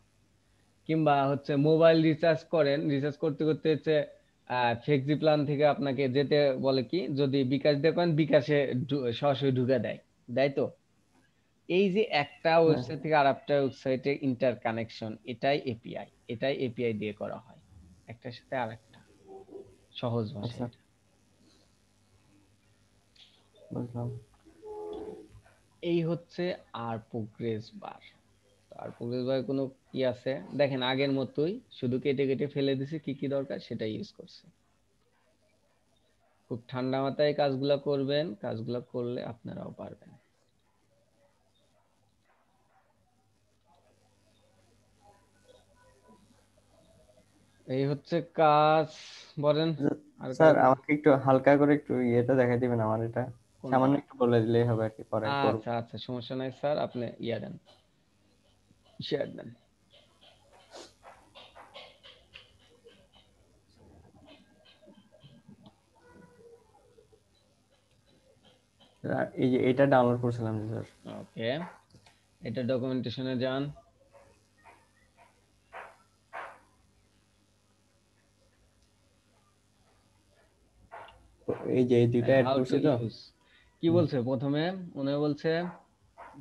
Speaker 1: কিংবা হচ্ছে মোবাইল রিচার্জ করেন, রিচার্জ করতে করতে হচ্ছে ফ্লেক্সি প্ল্যান থেকে আপনাকে যেতে বলে কি, যদি বিকাশ দিয়ে করেন বিকাশে সরাসরি ঢুকে দেয়, দেয় তো। এই যে একটা
Speaker 4: হ্যাঁ,
Speaker 1: ওয়েবসাইট থেকে আর একটা ওয়েবসাইটে ইন্টার কানেকশন, এটাই এপিআই, এটাই এপিআই দিয়ে করা হয়, একটার সাথে আরেকটা, সহজ ভাষায়
Speaker 4: আচ্ছা,
Speaker 1: এটা।
Speaker 4: বুঝলাম।
Speaker 1: এই হচ্ছে আর প্রোগ্রেস বার। আর প্রোগ্রেস বার কোনো কি আছে দেখেন, আগের মতোই, শুধু কেটে কেটে ফেলে দিছি, কি কি দরকার সেটা ইউজ করছে। খুব ঠান্ডা মাথায় কাজগুলা করবেন, কাজগুলা করলে আপনারাও পারবেন। এই হচ্ছে কাজ, বলেন আর
Speaker 4: স্যার
Speaker 1: কারো
Speaker 4: আমাকে একটু হালকা করে একটু ইয়েটা দেখাই দিবেন আমার এটা,
Speaker 1: কোনটা?
Speaker 4: সামান্য একটু বলে দিলেই হবে আর কি, পরে করব।
Speaker 1: আচ্ছা আচ্ছা, সমস্যা নাই স্যার, আপনি ইয়া দেন, শেয়ার দেন।
Speaker 4: এই যে এটা ডাউনলোড করছিলাম যে স্যার।
Speaker 1: ওকে, এটা ডকুমেন্টেশনে যান।
Speaker 4: এই যে এই দুইটা অ্যাড
Speaker 1: হাউ টু
Speaker 4: করছি তো।
Speaker 1: ইউজ, কি বলছে প্রথমে? উনি বলছে,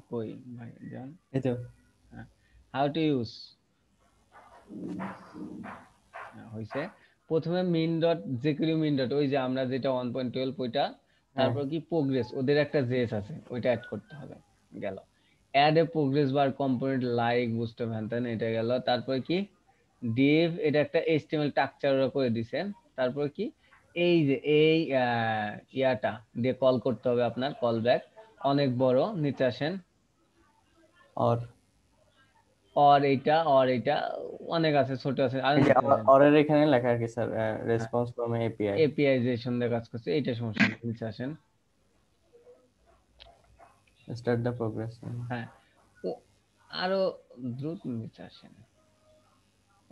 Speaker 1: কই ভাই যান,
Speaker 4: এই তো
Speaker 1: হাউ টু ইউজ হইছে। প্রথমে মিন ডট জেকিউ মিন ডট, ওই যে আমরা যেটা 1.12 ওইটা,
Speaker 4: হ্যাঁ।
Speaker 1: তারপর কি প্রোগ্রেস, ওদের একটা জেএস আছে, ওইটা অ্যাড করতে হবে, গেল। Add a progress bar component like booster van, এটা গেল। তারপর কি ডিভ, এটা একটা এইচটিএমএল স্ট্রাকচার ওরা করে দিছে। তারপর কি এই যে এই ইয়াটা দিয়ে কল করতে হবে আপনার, কল ব্যাক অনেক বড়, নিচে আসেন।
Speaker 4: আর
Speaker 1: আর এইটা অনেক আছে, ছোট আছে, আর
Speaker 4: এই যে
Speaker 1: নিচে আসেন।
Speaker 4: অরের এখানে লেখা আর কি sir, response from API.
Speaker 1: API যে সন্ধ্যা কাজ করছে, এইটা সমস্যা নেই, নিচে আসেন।
Speaker 4: Start the progress.
Speaker 1: হ্যাঁ, ও আরো দ্রুত নিচে আসেন,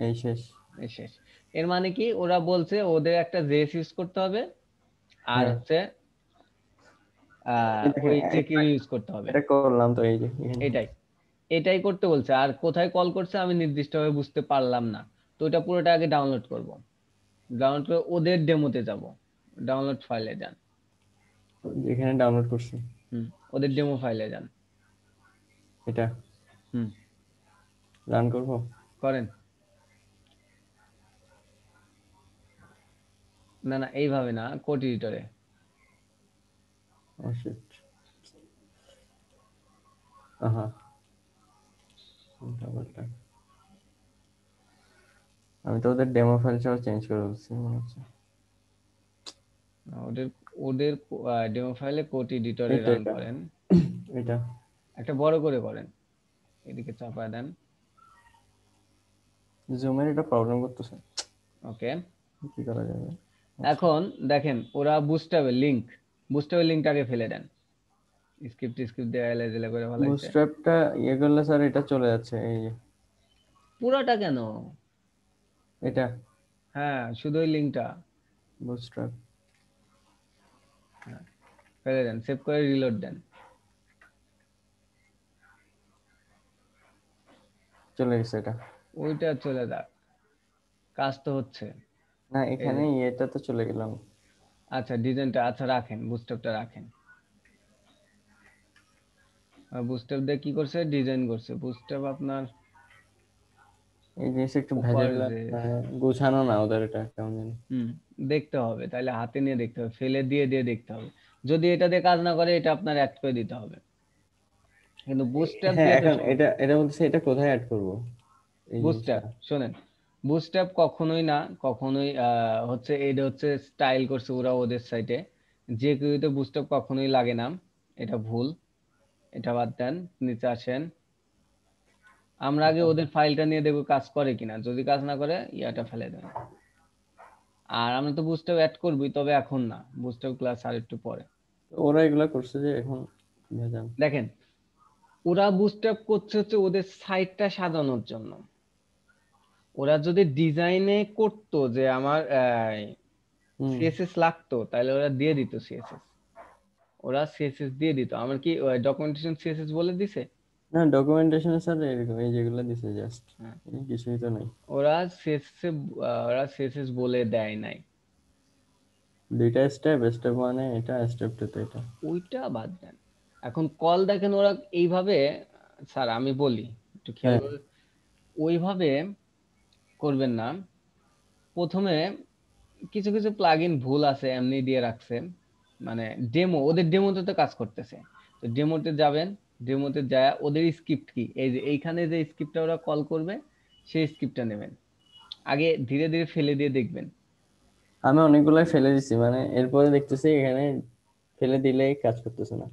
Speaker 4: এই শেষ।
Speaker 1: এই শেষ। এর মানে কি ওরা বলছে ওদের একটা জেএস ইউজ করতে হবে, আর
Speaker 4: হ্যাঁ
Speaker 1: হচ্ছে
Speaker 4: এই দেখেন
Speaker 1: ওই জেকিউ ইউজ করতে হবে,
Speaker 4: এটা করলাম তো, এই যে এখানে।
Speaker 1: এটাই এটাই করতে বলছে। আর কোথায় কল করছে আমি নির্দিষ্টভাবে বুঝতে পারলাম না, তো এটা পুরোটা আগে ডাউনলোড করব। ডাউনলোড করে ওদের ডেমোতে যাব, ডাউনলোড ফাইলে যান।
Speaker 4: এখানে ডাউনলোড করছি
Speaker 1: ওদের ডেমো ফাইলে যান।
Speaker 4: এটা,
Speaker 1: হুম,
Speaker 4: রান করব।
Speaker 1: করেন। না না, এইভাবে না, কোড এডিটরে।
Speaker 4: ও শিট, আহা উল্টাপাল্টা। আমি তো ওদের ডেমো ফাইলটাও চেঞ্জ করে বলছি মনে হচ্ছে।
Speaker 1: ওদের ওদের ডেমো ফাইলে কোড এডিটরে
Speaker 4: এটা
Speaker 1: রান
Speaker 4: এটা
Speaker 1: করেন,
Speaker 4: এটা
Speaker 1: একটা বড় করে করেন, এদিকে চাপা দেন।
Speaker 4: জুমের এটা প্রবলেম করতেছে,
Speaker 1: ওকে,
Speaker 4: কি করা যাবে?
Speaker 1: এখন দেখেন ওরা বুস্টাবেল লিঙ্কটাকে ফেলে দেন। স্ক্রিপ্ট দেয়া এলে করে ফেলাইছে।
Speaker 4: বুটস্ট্র্যাপটা ইয়ে করলে স্যার এটা চলে যাচ্ছে, এই যে
Speaker 1: পুরাটা কেন?
Speaker 4: এটা
Speaker 1: হ্যাঁ, শুধু ওই লিঙ্কটা
Speaker 4: বুটস্ট্র্যাপ।
Speaker 1: ফেলে দেন, সেভ করে রিলোড দেন।
Speaker 4: চলে গেছে এটা।
Speaker 1: ওইটা চলে যাক, কাজ তো হচ্ছে।
Speaker 4: না
Speaker 1: এই
Speaker 4: এখানে
Speaker 1: যে,
Speaker 4: এটা তো চলে গেলাম।
Speaker 1: আচ্ছা ডিজাইনটা আচ্ছা রাখেন, বুস্টারটা রাখেন। বুস্টার দিয়ে কি করছে, ডিজাইন করছে। বুস্টার আপনার
Speaker 4: এই জিনিসটা একটু
Speaker 1: উপর
Speaker 4: ভেজাল,
Speaker 1: যে
Speaker 4: গোছানো না ওদের এটা কেমন জানি।
Speaker 1: দেখতে হবে, তাহলে হাতে নিয়ে দেখতে হবে, ফেলে দিয়ে দিয়ে দেখতে হবে। যদি এটা দিয়ে কাজ না করে, এটা আপনার অ্যাড করে দিতে হবে, কিন্তু বুস্টার
Speaker 4: হ্যাঁ
Speaker 1: দিয়ে তো
Speaker 4: এখন এটা এটা বলছে এটা কোথায় অ্যাড করব এই জিনিসটা?
Speaker 1: বুস্ট্র্যাপ শোনেন, বুস্ট্র্যাপ কখনোই না, কখনোই হচ্ছে এটা হচ্ছে স্টাইল করছে ওরা ওদের সাইটে, যে কেউতে বুস্ট্র্যাপ কখনোই লাগে না, এটা ভুল, এটা বাদ দেন, নিচে আসেন। আমরা আগে ওদের ফাইলটা নিয়ে দেখবো কাজ করে কিনা, যদি কাজ না করে ইয়াটা ফেলে দেন। আর আমরা তো বুস্ট্র্যাপ অ্যাড করবই, তবে এখন না, বুস্ট্র্যাপ ক্লাস আর একটু পরে।
Speaker 4: ওরা এগুলা করছে যে এখন ভেজাল।
Speaker 1: দেখেন ওরা বুস্ট্র্যাপ করছে হচ্ছে ওদের সাইটটা সাজানোর জন্য। ওরা যদি ডিজাইনে করতো যে আমার সিএসএস লাগতো, তাহলে ওরা দিয়ে দিত সিএসএস, ওরা সিএসএস দিয়ে দিত। আমার কি ডকুমেন্টেশন সিএসএস বলে দিছে?
Speaker 4: না ডকুমেন্টেশন স্যার এরকম এই যেগুলো দিছে জাস্ট,
Speaker 1: হ্যাঁ,
Speaker 4: কিছুই তো নাই।
Speaker 1: ওরা সিএসএস ওরা সিএসএস বলে দেয় নাই।
Speaker 4: দুইটা স্টেপ, স্টেপ ওয়ানে এটা, স্টেপ টু তে এটা।
Speaker 1: ওইটা বাদ দেন, এখন কল দেখেন ওরা এইভাবে, স্যার আমি বলি একটু খেয়াল
Speaker 4: হ্যাঁ
Speaker 1: করে, ওইভাবে করবেন না। প্রথমে কিছু কিছু প্লাগইন ভুল আছে, এমনি দিয়ে রাখছে, মানে ডেমো, ওদের ডেমোতে তো কাজ করতেছে, তো ডেমোতে যাবেন, ডেমোতে যায় ওদের স্ক্রিপ্ট কি, এই যে এইখানে যে স্ক্রিপ্টটা ওরা কল করবে, সেই স্ক্রিপ্টটা নেবেন, আগে ধীরে ধীরে ফেলে দিয়ে দেখবেন।
Speaker 4: আমি অনেকগুলাই ফেলে দিছি, মানে এরপরে দেখতেছি এখানে ফেলে দিলেই কাজ করতেছে না।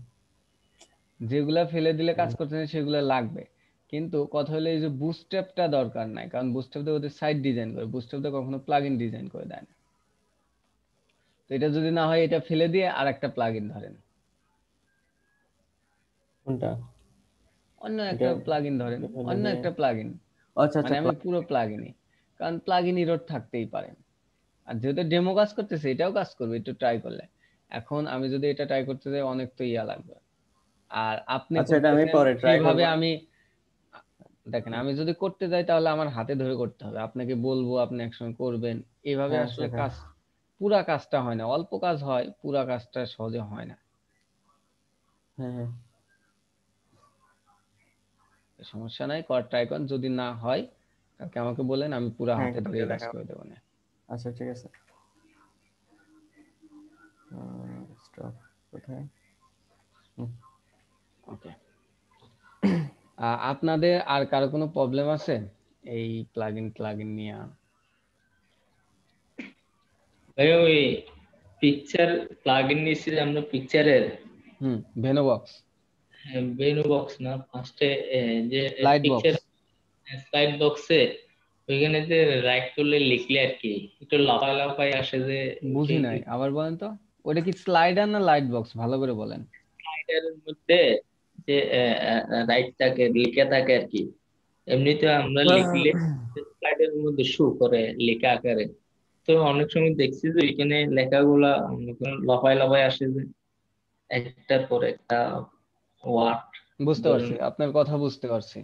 Speaker 1: যেগুলা ফেলে দিলে কাজ করতেছে সেগুলা লাগবে, কিন্তু কথা হলো এই যে বুটস্ট্র্যাপটা দরকার নাই, কারণ বুটস্ট্র্যাপ ওদের সাইট ডিজাইন করে, বুটস্ট্র্যাপ কখনো প্লাগইন ডিজাইন করে দেয় না। তো এটা যদি না হয় এটা ফেলে দিয়ে আর একটা প্লাগইন ধরেন,
Speaker 3: কোনটা?
Speaker 1: অন্য
Speaker 3: এটা
Speaker 1: একটা প্লাগইন ধরেন,
Speaker 3: এখানে
Speaker 1: অন্য
Speaker 3: যে
Speaker 1: একটা প্লাগইন,
Speaker 3: আচ্ছা
Speaker 1: মানে
Speaker 3: আচ্ছা
Speaker 1: আমি পুরো প্লাগইনই, কারণ প্লাগইন ইরর থাকতেই পারে। আর যেহেতু ডেমো কাজ করতেছে এটাও কাজ করবে একটু ট্রাই করলে। এখন আমি যদি এটা ট্রাই করতে যাই অনেক তো ইয়া লাগবে, আর আপনি
Speaker 3: আচ্ছা এটা আমি
Speaker 1: করতেছেন
Speaker 3: পরে ট্রাই
Speaker 1: যেভাবে
Speaker 3: করব।
Speaker 1: আমি, দেখেন আমি যদি করতে যাই তাহলে আমার হাতে ধরে করতে হবে, আপনাকে বলবো আপনি একসঙ্গে করবেন, এভাবে
Speaker 3: হ্যাঁ
Speaker 1: আসলে
Speaker 3: সেটা।
Speaker 1: কাজ, পুরা কাজটা হয় না, অল্প কাজ হয়, পুরা কাজটা সহজে হয় না।
Speaker 3: হ্যাঁ হ্যাঁ
Speaker 1: সমস্যা নাই, কর ট্রাই করেন, যদি না হয় কালকে আমাকে বলেন, আমি পুরা
Speaker 3: হ্যাঁ
Speaker 1: হাতে ধরে
Speaker 3: করে
Speaker 1: এই কাজ
Speaker 3: দেখা।
Speaker 1: করে দেবো না।
Speaker 3: আচ্ছা ঠিক আছে। স্টপ কোথায়?
Speaker 1: ওকে, আপনাদের আর কারো কোনো প্রবলেম আছে এই প্লাগইন নিয়ে?
Speaker 3: ভাই ওই পিকচার প্লাগইন নিয়েছি যে আমরা পিকচারের,
Speaker 1: ভেনোবক্স,
Speaker 3: ভেনু বক্স না ফার্স্টে, যে
Speaker 1: লাইট
Speaker 3: পিকচার
Speaker 1: বক্স,
Speaker 3: স্লাইড বক্সে ওইখানে যে রাইট করলে লিখলে আর কি একটু লাফায় লাফায় আসে যে
Speaker 1: বুঝি নাই, আবার বলেন তো, ওটা কি স্লাইডার না লাইট বক্স, ভালো করে বলেন।
Speaker 3: স্লাইডের মধ্যে যে রাইট থাকে লেখা থাকে আর কি, এমনিতে আমরা লিখলে স্লাইডের মধ্যে শো করে লেখা আকারে। তো অনেক সময় দেখছি যে এখানে লেখাগুলা মনে করেন লাফায় লাফায় আসে যে একটার পর একটা ওয়ার্ড
Speaker 1: বুঝতে
Speaker 3: ধরেন।
Speaker 1: পারছি, আপনার কথা বুঝতে পারছি।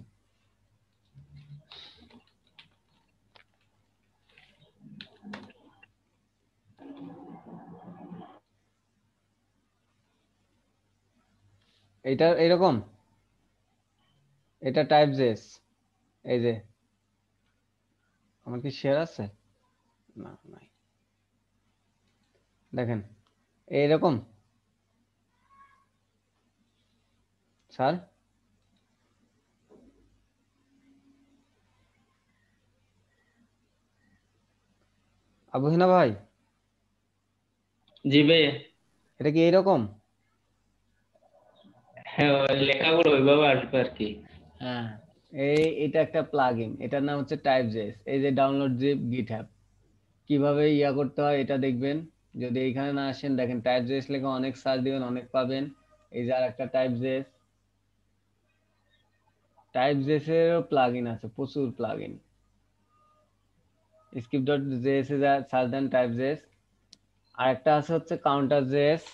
Speaker 1: এটা এরকম, এটা টাইপ জেস, এই যে আমার কি শেয়ার আছে, না নাই, দেখেন এইরকম স্যার, আবু হিনা ভাই,
Speaker 3: জি ভাই।
Speaker 1: এটা কি এইরকম?
Speaker 3: হ্যাঁ ওই লেখাগুলো ওইভাবে আসবে আর কি।
Speaker 1: হ্যাঁ, এটা একটা প্লাগইন, এটার নাম হচ্ছে টাইপ জেস। এই যে ডাউনলোড জিপ গিটহাব, কিভাবে ইয়া করতে হয় এটা দেখবেন। যদি এখানে না আসেন, দেখেন টাইপ জেস লেখা অনেক সার্চ দিবেন, অনেক পাবেন। এই যে আর একটা টাইপ জেস, টাইপ জেসেরও প্লাগইন আছে, প্রচুর প্লাগইন। স্কিপ ডট জেএস এ সার্চ দেন টাইপ জেস। আর একটা আছে হচ্ছে কাউন্টার জেএস,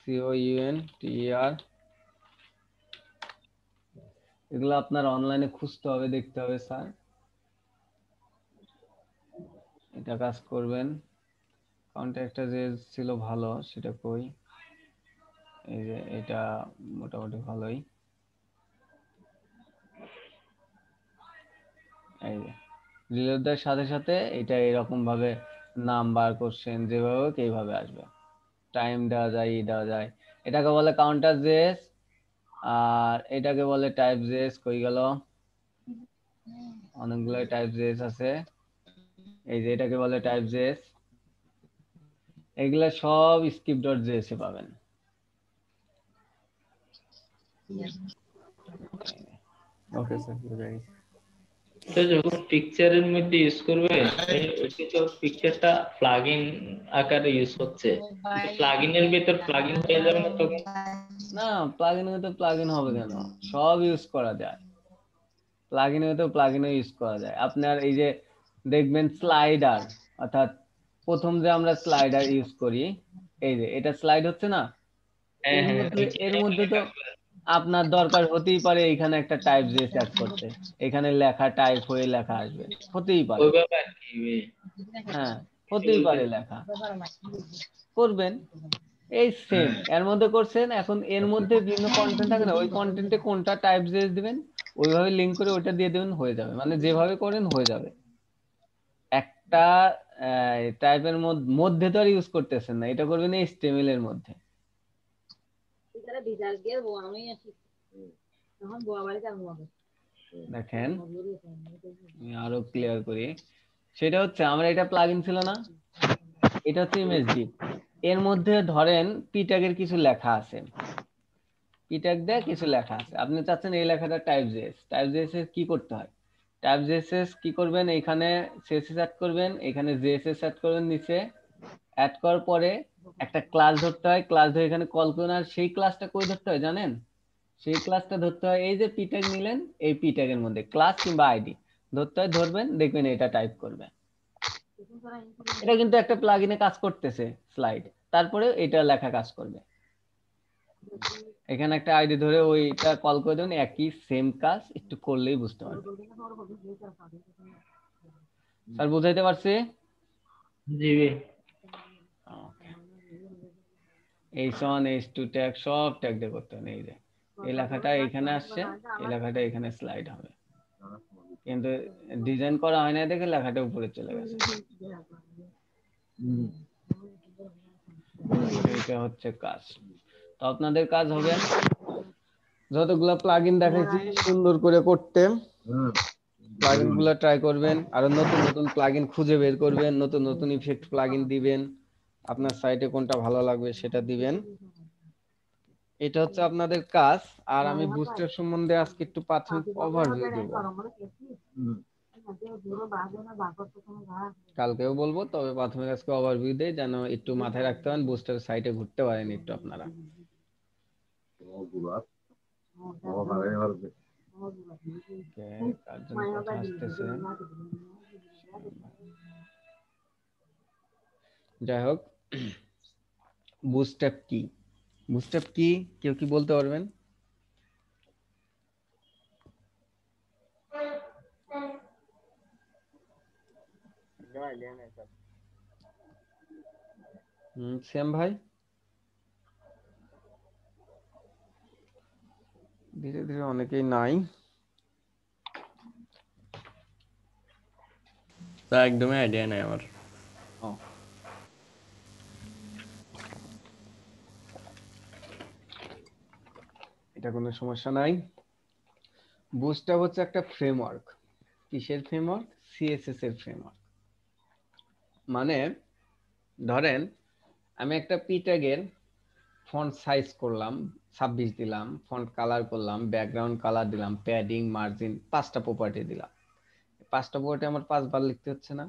Speaker 1: COUNTER, এগুলো আপনার অনলাইনে খুঁজতে হবে, দেখতে হবে স্যার, এটা কাজ করবেন। কাউন্টার একটা যে ছিল ভালো, সেটা কই, এই যে এটা মোটামুটি ভালোই, এই যে রিলোড দেওয়ার সাথে সাথে এটা এরকম ভাবে নাম বার করছেন, যেভাবে হোক এইভাবে আসবে, টাইম দেওয়া যায়, দেওয়া যায়। এটাকে বলে কাউন্টার জেএস, আর এটাকে বলে টাইপ জেএস। কই গেল, অনেকগুলো টাইপ জেএস আছে, এই যে এটাকে বলে টাইপ জেএস। এগুলা সব স্কিপ ডট জেএস এ পাবেন।
Speaker 3: ওকে স্যার বুঝে গেছি।
Speaker 6: তো যখন পিকচারের মধ্যে ইউজ করবে, ওইটা তো পিকচারটা প্লাগইন আকারে ইউজ হচ্ছে, প্লাগইনের ভিতর প্লাগইন হয়ে যাবে না তখন?
Speaker 1: না, প্লাগইনে তো প্লাগইন হবে কেন, সব ইউজ করা যায়, প্লাগইনে তো প্লাগইনও ইউজ করা যায়। আপনার এই যে দেখবেন স্লাইডার, অর্থাৎ প্রথম যে আমরা স্লাইডার ইউজ করি, এই যে এটা স্লাইড হচ্ছে না,
Speaker 6: হ্যাঁ
Speaker 1: এর
Speaker 6: হ্যাঁ
Speaker 1: মধ্যে
Speaker 6: নিচে
Speaker 1: এর
Speaker 6: যখন
Speaker 1: মধ্যে তো
Speaker 6: লেখাগুলো
Speaker 1: আপনার দরকার হতেই পারে এখানে একটা টাইপ জেএস অ্যাড করতে, এখানে লেখা টাইপ হয়ে লেখা আসবে, হতেই পারে।
Speaker 6: ওইভাবে আর কি
Speaker 1: হ্যাঁ,
Speaker 6: এটা
Speaker 1: হতেই
Speaker 6: বলতে
Speaker 1: পারে লেখা, করবেন এই সেম এর মধ্যে করছেন। এখন এর মধ্যে বিভিন্ন কন্টেন্ট থাকে না, ওই কন্টেন্টে কোনটা টাইপ জেএস দিবেন, ওইভাবে লিঙ্ক করে ওইটা দিয়ে দেবেন, হয়ে যাবে, মানে যেভাবে করেন হয়ে যাবে। একটা টাইপের মধ্যে তো আর ইউজ করতেছেন না, এটা করবেন HTML এর মধ্যে। দেখেন আমি আরো ক্লিয়ার করি, সেটা হচ্ছে আমরা এটা প্লাগইন ছিল না, এটা হচ্ছে ইমেজ ডিপ, এর মধ্যে ধরেন পি ট্যাগের কিছু লেখা আছে, পিট্যাগ দিয়ে কিছু লেখা আছে, আপনি চাচ্ছেন এই লেখাটা টাইপ জেএস। টাইপ জেএস এর কি করতে হয়? টাইপ জেএস কি করবেন, এখানে সিএসএস অ্যাড করবেন, এখানে জেএসএস অ্যাড করবেন, নিচে অ্যাড করার পরে একটা ক্লাস ধরতে হয়, ক্লাস ধরে এখানে কল করুন। আর সেই ক্লাসটা কই ধরতে হয় জানেন? সেই ক্লাসটা ধরতে হয় এই যে পিট্যাগ নিলেন, এই পিট্যাগের মধ্যে ক্লাস কিংবা আইডি ধরতে হয়, ধরবেন, দেখবেন এটা টাইপ করবে। এটা কিন্তু একটা প্লাগইনে কাজ করতেছে স্লাইড, তারপরে এটা লেখা কাজ করবে। এখানে একটা আইডি ধরে ওইটা কল করে দেন, একই সেম কাজ, একটু করলেই বুঝতে পারবেন। স্যার বুঝাইতে পারছি?
Speaker 6: জি ভাই।
Speaker 1: ওকে, H1 H2 ট্যাগ সব ট্যাগ দিয়ে করতে হবে। এই যে এই লেখাটা এখানে আসছে, এই লেখাটা এখানে স্লাইড হবে, কিন্তু ডিজাইন করা হয় না দেখে লেখাটা উপরে চলে গেছে। এটা হচ্ছে কাজ। তো আপনাদের কাজ হবে যতগুলো প্লাগইন দেখাইছি সুন্দর করে করতে, প্লাগইন গুলো ট্রাই করবেন, আর নতুন নতুন প্লাগইন খুঁজে বের করবেন, নতুন নতুন ইফেক্ট প্লাগইন দিবেন, আপনার সাইটে কোনটা ভালো লাগবে সেটা দিবেন। এটা হচ্ছে আপনাদের কাজ। আর আমি বুস্টার সম্বন্ধে আজকে একটু প্রাথমিক ওভারভিউ দেব, কালকেও বলবো, তবে প্রাথমিক আজকে ওভারভিউ দেই, যেন একটু মাথায় রাখতে পারেন, বুস্টার সাইটে ঘুরতে পারেন একটু আপনারা। কার জন্য কথা আসতেছে? যাই হোক, বুস্ট্র্যাপ কি? বুস্ট্র্যাপ কি কেউ কি বলতে পারবেন? শ্যাম ভাই, ধীরে ধীরে অনেকেই নাই।
Speaker 4: তা একদমই আইডিয়া নাই আমার।
Speaker 1: এটা কোনো সমস্যা নাই। বুস্ট্র্যাপ হচ্ছে একটা ফ্রেমওয়ার্ক। কিসের ফ্রেমওয়ার্ক? সিএসএস এর ফ্রেমওয়ার্ক। মানে ধরেন আমি একটা পি ট্যাগের ফন্ট সাইজ করলাম, 26 দিলাম, ফন্ট কালার করলাম, ব্যাকগ্রাউন্ড কালার দিলাম, প্যাডিং, মার্জিন, 5টা প্রপার্টি দিলাম। 5টা প্রপার্টি আমার 5বার লিখতে হচ্ছে না?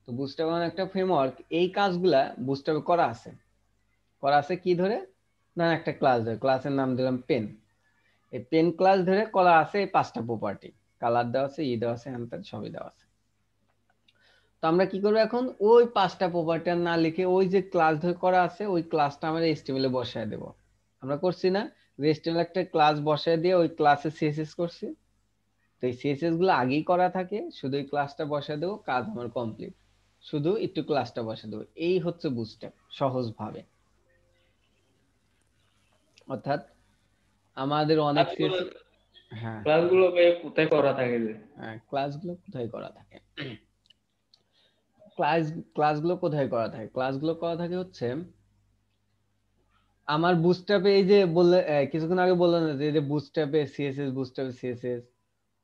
Speaker 1: তো বুস্ট্র্যাপ এমন একটা ফ্রেমওয়ার্ক, এই কাজগুলা বুস্ট্র্যাপে করা আছে। করা আছে কি ধরে? না, একটা ক্লাস ধরে, ক্লাসের নাম দিলাম পেন। এই পেন ক্লাস ধরে করা আছে এই 5টা প্রপার্টি, কালার দেওয়া আছে, দেওয়া আছে, হ্যান সবই দেওয়া আছে। তো আমরা কি করবো এখন? ওই 5টা প্রপার্টি না লিখে ওই যে ক্লাস ধরে করা আছে ওই ক্লাসটা আমরা এইচটিএমএল এ বসায় দেব। আমরা করছি না? এইচটিএমএল একটা ক্লাস বসায় দিয়ে ওই ক্লাসে সিএসএস করছি। তো এই সিএসএস গুলো আগেই করা থাকে, শুধু এই ক্লাসটা বসায় দেবো, কাজ আমার কমপ্লিট। শুধু একটু ক্লাসটা বসায় দেবো। এই হচ্ছে বুস্ট্র্যাপ সহজ ভাবে। অর্থাৎ আমাদের অনেক হ্যাঁ,
Speaker 6: ক্লাসগুলো ভাই কোথায় করা থাকে যে?
Speaker 1: হ্যাঁ, ক্লাসগুলো কোথায় করা থাকে? ক্লাসগুলো কোথায় করা থাকে? ক্লাসগুলো করা থাকে হচ্ছে আমার বুস্ট্র্যাপে, এই যে বললে কিছুক্ষণ আগে বললেন যে এই যে বুস্ট্র্যাপে সিএসএস, বুস্ট্র্যাপে সিএসএস,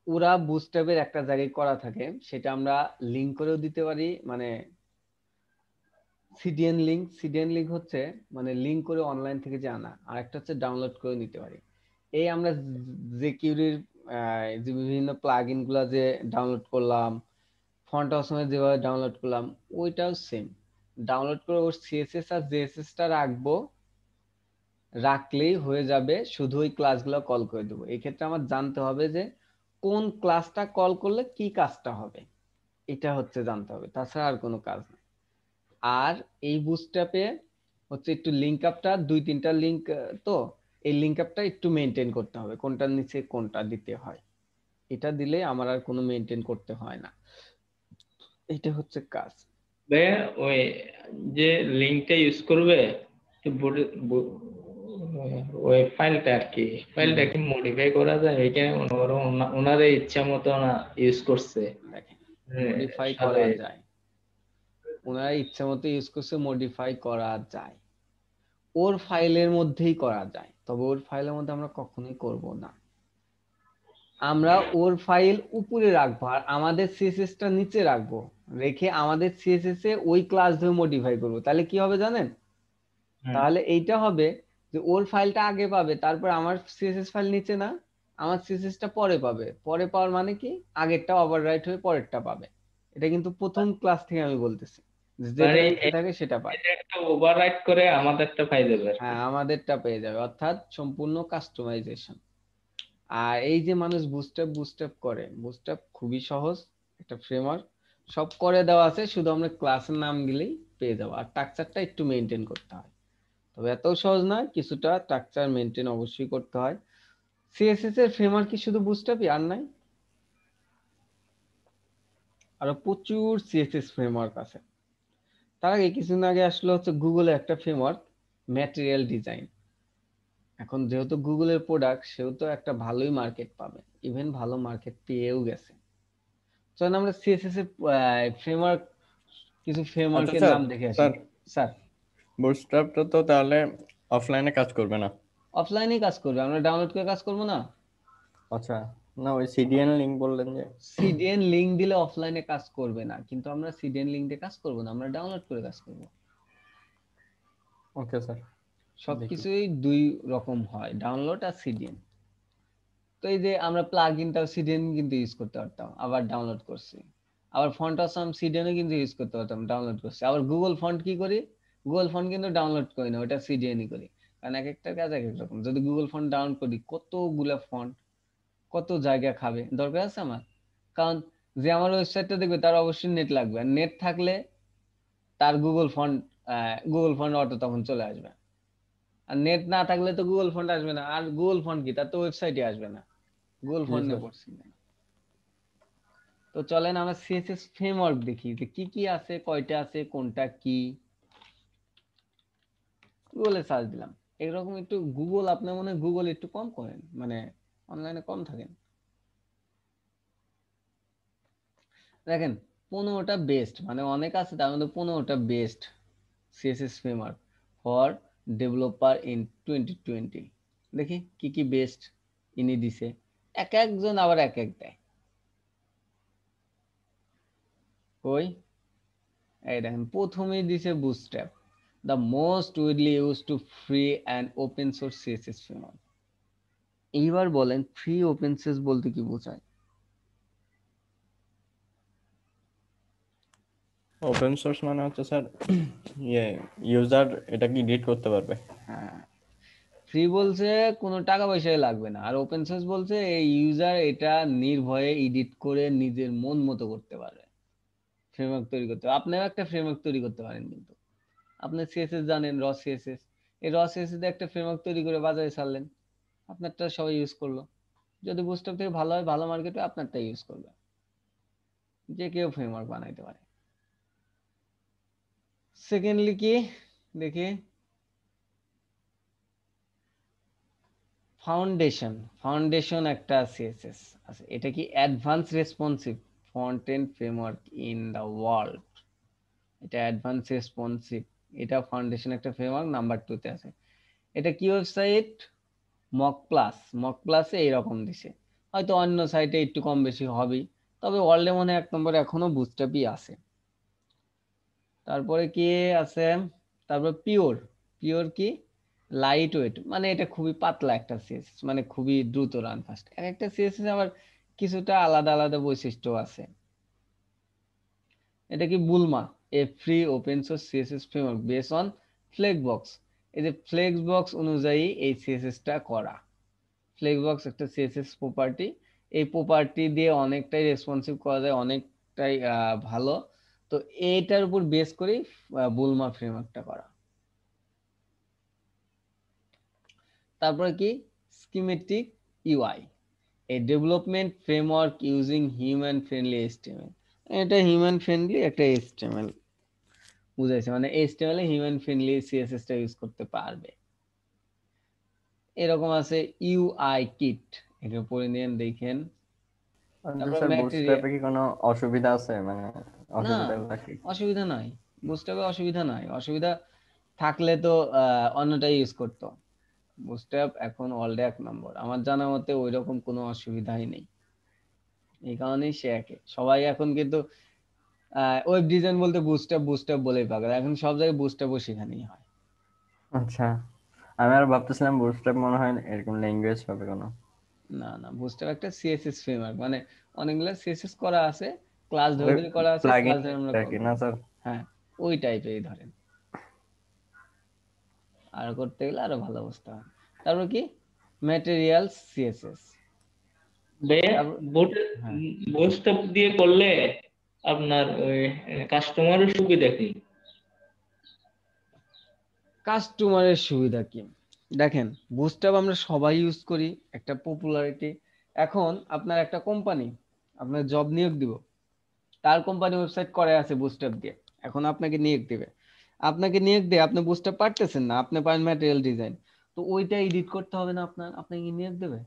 Speaker 1: ওরা বুস্ট্র্যাপের একটা জায়গায় করা থাকে, সেটা আমরা লিংক করেও দিতে পারি, মানে সিডিএন লিংক। সিডিএন লিংক হচ্ছে মানে লিংক করে অনলাইন থেকে যে আনা, আর একটা হচ্ছে ডাউনলোড করে নিতে পারি। এই আমরা জেকিউরির যে বিভিন্ন প্লাগইন গুলা যে ডাউনলোড করলাম, ফন্ট অসমে যেভাবে ডাউনলোড করলাম, ওইটাও সেম। ডাউনলোড করে ওর সিএসএস আর জেএসএস টা রাখবো, রাখলেই হয়ে যাবে, শুধু ওই ক্লাসগুলো কল করে দেবো। এই ক্ষেত্রে আমার জানতে হবে যে কোন ক্লাসটা কল করলে কি কাজটা হবে, এটা হচ্ছে জানতে হবে, তাছাড়া আর কোনো কাজ নেই। আর এই বুস্ট্র্যাপে হচ্ছে একটু লিংক আপটা 2-3টা লিংক, তো এই লিংক আপটা একটু মেনটেন করতে হবে, কোনটার নিচে কোনটা দিতে হয়। এটা দিলে আমার আর কোনো মেনটেন করতে হয় না। এটা হচ্ছে কাজ।
Speaker 6: ভাইয়া ওই যে লিঙ্কটা ইউজ করবে ওই ফাইলটা আর কি, ফাইলটা কি মডিফাই করা যায়? এখানে ওনারা ইচ্ছা মতো না ইউজ করছে,
Speaker 1: দেখেন, মডিফাই করা যায়, ওনারা ইচ্ছা মতো ইউজ করছে, মডিফাই করা যায়, ওর ফাইলের মধ্যেই করা যায়, তবে ওর ফাইলের মধ্যে আমরা কখনোই করব না। আমরা ওর ফাইল উপরে রাখবো আর আমাদের সিএসএস টা নিচে রাখবো, রেখে আমাদের সিএসএস এ ওই ক্লাস ধরে মডিফাই করব। তাহলে কি হবে জানেন? তাহলে এইটা হবে যে ওর ফাইলটা আগে পাবে, তারপর আমার সিএসএস ফাইল নিচে না, আমার সিএসএস টা পরে পাবে। পরে পাওয়ার মানে কি, আগেরটা ওভাররাইট হয়ে পরেরটা পাবে। এটা কিন্তু প্রথম ক্লাস থেকে আমি বলতেছি, যে যেটা
Speaker 6: মানে
Speaker 1: নিচে থাকে সেটা পায়।
Speaker 6: এটা একটা ওভাররাইট করে আমাদেরটা পাই যাবে আর কি।
Speaker 1: হ্যাঁ, আমাদেরটা পেয়ে যাবে, অর্থাৎ সম্পূর্ণ কাস্টমাইজেশন। আর এই যে মানুষ বুস্টআপ করে, বুস্টআপ খুবই সহজ একটা ফ্রেমওয়ার্ক, সব করে দেওয়া আছে, শুধু আমরা ক্লাসের নাম দিলেই পেয়ে যাবো। আর স্ট্রাকচারটা একটু মেনটেন করতে হয়, তবে এত সহজ না, কিছুটা স্ট্রাকচার মেনটেন অবশ্যই করতে হয়। সিএসএস এর ফ্রেমওয়ার্ক কি শুধু বুস্টআপই? আর নাই, আরো প্রচুর সিএসএস ফ্রেমওয়ার্ক আছে। তার আগে কিছুদিন আগে আসলে হচ্ছে গুগলে একটা ফ্রেমওয়ার্ক, ম্যাটেরিয়াল ডিজাইন। এখন যেহেতু গুগলের প্রোডাক্ট, সেহেতু একটা ভালোই মার্কেট পাবে, ইভেন ভালো মার্কেট পেয়েও গেছে। চলেন আমরা সিএসএস এর ফ্রেমওয়ার্ক, কিছু
Speaker 4: আচ্ছা
Speaker 1: ফ্রেমওয়ার্কের
Speaker 4: স্যার,
Speaker 1: নাম দেখে আসি।
Speaker 4: স্যার
Speaker 1: স্যার,
Speaker 4: বুটস্ট্র্যাপটা তো তাহলে অফলাইনে কাজ করবে না?
Speaker 1: অফলাইনেই কাজ করবে, আমরা ডাউনলোড করে কাজ করবো না?
Speaker 4: আচ্ছা, না ওই সিডিএন লিংক বললেন যে।
Speaker 1: সিডিএন লিংক দিলে অফলাইনে কাজ করবে না, কিন্তু আমরা সিডিএন লিংক দিয়ে কাজ করবো না, আমরা ডাউনলোড করে কাজ করবো।
Speaker 4: ওকে স্যার, দেখি।
Speaker 1: সবকিছুই দুই রকম হয়, ডাউনলোড আর সিডিএন। তো এই যে আমরা প্লাগইনটাও সিডিএন কিন্তু ইউজ করতে পারতাম, আবার ডাউনলোড করছি। আবার ফন্ট আসাম সিডিএনও কিন্তু ইউজ করতে পারতাম, ডাউনলোড করছি। আবার গুগল ফন্ট কি করি, গুগল ফন্ট কিন্তু ডাউনলোড করি না, ওটা সিডিএনই করি। কারণ এক একটা কাজ এক এক রকম। যদি গুগল ফন্ট ডাউনলোড করি, কতগুলা ফন্ট, কত জায়গা খাবে, দরকার আছে আমার? কারণ যে আমার ওয়েবসাইটটা দেখবে তার অবশ্যই নেট লাগবে, আর নেট থাকলে তার গুগল ফন্ট অটো তখন চলে আসবে। আর নেট না থাকলে তো গুগল ফন্ট আসবে না, আর গুগল ফন্ট কি, তার তো ওয়েবসাইটে আসবে না। গুগল
Speaker 4: জি
Speaker 1: ফন্ট নিয়ে
Speaker 4: স্যার।
Speaker 1: পড়ছি না। তো চলেন আমরা সিএসএস ফ্রেমওয়ার্ক দেখি যে কি কি আছে, কয়টা আছে, কোনটা কি। গুগলে সার্চ দিলাম, এরকম একটু গুগল, আপনার মনে হয় গুগল একটু কম করেন, মানে অনলাইনে কম থাকেন। দেখেন 15টা বেস্ট, মানে অনেক আছে, তার মধ্যে 15টা best CSS framework for developer in 2020। দেখি কি কি বেস্ট ইনি দিছে, এক একজন আবার এক এক দেয়। কই, এই দেখেন প্রথমেই দিছে bootstrap, the most widely used to free and open source CSS framework। এইবার বলেন ফ্রি ওপেন সোর্স বলতে কি বোঝায়?
Speaker 4: ওপেন সোর্স মানে হচ্ছে স্যার, ইয়ে ইউজার এটা কি এডিট করতে পারবে?
Speaker 1: হ্যাঁ, ফ্রি বলছে কোনো টাকা পয়সাই লাগবে না, আর ওপেন সোর্স বলছে এই ইউজার এটা নির্ভয়ে এডিট করে নিজের মন মতো করতে পারবে, ফ্রেমওয়ার্ক তৈরি করতে পারে। আপনিও একটা ফ্রেমওয়ার্ক তৈরি করতে পারেন, কিন্তু আপনি সিএসএস জানেন, র সিএসএস, এই র সিএসএস দিয়ে একটা ফ্রেমওয়ার্ক তৈরি করে বাজারে ছাড়লেন, আপনারটা সবাই ইউজ করলো। যদি বুস্টআপ থেকে ভালো হয়, ভালো মার্কেটে আপনারটা ইউজ করবে, যে কেউ ফ্রেমওয়ার্ক বানাইতে পারে। সেকেন্ডলি কি দেখি, ফাউন্ডেশন একটা সিএসএস আছে, এটা কি advance responsive front end framework in the world. এটা অ্যাডভান্স রেসপন্সিভ, এটা ফাউন্ডেশন একটা ফ্রেমওয়ার্ক, নাম্বার 2 তে আছে। এটা কি ওয়েবসাইট? মক প্লাসে এইরকম দিছে, হয়তো অন্য সাইটে একটু কম বেশি হবেই, তবে ওয়ার্ল্ডে মনে হয় 1 নম্বরে এখনো বুস্টআপই আছে। তারপরে কি আছে, তারপর পিওর কি, লাইট ওয়েট, মানে এটা খুবই পাতলা একটা সিএসএস, মানে খুবই দ্রুত রান ফাস্ট। এক একটা সিএসএস আবার কিছুটা আলাদা আলাদা বৈশিষ্ট্য আছে। এটা কি Bulma, a free open source CSS framework based on flexbox. এই যে ফ্লেক্সবক্স অনুযায়ী এই সিএসএস টা করা। ফ্লেক্সবক্স একটা সিএসএস প্রপার্টি, এই প্রপার্টি দিয়ে অনেকটাই রেসপন্সিভ করা যায়, অনেকটাই ভালো। তো এইটার উপর বেস করেই বুলমা ফ্রেমওয়ার্কটা করা। তারপরে কি, schematic UI, a development framework using human friendly HTML. এটা হিউম্যান ফ্রেন্ডলি একটা এইচটিএমএল বুঝাইছে, মানে HTML a human friendly CSS টা ইউজ করতে পারবে। এরকম আছে ইউআই কিট, এটা পড়ে নিন দেখেন। তারপর
Speaker 4: স্যার
Speaker 1: ম্যাটেরিয়াল,
Speaker 4: বুটস্ট্র্যাপে কি কোনো অসুবিধা আছে, মানে
Speaker 1: না
Speaker 4: অসুবিধাগুলো কি?
Speaker 1: অসুবিধা নাই, বুস্টআপে অসুবিধা নাই, অসুবিধা থাকলে তো অন্যটাই ইউজ করতো। বুস্টআপ এখন ওয়ার্ল্ডে 1 নম্বর, আমার জানা মতে ওই রকম কোনো অসুবিধাই নেই। এই কারণেই সে একে, সবাই এখন কিন্তু ওয়েব ডিজাইন বলতে বুস্টআপ বলেই পাগল, এখন সব জায়গায় বুস্টআপও শেখানোই হয়।
Speaker 4: আচ্ছা, আমি আর ভাবতেছিলাম বুটস্ট্র্যাপ মনে হয় এরকম ল্যাঙ্গুয়েজ হবে কোনো।
Speaker 1: না না, বুস্টআপ একটা সিএসএস ফ্রেমওয়ার্ক, মানে অনেকগুলো সিএসএস করা আছে, ক্লাস ধরে ধরে করা আছে,
Speaker 4: প্লাগইন
Speaker 1: ক্লাস ধরে আমরা
Speaker 4: আর
Speaker 1: কল
Speaker 4: কি না
Speaker 1: করি।
Speaker 4: স্যার?
Speaker 1: হ্যাঁ, ওই টাইপেরই ধরেন। আর করতে গেলে আরো ভালো বুঝতে হবে। তারপর কি ম্যাটেরিয়ালস সিএসএস।
Speaker 6: ভাইয়া
Speaker 1: তারপর
Speaker 6: বোট
Speaker 1: হ্যাঁ,
Speaker 6: বুটস্ট্র্যাপ দিয়ে করলে আপনার ওই কাস্টমারের সুবিধা কি?
Speaker 1: কাস্টমারের সুবিধা কি দেখেন, বুস্টআপ আমরা সবাই ইউজ করি, একটা পপুলারিটি। এখন আপনার একটা কোম্পানি আপনার জব নিয়োগ দিব, তার কোম্পানি ওয়েবসাইট করে আছে বুস্টআপ দিয়ে, এখন আপনাকে নিয়োগ দিবে, আপনাকে নিয়োগ দিয়ে আপনি বুস্টআপ পারতেছেন না, আপনি পারেন ম্যাটেরিয়াল ডিজাইন, তো ওইটা এডিট করতে হবে না আপনার, আপনাকে নিয়োগ দেবে।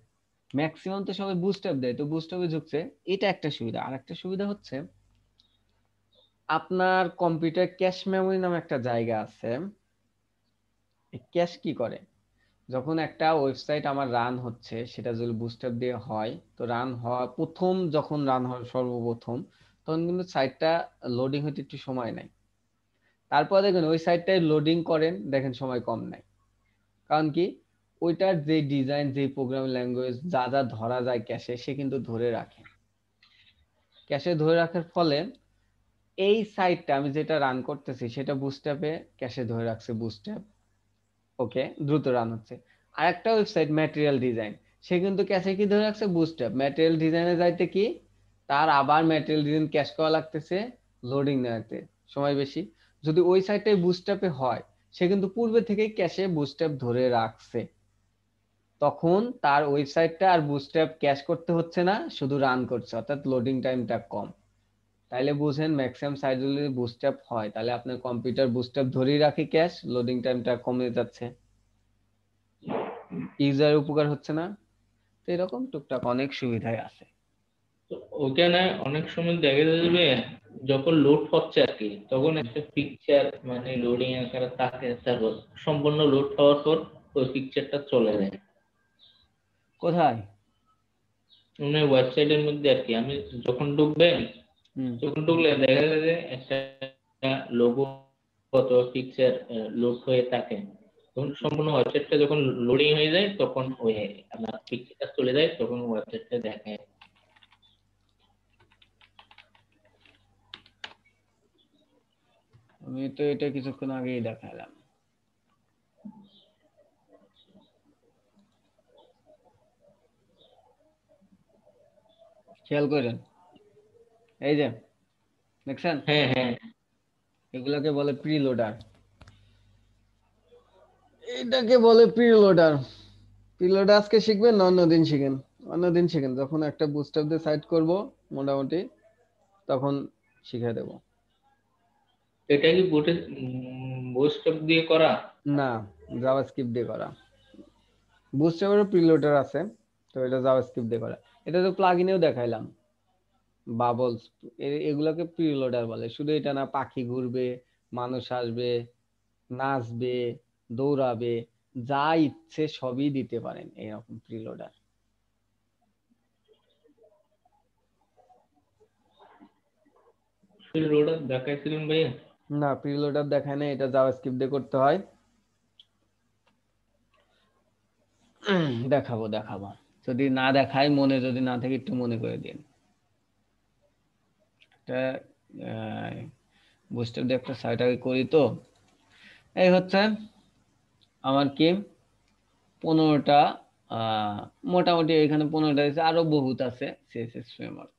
Speaker 1: ম্যাক্সিমাম তো সবাই বুস্টআপ দেয়, তো বুস্টআপে ঝুঁকছে, এটা একটা সুবিধা। আর একটা সুবিধা হচ্ছে আপনার কম্পিউটার ক্যাশ মেমোরি নামে একটা জায়গা আছে। ক্যাশ কি করে, যখন একটা ওয়েবসাইট আমার রান হচ্ছে, সেটা যদি বুস্টআপ দিয়ে হয়, তো রান হওয়া প্রথম যখন রান হয় সর্বপ্রথম, তখন কিন্তু সাইটটা লোডিং হতে একটু সময় নেয়। তারপর দেখবেন ওই সাইটটাই লোডিং করেন, দেখেন সময় কম নেয়। কারণ কি, ওইটার যে ডিজাইন, যে প্রোগ্রামিং ল্যাঙ্গুয়েজ, যা যা ধরা যায় ক্যাশে, সে কিন্তু ধরে রাখে। ক্যাশে ধরে রাখার ফলে এই সাইটটা আমি যেটা রান করতেছি সেটা বুস্টআপে ক্যাশে ধরে রাখছে, বুস্টআপ ওকে দ্রুত রান হচ্ছে। আর একটা ওয়েবসাইট ম্যাটেরিয়াল ডিজাইন, সে কিন্তু ক্যাশে কি ধরে রাখছে, বুস্টআপ। ম্যাটেরিয়াল ডিজাইনে যাইতে কি তার আবার ম্যাটেরিয়াল ডিজাইন ক্যাশ করা লাগতেছে, লোডিং নেওয়াতে সময় বেশি। যদি ওই সাইটটাই বুস্টআপে হয়, সে কিন্তু পূর্বে থেকেই ক্যাশে বুস্টআপ ধরে রাখছে, তখন তার ওয়েবসাইটটা আর বুস্টআপ ক্যাশ করতে হচ্ছে না, শুধু রান করছে, অর্থাৎ লোডিং টাইমটা কম। তাইলে বুঝেন ম্যাক্সিমাম সাইট যদি বুস্টআপ হয়, তাহলে আপনার কম্পিউটার বুস্টআপ ধরেই রাখে ক্যাশ, লোডিং টাইমটা কমে যাচ্ছে, ইউজার উপকার হচ্ছে না। তো এরকম টুকটাক অনেক সুবিধাই আছে।
Speaker 6: তো ওখানে অনেক সময় দেখা যাবে যখন লোড হচ্ছে আর কি, তখন একটা পিকচার মানে লোডিং আকারে থাকে, তারপর সম্পূর্ণ লোড হওয়ার পর ওই পিকচারটা চলে যায়
Speaker 1: কোথায়?
Speaker 6: মানে ওয়েবসাইটের মধ্যে আর কি। আমি যখন ঢুকবেন,
Speaker 1: হুম,
Speaker 6: যখন ঢুকলে দেখা যায় যে একটা লোগো অথবা পিকচার লোড হয়ে থাকে, তখন সম্পূর্ণ ওয়েবসাইটটা যখন লোডিং হয়ে যায়, তখন ওই আপনার পিকচারটা চলে যায়, তখন ওয়েবসাইটটা দেখায়।
Speaker 1: আমি তো এটা কিছুক্ষণ আগেই দেখালাম। খেয়াল করেন, এই যে দেখছেন,
Speaker 6: হ্যাঁ হ্যাঁ,
Speaker 1: এগুলোকে বলে প্রিলোডার। এটাকে বলে প্রিলোডার। প্রিলোডার আজকে শিখবেন না অন্যদিন শিখেন? অন্যদিন শিখেন, যখন একটা বুস্টআপ দিয়ে সাইট করব মোটামুটি, তখন শিখিয়ে দেব।
Speaker 6: এটা কি বুটস্ট্র্যাপ দিয়ে করা?
Speaker 1: না, জাভাস্ক্রিপ্ট দিয়ে করা। বুস্টআপেরও প্রিলোডার আছে, তো এটা জাভাস্ক্রিপ্ট দিয়ে করা। এটা তো প্লাগইনেও দেখাইলাম, বাবলস, এগুলোকে প্রিলোডার বলে। শুধু এটা না, পাখি ঘুরবে, মানুষ আসবে, নাচবে, দৌড়াবে, যা ইচ্ছে সবই দিতে পারেন এরকম প্রিলোডার।
Speaker 6: লোডার দেখাইছিলেন ভাইয়া?
Speaker 1: না, প্রিলোডার দেখায় না, এটা জাভাস্ক্রিপ্ট দিয়ে করতে হয়। দেখাবো দেখাবো, যদি না দেখাই, মনে যদি না থাকে একটু মনে করে দিন। এটা বুস্টার দিয়ে একটা সাইট আগে করি তো। এই হচ্ছে আমার কি 15টা, মোটামুটি এখানে 15টা আছে, আরো বহুত আছে সিএসএস ফ্রেমওয়ার্ক।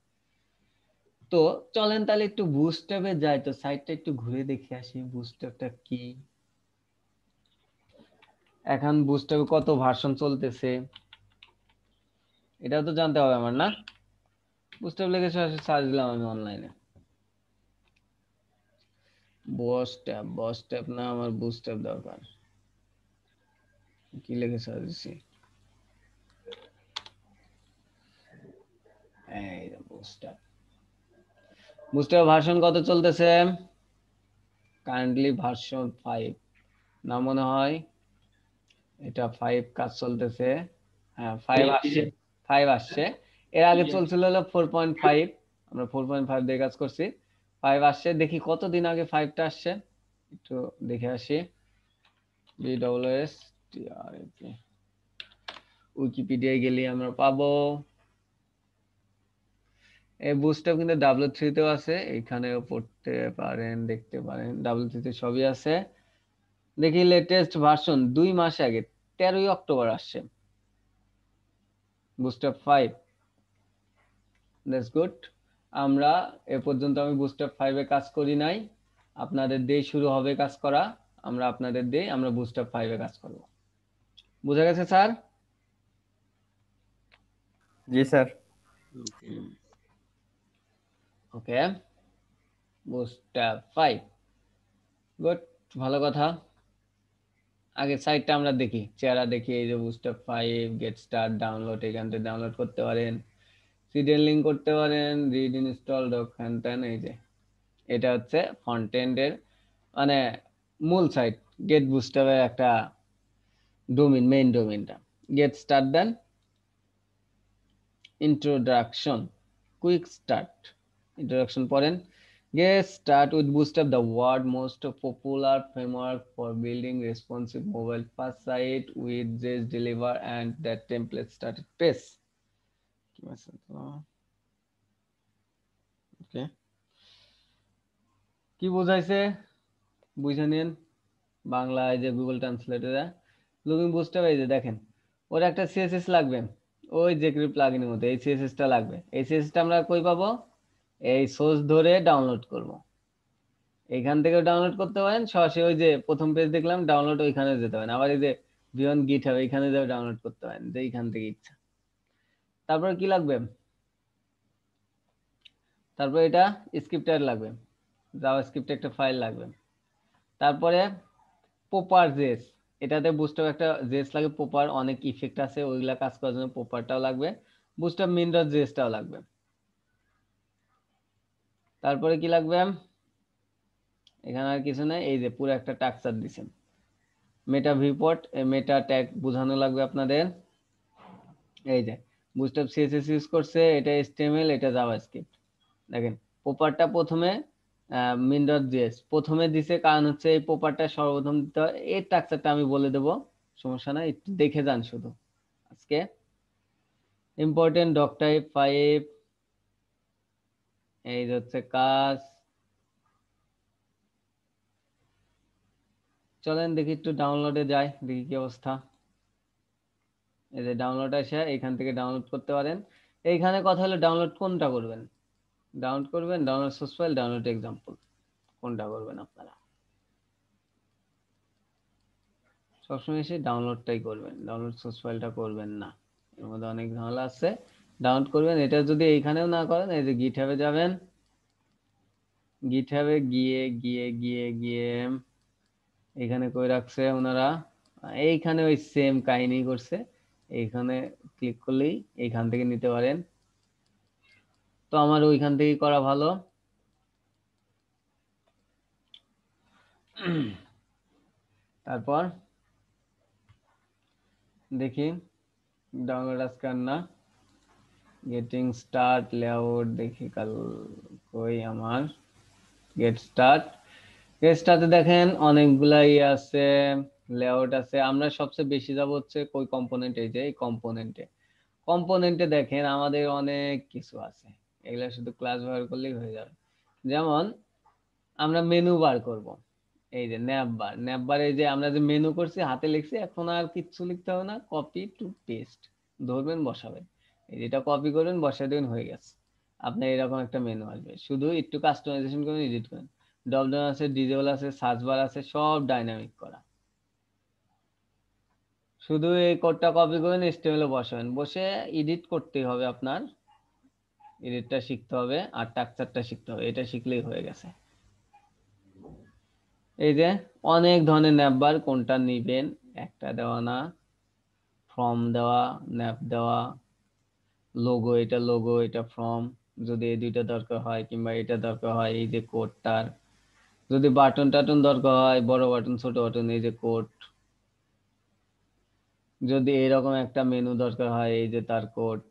Speaker 1: তো চলেন তাহলে একটু বুস্টআপে যাই, তো সাইটটা একটু ঘুরে দেখে আসি বুস্টআপটা কি। এখন বুস্টআপে কত ভার্সন চলতেছে এটাও তো জানতে হবে আমার, না? বুস্টআপ লিখে সার্চ দিলাম আমি অনলাইনে, বসট্যাপ না, আমার বুস্টআপ দরকার। কি লিখে সার্চ দিছি, এই বুস্টআপ। বুস্টআপ ভার্সন কত চলতেছে? কারেন্টলি ভার্সন 5 না মনে হয়, এটা 5 কাজ চলতেছে। হ্যাঁ, 5 আসছে, 5 আসছে। এর আগে চলছিল হলো 4.5, আমরা 4.5 দিয়ে কাজ করছি। 5 আসছে, দেখি কতদিন আগে 5টা আসছে, একটু দেখে আসি। BWS টিআরএপি উইকিপিডিয়ায় গেলে আমরা পাবো। এই বুস্টআপ কিন্তু W3 তেও আছে, এখানেও পড়তে পারেন, দেখতে পারেন, W3 তে সবই আছে। দেখি লেটেস্ট ভার্সন 2 মাস আগে 13ই অক্টোবর আসছে বুস্টআপ 5। That's good. আমরা এ পর্যন্ত আমি বুস্টআপ 5 এ কাজ করি নাই, আপনাদের দিয়ে শুরু হবে কাজ করা। আমরা আপনাদের দিয়ে আমরা বুস্টআপ 5 এ কাজ করব। বুঝা গেছে স্যার?
Speaker 4: জি স্যার।
Speaker 1: ওকে, বুস্টআপ 5 গুড, ভালো কথা। আগে সাইটটা আমরা দেখি, চেহারা দেখি। এই যে বুস্টআপ 5 গেট স্টার্ট ডাউনলোড, এখান থেকে ডাউনলোড করতে পারেন, সিডিএল লিংক করতে পারেন, রিড ইনস্টল ডক হ্যান। এই যে এটা হচ্ছে ফ্রন্ট এন্ডের মানে মূল সাইট, গেট বুস্টআপের একটা ডোমেইন, মেইন ডোমেইনটা। গেট স্টার্ট দেন, ইন্ট্রোডাকশন, কুইক স্টার্ট, ইন্ট্রোডাকশন পড়েন। Get start with Bootstrap, the world most popular framework for building responsive mobile first site with just deliver and that template started page. Okay. কি বোঝাইছে বুঝে নিন বাংলায়, যে Google ট্রান্সলেটরে looking বুস্টআপ। এই যে দেখেন, ওর একটা সিএসএস লাগবে, ওই জেকিউআর প্লাগইনের মধ্যে এই সিএসএসটা লাগবে। এই সিএসএসটা আমরা কই পাবো? এই সোর্স ধরে ডাউনলোড করব, এখান থেকে ডাউনলোড করতে পারেন সরাসরি। ওই যে প্রথম পেজ দেখলাম ডাউনলোড, ওইখানে যেতে পারেন। আবার এই যে বিয়ন্ড গিটহাব, এখানে যাও ডাউনলোড করতে পারেন, যে এইখান থেকে ইচ্ছা। তারপর কি লাগবে? তারপর এটা স্ক্রিপ্টার লাগবে, জাভাস্ক্রিপ্ট একটা ফাইল লাগবে। তারপরে পোপার জেস, এটাতে বুস্টআপ একটা জেস লাগে, পোপার অনেক ইফেক্ট আছে, ওইগুলা কাজ করার জন্য পোপারটাও লাগবে, বুস্টআপ min.js-টাও লাগবে। তারপরে কি লাগবে? এখানে আর কিছু নাই, এই যে পুরো একটা স্ট্রাকচার দিছেন, মেটা ভিউপোর্ট, মেটা ট্যাগ বোঝানো লাগবে আপনাদের। এই যে বুস্টআপ সিএসএস ইউজ করছে, এটা HTML, এটা জাভাস্ক্রিপ্ট। দেখেন পোপারটা প্রথমে min.js প্রথমে দিছে, কারণ হচ্ছে এই পোপারটা সর্বপ্রথম দিতে হয়। এই স্ট্রাকচারটা আমি বলে দেব, সমস্যা নাই, একটু দেখে যান শুধু আজকে। ইম্পর্টেন্ট ডক টাইপ 5, এই যে হচ্ছে কাজ। চলেন দেখি একটু ডাউনলোডে যাই, দেখি কি অবস্থা। এই যে ডাউনলোড আসে, এখান থেকে ডাউনলোড করতে পারেন। এইখানে কথা হলো ডাউনলোড কোনটা করবেন, ডাউনলোড করবেন download source file, download example, কোনটা করবেন আপনারা? সবসময় এসে ডাউনলোডটাই করবেন, ডাউনলোড সোর্স ফাইলটা করবেন না, এর মধ্যে অনেক ঝামেলা আছে। ডাউনলোড করবেন, এটা যদি এইখানেও না করেন, এই যে গিটহাবে যাবেন, গিটহাবে গিয়ে গিয়ে গিয়ে গিয়ে এখানে কই রাখছে ওনারা, এইখানে ওই সেম কাহিনী করছে, এইখানে ক্লিক করলেই এইখান থেকে নিতে পারেন। তো আমার ওইখান থেকে করা ভালো। তারপর দেখি ডাউনলোড আজকে আর না, গেটিং স্টার্ট লেআউট দেখি কাল কই আমার গেট স্টার্টে দেখেন অনেকগুলাই আছে, লেআউট আছে। আমরা সবচেয়ে বেশি যাব হচ্ছে কই কম্পোনেন্ট, এই যে এই কম্পোনেন্টে দেখেন আমাদের অনেক কিছু আছে, এগুলা শুধু ক্লাস ব্যবহার করলেই হয়ে যাবে। যেমন আমরা মেনু বার করব, এই যে ন্যাপ বার, এই যে আমরা যে মেনু করছি হাতে লিখছি, এখন আর কিচ্ছু লিখতে হবে না, কপি টু পেস্ট, ধরবেন বসাবেন, এই যেটা কপি করবেন বসাই দেবেন, হয়ে গেছে। আপনার এরকম একটা মেনু আসবে, শুধু একটু কাস্টমাইজেশন করে এডিট করেন। ড্রপ ডাউন আছে, ডিজেবল আছে, সার্চ বার আছে, সব ডাইনামিক করা। শুধু এই কোডটা কপি করেন, HTML এ বসাবেন, বসে এডিট করতেই হবে আপনার, এডিটটা শিখতে হবে আর স্ট্রাকচারটা শিখতে হবে, এটা শিখলেই হয়ে গেছে। এই যে অনেক ধরনের ন্যাপ বার, কোনটা নিবেন, একটা দেওয়া না, ফর্ম দেওয়া, ন্যাপ দেওয়া, লোগো, এটা লোগো, এটা ফর্ম, যদি এই দুইটা দরকার হয় কিংবা এটা দরকার হয়, এই যে কোডটার, যদি বাটন টাটন দরকার হয়, বড় বাটন ছোট বাটন, এই যে কোড, যদি এরকম একটা মেনু দরকার হয়, এই যে তার কোড,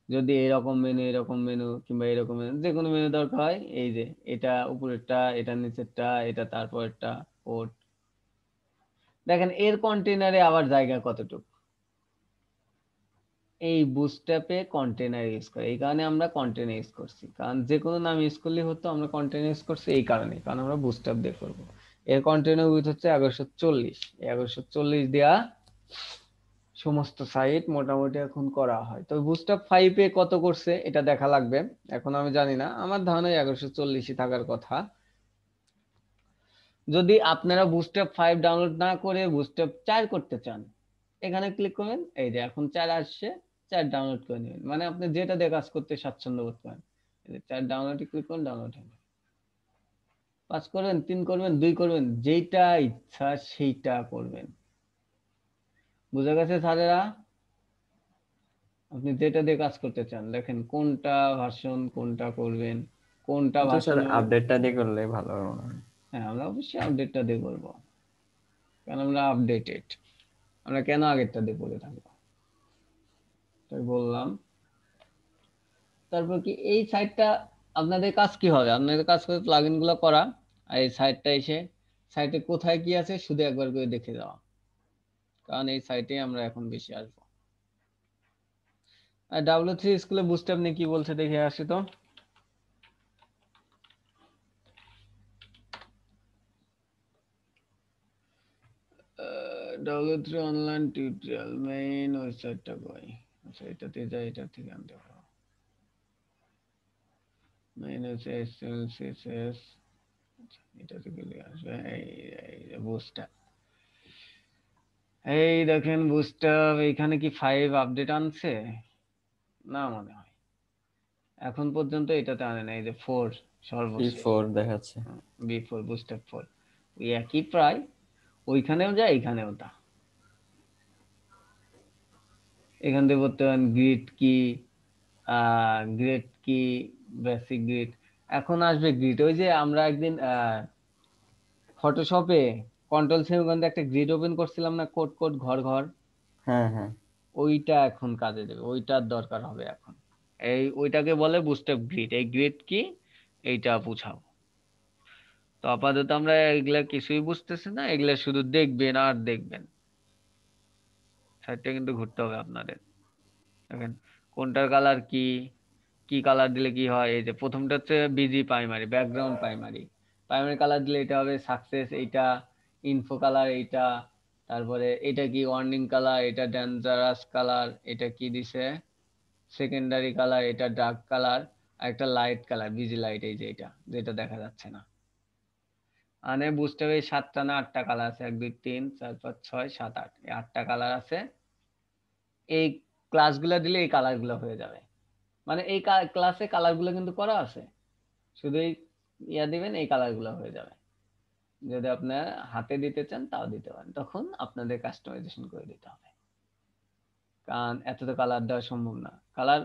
Speaker 1: যদি এরকম মেনু কিংবা এরকম মেনু, যে কোনো মেনু দরকার হয়, এই যে এটা উপরেরটা, এটা নিচেরটা, এটা তারপরেরটা কোড। দেখেন এর কন্টেনারে আবার জায়গা কতটুকু, এই বুটস্ট্র্যাপে কন্টেনার ইউজ করে, এই কারণে আমরা কন্টেনার ইউজ করছি, কারণ যে কোনো নাম ইউজ করলে হতো, আমরা কন্টেনার ইউজ করছি এই কারণে, কারণ আমরা বুটস্ট্র্যাপ দিয়ে করব। এর কন্টেনার উইথ হচ্ছে 1140, 1140 দেয়া সমস্ত সাইট মোটামুটি এখন করা হয়। তো বুটস্ট্র্যাপ 5 এ কত করছে এটা দেখা লাগবে, এখন আমি জানি না, আমার ধারণা 1140 থাকার কথা। যদি আপনারা বুটস্ট্র্যাপ 5 ডাউনলোড না করে বুটস্ট্র্যাপ 4 করতে চান, এখানে ক্লিক করবেন, এই যে এখন 4 আসছে, 4 ডাউনলোড করে নেবেন, মানে আপনি যেটা দিয়ে কাজ করতে স্বাচ্ছন্দ্য বোধ করেন, এই যে 4 ডাউনলোডে ক্লিক করুন, ডাউনলোড হয়ে যাবে। 5 করবেন, 3 করবেন, 2 করবেন, যেটা ইচ্ছা সেইটা করবেন। বুঝা গেছে স্যারেরা? আপনি যেটা দিয়ে কাজ করতে চান, দেখেন কোনটা ভার্সন, কোনটা করবেন, কোনটা
Speaker 4: কিন্তু স্যার
Speaker 1: ভার্সন।
Speaker 4: আপডেটটা দিয়ে করলে ভালো হবে মনে হয়।
Speaker 1: হ্যাঁ, আমরা অবশ্যই আপডেটটা দিয়ে করবো, কারণ আমরা আপডেটেড, আমরা কেন আগেরটা দিয়ে করে থাকবো, তাই বললাম। তারপর কি এই সাইটটা, আপনাদের কাজ কি হবে, আপনাদের কাজ করে প্লাগইন গুলো করা, আর এই সাইটটা এসে সাইটে কোথায় কি আছে শুধু একবার করে দেখে যাওয়া, কারণ এই সাইটে আমরা এখন বেশি আসবো। আর W3 স্কুলে বুস্টআপ নিয়ে কি বলছে দেখে আসি তো। W3 অনলাইন টিউটোরিয়াল মেইন ওয়েবসাইটটা কই? আচ্ছা, এটাতে যাই, এটা থেকে আনতে পারো। মেইন হচ্ছে HTML CSS, এটা থেকে আসবে এই বুস্টআপ। এই দেখেন বুস্টআপ, এখানে কি 5 আপডেট আনছে? না মনে হয়, এখন পর্যন্ত এটাতে আনে না, এই যে 4 সর্বশেষ
Speaker 4: P4 দেখাচ্ছে।
Speaker 1: B4 বুস্টআপ 4, ওই একই প্রায়, ওইখানেও যা এখানেও তা। এখান থেকে বলতে পারেন গ্রিড কি, গ্রেড কি, বেসিক গ্রিড, এখন আসবে গ্রিড। ওই যে আমরা একদিন ফটোশপে কন্ট্রোল সেমিকোলন একটা গ্রিড ওপেন করছিলাম না, কোড কোড ঘর ঘর,
Speaker 4: হ্যাঁ হ্যাঁ।
Speaker 1: ওইটা এখন কাজে দেবে, ওইটার দরকার হবে এখন। এই ওইটাকে বলে বুস্টআপ গ্রিড, এই গ্রিড কি এইটা বুঝাবো। তো আপাতত আমরা এগুলা কিছুই বুঝতেছি না, এগুলা শুধু দেখবেন আর দেখবেন, সাইডটা কিন্তু ঘুরতে হবে আপনাদের। দেখেন কোনটার কালার কি, কি কালার দিলে কি হয়, এই যে প্রথমটা হচ্ছে busy primary, background primary, primary colour দিলে এটা হবে সাকসেস, এইটা ইনফো কালার, এইটা তারপরে এটা কি ওয়ার্নিং কালার, এটা ডেঞ্জারাস কালার, এটা কি দিছে সেকেন্ডারি কালার, এটা ডার্ক কালার, আর একটা লাইট কালার বিজি লাইট, এই যে এটা যেটা দেখা যাচ্ছে না। মানে বুঝতে হবে 7টা না 8টা কালার আছে, 1 2 3 4 5 6 7 8, এই 8টা কালার আছে। এই ক্লাসগুলো দিলে এই কালারগুলো হয়ে যাবে, মানে এই ক্লাসে কালারগুলো কিন্তু করা আছে, শুধু এই ইয়া দিবেন, এই কালারগুলো হয়ে যাবে। যদি আপনার হাতে দিতে চান তাও দিতে পারেন, তখন আপনাদের কাস্টমাইজেশন করে দিতে হবে, কারণ এত তো কালার দেওয়া সম্ভব না। কালার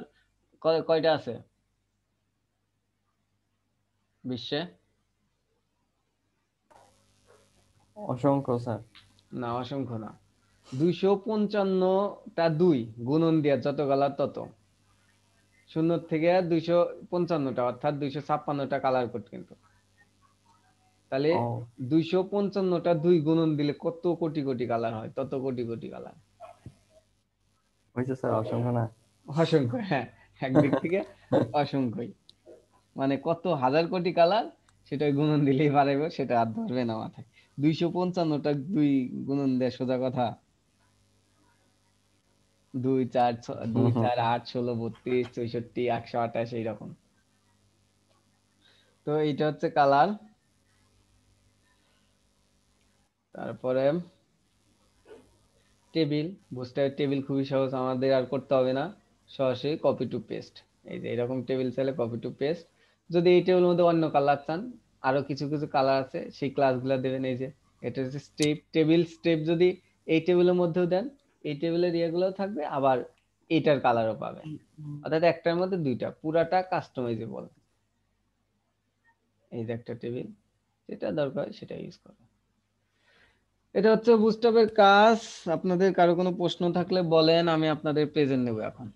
Speaker 1: কয়টা আছে বিশ্বে?
Speaker 4: অসংখ্য স্যার।
Speaker 1: না, অসংখ্য না, 255টা 2 গুণন দিয়া যত কালার তত, 0 থেকে 255টা, অর্থাৎ 256টা কালার কোড কিন্তু। তাহলে
Speaker 4: ও
Speaker 1: 255টা 2 গুণন দিলে কত কোটি কোটি কালার হয়, তত কোটি কোটি কালার।
Speaker 4: হয়েছে স্যার, অসংখ্য না।
Speaker 1: অসংখ্য, হ্যাঁ, একদিক থেকে অসংখ্যই, মানে কত হাজার কোটি কালার, সেটা গুণন দিলেই পারবে, সেটা আর ধরবে না মাথায়। 255টা 2 গুণন দেয় সোজা কথা, 2 4 2 4 8 16 32 64 128 এইরকম। তো এইটা হচ্ছে কালার। তারপরে টেবিল, বুস্টার টেবিল খুবই সহজ, আমাদের আর করতে হবে না, সরাসরি কপি টু পেস্ট। এই যে এরকম টেবিল চাইলে কপি টু পেস্ট। যদি এই টেবিলের মধ্যে অন্য কালার চান, আরো কিছু কিছু কালার আছে, সেই ক্লাসগুলো দেবেন। এই যে এটা হচ্ছে স্টেপ, টেবিল স্টেপ যদি এই টেবিলের মধ্যেও দেন, এই টেবিলের ইয়েগুলোও থাকবে, আবার এইটার কালারও পাবেন, অর্থাৎ একটার মধ্যে দুইটা, পুরাটা কাস্টমাইজেবল। এই যে একটা টেবিল, যেটা দরকার সেটা ইউজ করো। এটা হচ্ছে বুস্টআপের কাজ। আপনাদের কারো কোনো প্রশ্ন থাকলে বলেন, আমি আপনাদের প্রেজেন্ট নেব এখন।